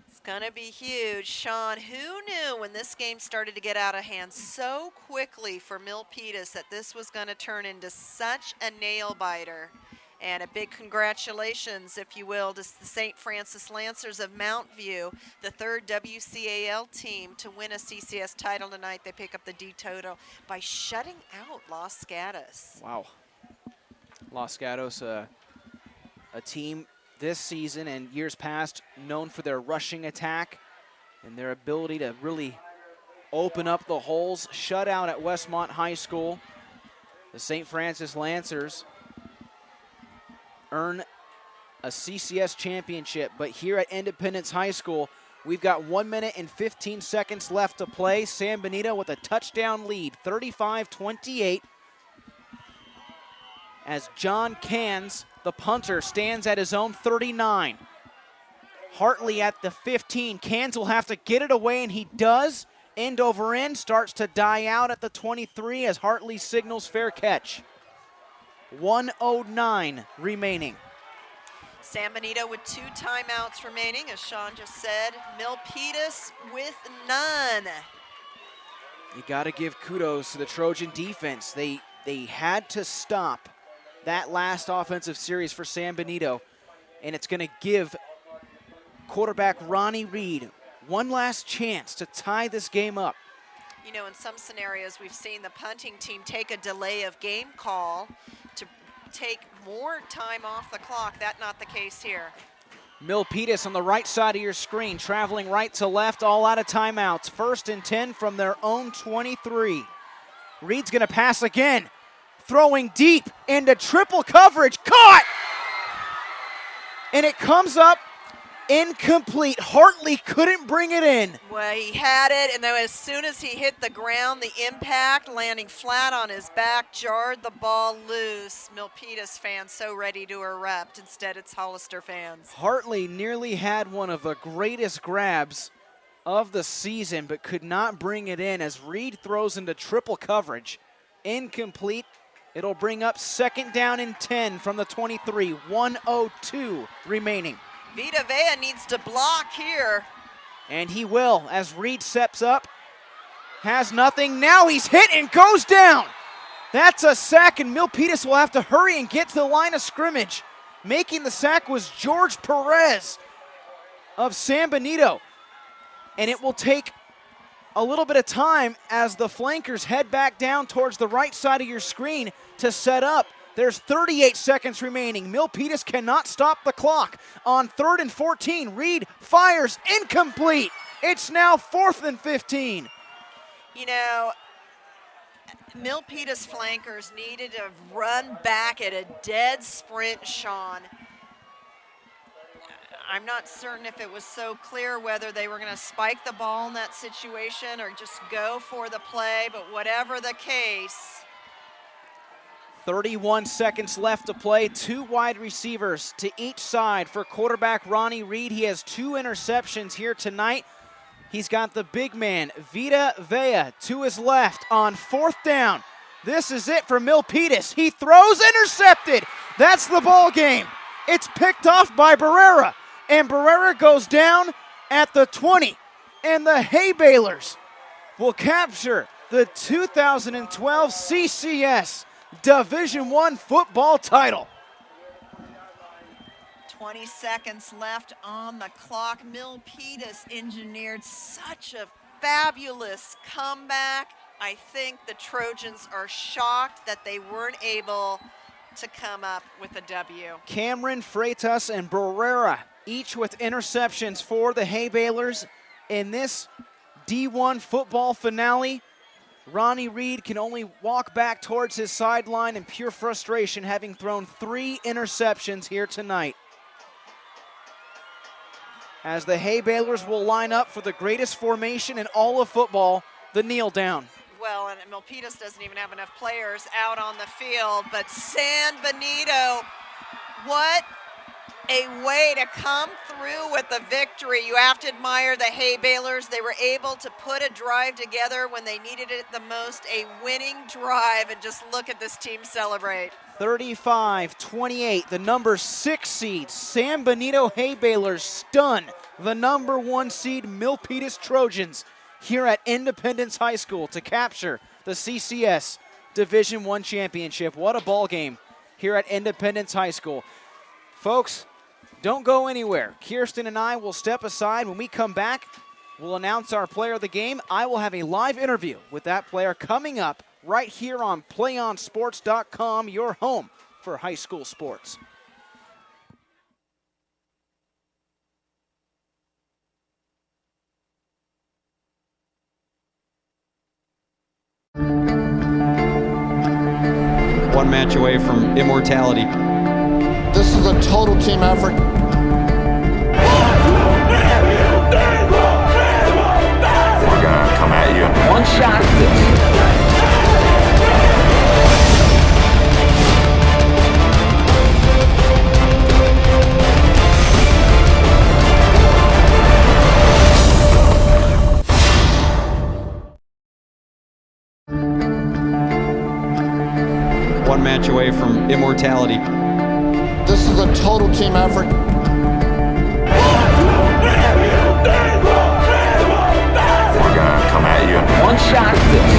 It's going to be huge. Sean, who knew when this game started to get out of hand so quickly for Milpitas that this was going to turn into such a nail-biter? And a big congratulations, if you will, to the St. Francis Lancers of Mount View, the 3rd WCAL team to win a CCS title tonight. They pick up the D total by shutting out Los Gatos. Wow. Los Gatos, a team this season and years past known for their rushing attack and their ability to really open up the holes. Shut out at Westmont High School. The St. Francis Lancers earn a CCS championship, but here at Independence High School, we've got 1 minute and 15 seconds left to play. San Benito with a touchdown lead, 35-28, as John Cans, the punter, stands at his own 39. Hartley at the 15. Cans will have to get it away, and he does. End over end, starts to die out at the 23 as Hartley signals fair catch. 1:09 remaining. San Benito with 2 timeouts remaining, as Sean just said. Milpitas with none. You got to give kudos to the Trojan defense. They had to stop that last offensive series for San Benito, and it's going to give quarterback Ronnie Reed one last chance to tie this game up. You know, in some scenarios, we've seen the punting team take a delay of game call to take more time off the clock. That's not the case here. Milpitas on the right side of your screen, traveling right to left, all out of timeouts. 1st and 10 from their own 23. Reed's going to pass again, throwing deep into triple coverage. Caught! And it comes up incomplete. Hartley couldn't bring it in. Well, he had it, and then as soon as he hit the ground, the impact, landing flat on his back, jarred the ball loose. Milpitas fans so ready to erupt. Instead, it's Hollister fans. Hartley nearly had one of the greatest grabs of the season, but could not bring it in as Reed throws into triple coverage. Incomplete. It'll bring up 2nd down and 10 from the 23. 1:02 remaining. Vita Vea needs to block here. And he will as Reed steps up. Has nothing. Now he's hit and goes down. That's a sack, and Milpitas will have to hurry and get to the line of scrimmage. Making the sack was George Perez of San Benito. And it will take a little bit of time as the flankers head back down towards the right side of your screen to set up. There's 38 seconds remaining. Milpitas cannot stop the clock. On 3rd and 14, Reed fires incomplete. It's now 4th and 15. You know, Milpitas flankers needed to run back at a dead sprint, Sean. I'm not certain if it was so clear whether they were going to spike the ball in that situation or just go for the play, but whatever the case. 31 seconds left to play. 2 wide receivers to each side for quarterback Ronnie Reed. He has 2 interceptions here tonight. He's got the big man, Vita Vea, to his left on 4th down. This is it for Milpitas. He throws, intercepted. That's the ball game. It's picked off by Barrera, and Barrera goes down at the 20. And the Hay Balers will capture the 2012 CCS Division I football title. 20 seconds left on the clock. Milpitas engineered such a Fabulous comeback. I think the Trojans are shocked that they weren't able to come up with a W. Cameron, Freitas, and Barrera, each with interceptions for the Hay Balers in this D1 football finale. Ronnie Reed can only walk back towards his sideline in pure frustration, having thrown 3 interceptions here tonight. As the Hay Balers will line up for the greatest formation in all of football, the kneel down. Well, and Milpitas doesn't even have enough players out on the field, but San Benito, what a way to come through with the victory. You have to admire the Hay Balers. They were able to put a drive together when they needed it the most, a winning drive, and just look at this team celebrate. 35-28, the number 6 seed, San Benito Hay Balers stun the number 1 seed Milpitas Trojans here at Independence High School to capture the CCS Division I championship. What a ball game here at Independence High School. Folks, don't go anywhere. Kirsten and I will step aside. When we come back, we'll announce our player of the game. I will have a live interview with that player coming up right here on PlayOnSports.com, your home for high school sports. One match away from immortality. This is a total team effort. We're gonna come at you. One shot at this. One match away from immortality. This is a total team effort. We're gonna come at you. One shot at this.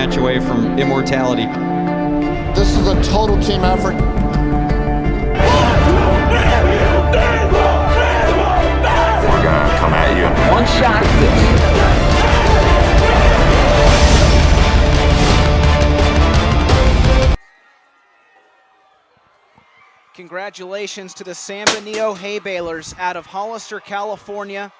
match away from immortality. This is a total team effort. We're gonna come at you. One shot. Congratulations to the San Benito Hay Balers out of Hollister, California.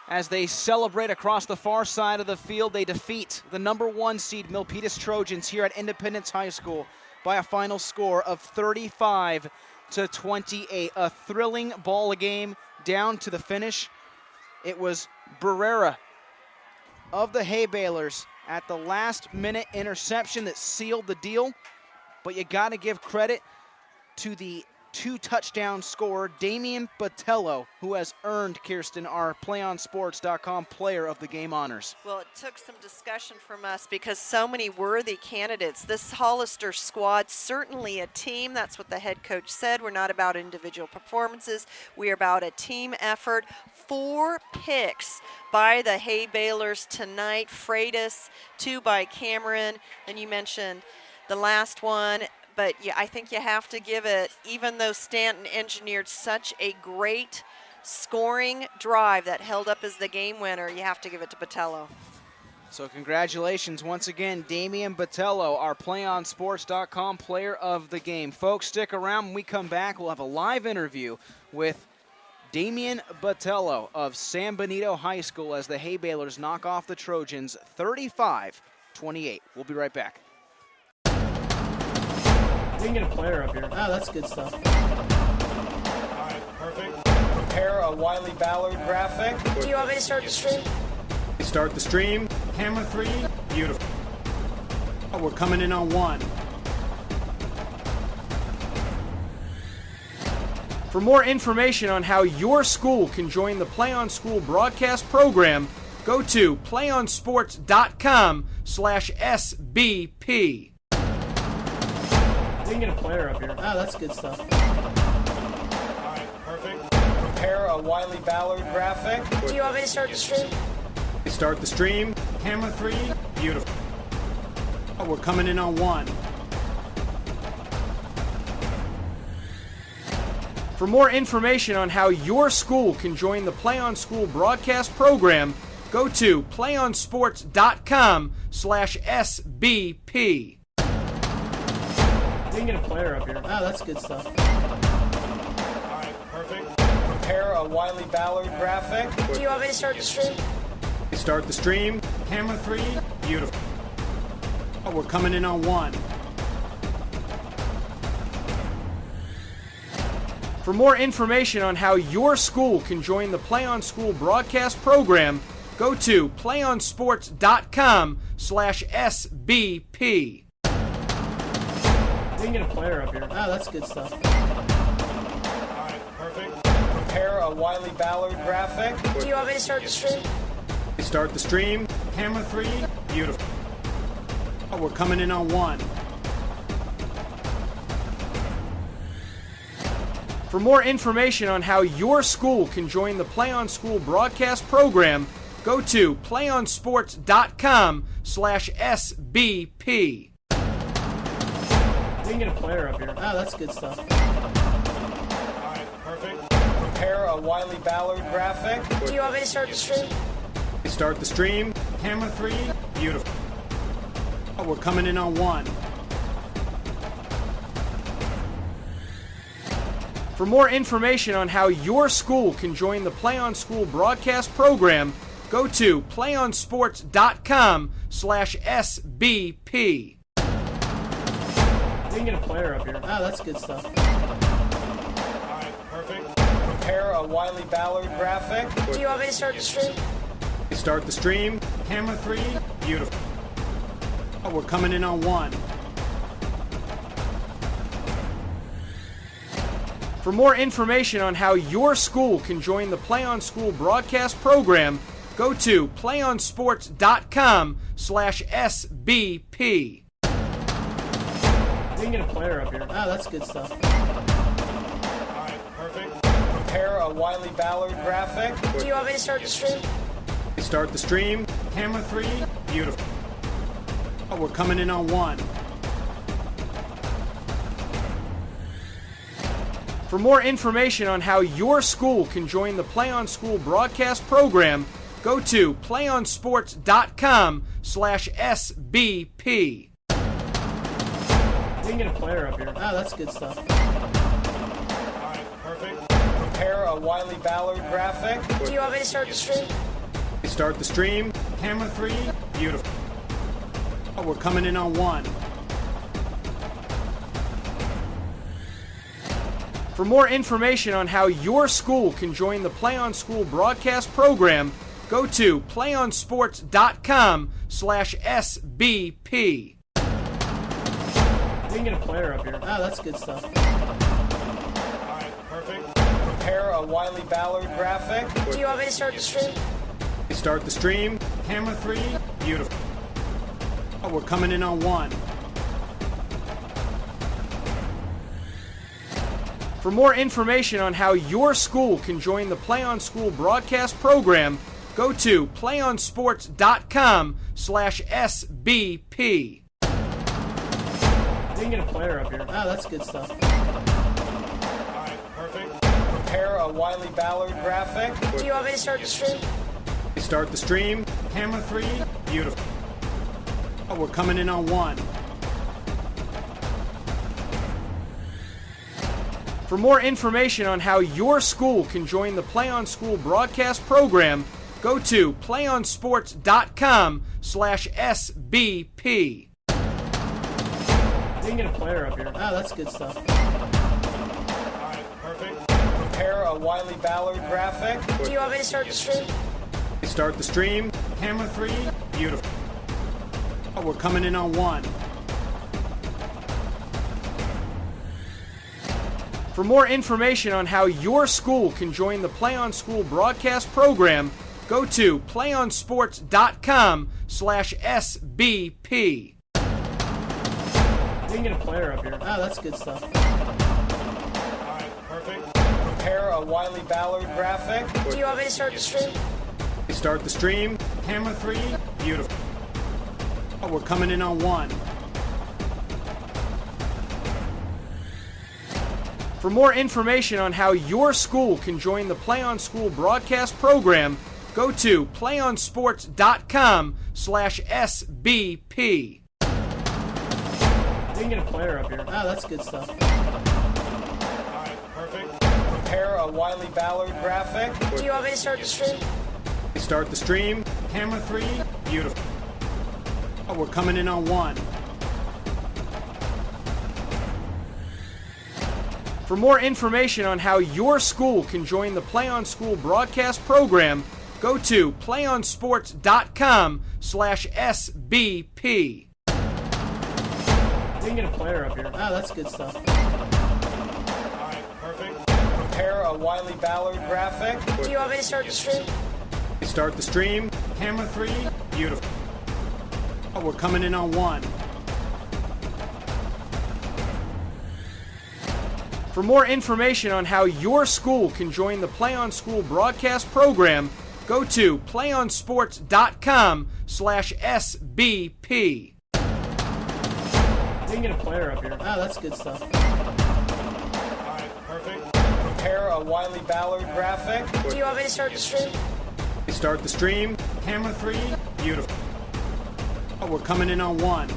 As they celebrate across the far side of the field, they defeat the #1 seed Milpitas Trojans here at Independence High School by a final score of 35-28. A thrilling ball game down to the finish. It was Barrera of the Hay Balers at the last minute interception that sealed the deal. But you got to give credit to the 2-touchdown scorer, Damian Botello, who has earned, Kirsten, our PlayOnSports.com player of the game honors. Well, it took some discussion from us because so many worthy candidates. This Hollister squad, certainly a team. That's what the head coach said. We're not about individual performances. We're about a team effort. 4 picks by the Hay Balers tonight. Freitas, 2 by Cameron. And you mentioned the last one. But yeah, I think you have to give it, even though Stanton engineered such a great scoring drive that held up as the game winner, you have to give it to Botello. So congratulations once again, Damian Botello, our PlayOnSports.com player of the game. Folks, stick around. When we come back, we'll have a live interview with Damian Botello of San Benito High School as the Hay Balers knock off the Trojans 35-28. We'll be right back. We can get a player up here. Oh, that's good stuff. All right, perfect. Prepare a Wiley Ballard graphic. Do you want me to start the stream? Start the stream. Camera 3. Beautiful. We're coming in on 1. For more information on how your school can join the Play On School broadcast program, go to playonsports.com/SBP. We can get a player up here. Oh, that's good stuff. All right, perfect. Prepare a Wiley Ballard graphic. Do you want me to start the stream? Start the stream. Camera 3. Beautiful. We're coming in on 1. For more information on how your school can join the Play On School broadcast program, go to playonsports.com/SBP. We can get a player up here. Oh, that's good stuff. All right, perfect. Prepare a Wiley Ballard graphic. Do you want me to start the stream? Start the stream. Camera 3. Beautiful. We're coming in on 1. For more information on how your school can join the Play On School broadcast program, go to playonsports.com/SBP. We can get a player up here. Oh, that's good stuff. All right, perfect. Prepare a Wiley Ballard graphic. Do you want me to start the stream? Start the stream. Camera 3. Beautiful. We're coming in on 1. For more information on how your school can join the Play On School broadcast program, go to playonsports.com/SBP. We can get a player up here. Oh, that's good stuff. All right, perfect. Prepare a Wiley Ballard graphic. Do you want me to start the stream? Start the stream. Camera 3. Beautiful. We're coming in on 1. For more information on how your school can join the Play On School broadcast program, go to playonsports.com/SBP. We can get a player up here. Oh, that's good stuff. All right, perfect. Prepare a Wiley Ballard graphic. Do you want me to start the stream? Start the stream. Camera 3. Beautiful. We're coming in on 1. For more information on how your school can join the Play On School broadcast program, go to playonsports.com/SBP. We can get a player up here. Oh, that's good stuff. All right, perfect. Prepare a Wiley Ballard graphic. Do you want me to start the stream? Start the stream. Camera 3. Beautiful. We're coming in on one. For more information on how your school can join the Play on School broadcast program, go to playonsports.com/SBP. We can get a player up here. Oh, that's good stuff. Perfect. Prepare a Wiley Ballard graphic. Do you want me to start the stream? Start the stream. Camera 3. Beautiful. We're coming in on one. For more information on how your school can join the Play on School broadcast program, go to playonsports.com/SBP. We can get a player up here. Oh, that's good stuff. Perfect. Prepare a Wiley Ballard graphic. Do you want me to start the stream? Start the stream. Camera 3. Beautiful. We're coming in on one. For more information on how your school can join the Play on School broadcast program, go to playonsports.com/SBP. We can get a player up here. Oh, that's good stuff. Perfect. Prepare a Wiley Ballard graphic. Do you want me to start the stream? Start the stream. Camera 3. Beautiful. We're coming in on one. For more information on how your school can join the Play on School broadcast program, go to playonsports.com/SBP. We can get a player up here. Oh, that's good stuff. Perfect. Prepare a Wiley Ballard graphic. Do you want me to start the stream? Start the stream. Camera 3. Beautiful. We're coming in on one. For more information on how your school can join the Play on School broadcast program, go to playonsports.com/SBP. We can get a player up here. Oh, that's good stuff. Perfect. Prepare a Wiley Ballard graphic. Do you want me to start the stream? Start the stream. Camera 3. Beautiful. We're coming in on one. For more information on how your school can join the Play on School broadcast program, go to playonsports.com/SBP. We can get a player up here. Oh, that's good stuff. Perfect. Prepare a Wiley Ballard graphic. Do you want me to start the stream? Start the stream. Camera 3. Beautiful. We're coming in on one. For more information on how your school can join the Play on School broadcast program, go to playonsports.com/SBP. We can get a player up here. Oh, that's good stuff. Perfect. Prepare a Wiley Ballard graphic. Do you want me to start the stream? Start the stream. Camera 3. Beautiful. We're coming in on one. For more information on how your school can join the Play on School broadcast program, go to playonsports.com/SBP. We can get a player up here. Oh, that's good stuff. Perfect. Prepare a Wiley Ballard graphic. Do you want me to start the stream? Start the stream. Camera 3. Beautiful. We're coming in on one.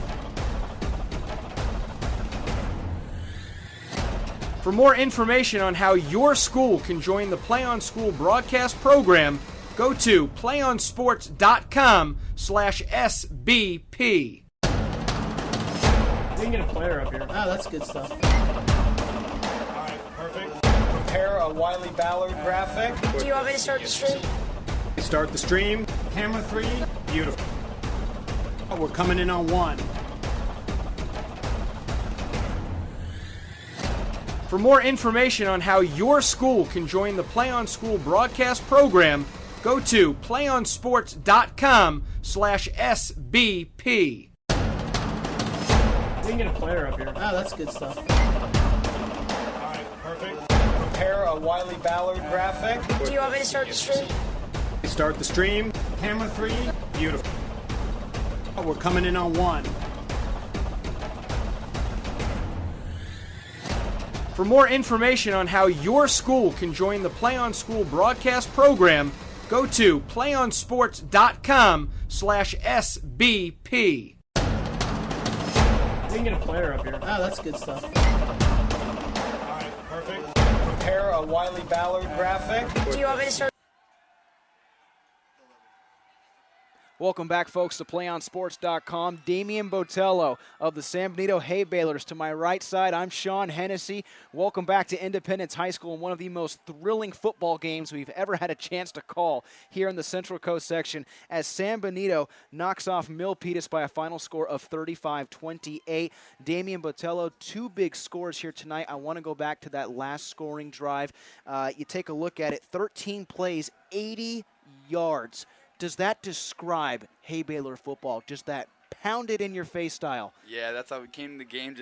For more information on how your school can join the Play on School broadcast program, go to playonsports.com/SBP. We can get a player up here. Oh, that's good stuff. Perfect. Prepare a Wiley Ballard graphic. Do you want me to start the stream? Start the stream. Camera 3. Beautiful. We're coming in on one. For more information on how your school can join the Play on School broadcast program, go to playonsports.com/SBP. We can get a player up here. Oh, that's good stuff. Perfect. Prepare a Wiley Ballard graphic. Do you want me to start the stream? Start the stream. Camera 3. Beautiful. We're coming in on one. For more information on how your school can join the Play on School broadcast program, go to playonsports.com/SBP. We can get a player up here. Oh, that's good stuff. All right, perfect. Prepare a Wiley Ballard graphic. Do you want me to start? Welcome back, folks, to PlayOnSports.com. Damian Botello of the San Benito Hay Balers to my right side. I'm Sean Hennessy. Welcome back to Independence High School in one of the most thrilling football games we've ever had a chance to call here in the Central Coast section as San Benito knocks off Milpitas by a final score of 35-28. Damian Botello, two big scores here tonight. I want to go back to that last scoring drive. You take a look at it, 13 plays, 80 yards. Does that describe Hay Baylor football? Just that pounded in your face style? Yeah, that's how we came to the game.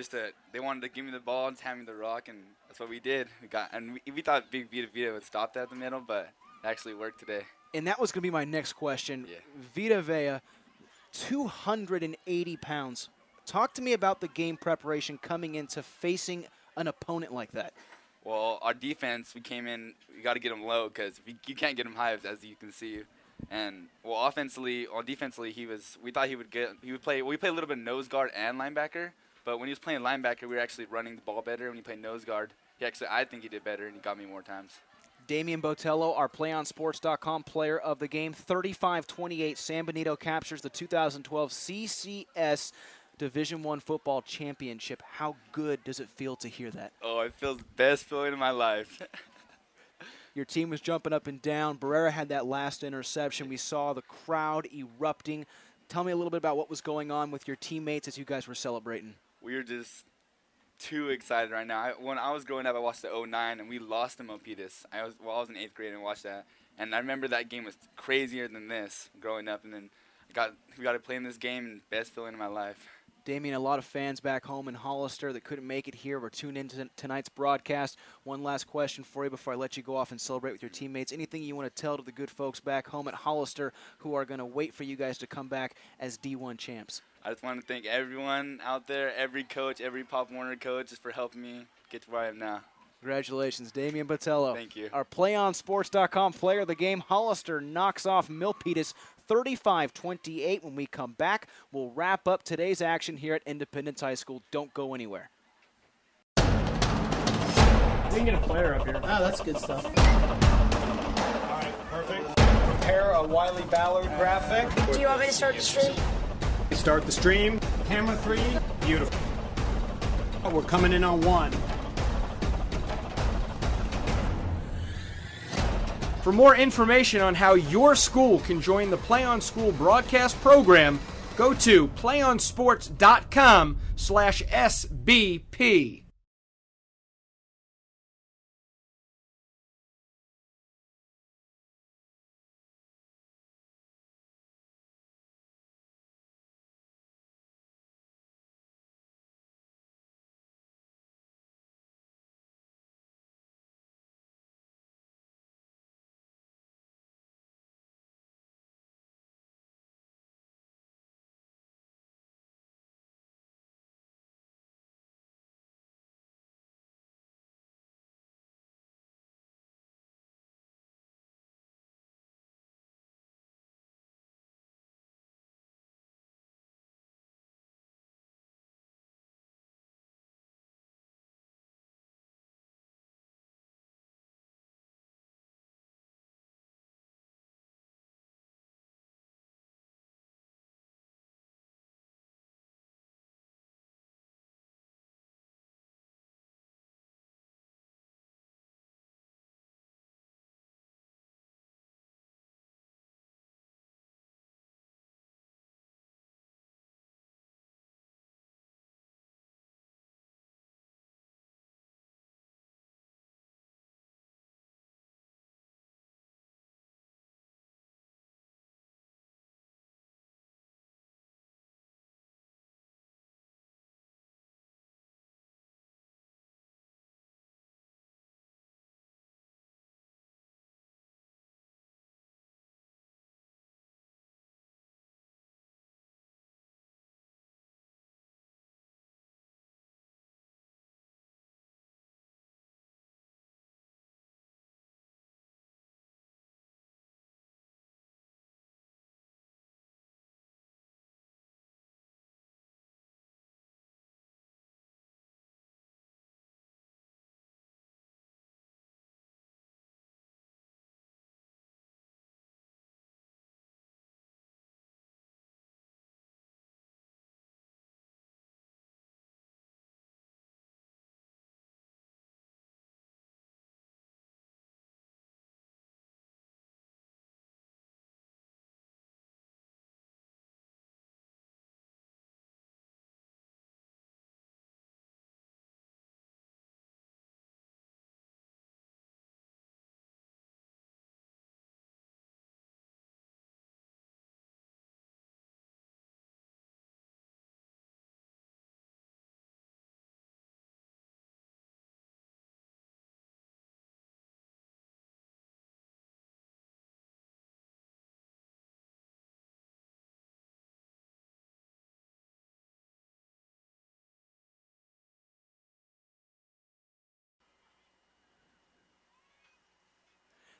They wanted to give me the ball and hand me the rock, and that's what we did. We thought Big Vita would stop that at the middle, but it actually worked today. And that was going to be my next question. Yeah. Vita Vea, 280 pounds. Talk to me about the game preparation coming into facing an opponent like that. Well, our defense, we came in, we got to get them low because you can't get them high, as you can see. And defensively, we thought we play a little bit nose guard and linebacker, but when he was playing linebacker, we were actually running the ball better. When he played nose guard, I think he did better, and he got me more times. Damian Botello, our PlayOnSports.com player of the game, 35-28. San Benito captures the 2012 CCS Division I Football Championship. How good does it feel to hear that? Oh, it feels the best feeling in my life. Your team was jumping up and down. Barrera had that last interception. We saw the crowd erupting. Tell me a little bit about what was going on with your teammates as you guys were celebrating. We were just too excited right now. When I was growing up, I watched the 09, and we lost to Milpitas. I was in 8th grade and watched that. And I remember that game was crazier than this growing up. And then we got to play in this game, and best feeling in my life. Damian, a lot of fans back home in Hollister that couldn't make it here were tuned into tonight's broadcast. One last question for you before I let you go off and celebrate with your teammates. Anything you want to tell to the good folks back home at Hollister who are going to wait for you guys to come back as D1 champs? I just want to thank everyone out there, every coach, every Pop Warner coach, just for helping me get to where I am now. Congratulations, Damian Botello. Thank you. Our PlayOnSports.com player of the game, Hollister, knocks off Milpitas 35-28. When we come back, we'll wrap up today's action here at Independence High School. Don't go anywhere. We can get a player up here. Oh, that's good stuff. All right, perfect. Prepare a Wiley Ballard graphic. Do you want me to start the stream? Start the stream. Camera 3. Beautiful. We're coming in on 1. For more information on how your school can join the Play on School broadcast program, go to playonsports.com/SBP.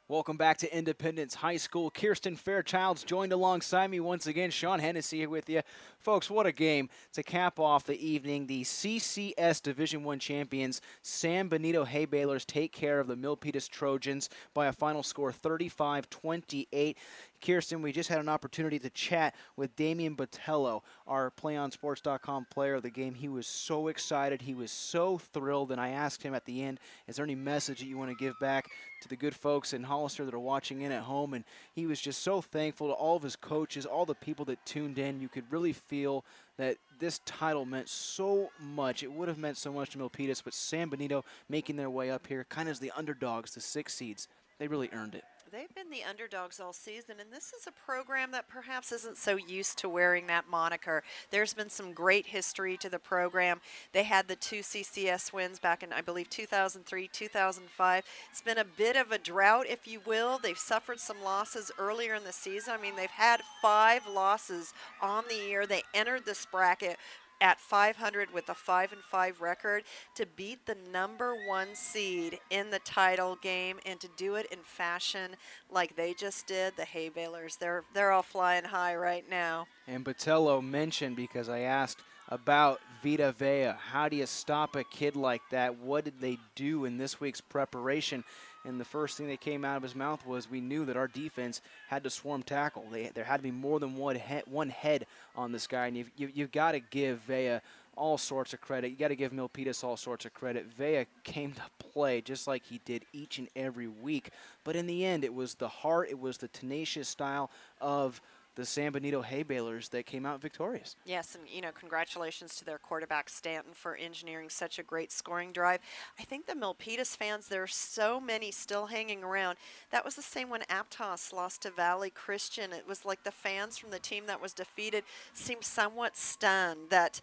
Welcome back to Independence High School. Kirsten Fairchild's joined alongside me once again. Sean Hennessy here with you. Folks, what a game to cap off the evening. The CCS Division I champions, San Benito Hay Balers, take care of the Milpitas Trojans by a final score 35-28. Kirsten, we just had an opportunity to chat with Damian Botello, our PlayOnSports.com player of the game. He was so excited. He was so thrilled, and I asked him at the end, is there any message that you want to give back to the good folks in Hollister that are watching in at home? And he was just so thankful to all of his coaches, all the people that tuned in. You could really feel that this title meant so much. It would have meant so much to Milpitas, but San Benito making their way up here, kind of as the underdogs, the 6 seeds, they really earned it. They've been the underdogs all season, and this is a program that perhaps isn't so used to wearing that moniker. There's been some great history to the program. They had the 2 CCS wins back in, I believe, 2003, 2005. It's been a bit of a drought, if you will. They've suffered some losses earlier in the season. I mean, they've had 5 losses on the year. They entered this bracket at 500 with a 5-5 record to beat the #1 seed in the title game and to do it in fashion like they just did. The Hay Balers, they're all flying high right now. And Botello mentioned, because I asked about Vita Vea, how do you stop a kid like that? What did they do in this week's preparation? And the first thing that came out of his mouth was, we knew that our defense had to swarm tackle. There had to be more than one head on this guy. And you've got to give Vea all sorts of credit. You got to give Milpitas all sorts of credit. Vea came to play just like he did each and every week. But in the end, it was the heart, it was the tenacious style of the San Benito Hay Balers that came out victorious. Yes, and, you know, congratulations to their quarterback, Stanton, for engineering such a great scoring drive. I think the Milpitas fans, there are so many still hanging around. That was the same when Aptos lost to Valley Christian. It was like the fans from the team that was defeated seemed somewhat stunned that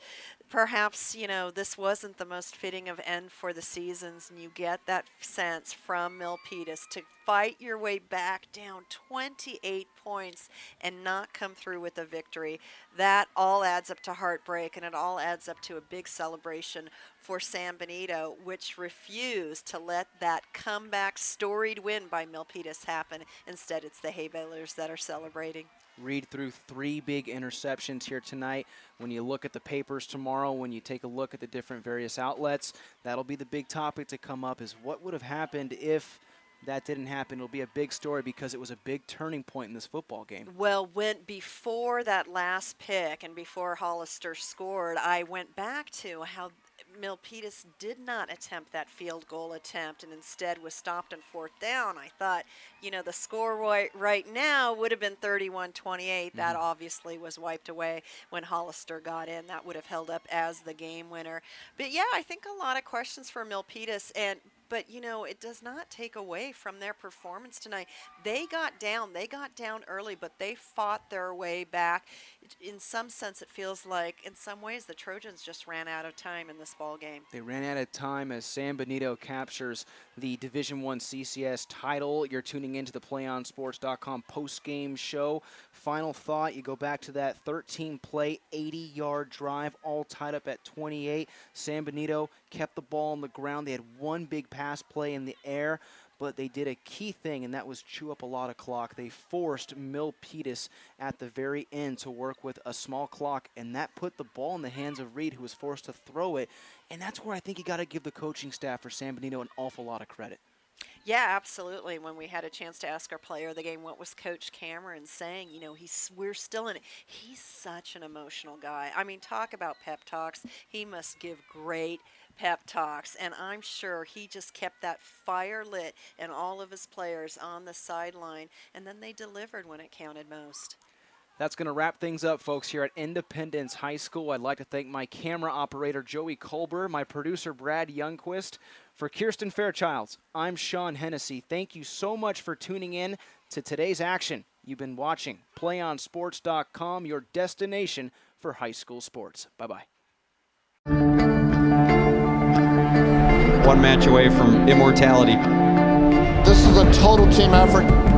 perhaps, you know, this wasn't the most fitting of end for the seasons, and you get that sense from Milpitas to fight your way back down 28 points and not come through with a victory. That all adds up to heartbreak, and it all adds up to a big celebration for San Benito, which refused to let that comeback storied win by Milpitas happen. Instead, it's the Hay Balers that are celebrating. Read through 3 big interceptions here tonight. When you look at the papers tomorrow, when you take a look at the different various outlets, that'll be the big topic to come up, is what would have happened if that didn't happen. It'll be a big story because it was a big turning point in this football game. Well, before that last pick and before Hollister scored, I went back to how Milpitas did not attempt that field goal attempt and instead was stopped on 4th down. I thought, you know, the score right now would have been 31-28. That obviously was wiped away when Hollister got in. That would have held up as the game winner. But yeah, I think a lot of questions for Milpitas, but, you know, it does not take away from their performance tonight. They got down early, but they fought their way back. In some sense, it feels like, in some ways, the Trojans just ran out of time in this ball game. They ran out of time as San Benito captures the Division I CCS title. You're tuning into the PlayOnSports.com post-game show. Final thought, you go back to that 13-play, 80-yard drive, all tied up at 28. San Benito kept the ball on the ground. They had one big pass play in the air, but they did a key thing, and that was chew up a lot of clock. They forced Milpitas at the very end to work with a small clock, and that put the ball in the hands of Reed, who was forced to throw it. And that's where I think you got to give the coaching staff for San Benito an awful lot of credit. Yeah, absolutely. When we had a chance to ask our player of the game, what was Coach Cameron saying? You know, we're still in it. He's such an emotional guy. I mean, talk about pep talks. He must give great pep talks, and I'm sure he just kept that fire lit and all of his players on the sideline, and then they delivered when it counted most. That's going to wrap things up, folks, here at Independence High School. I'd like to thank my camera operator, Joey Colber, my producer, Brad Youngquist. For Kirsten Fairchilds, I'm Sean Hennessy. Thank you so much for tuning in to today's action. You've been watching PlayOnSports.com, your destination for high school sports. Bye-bye. One match away from immortality. This is a total team effort.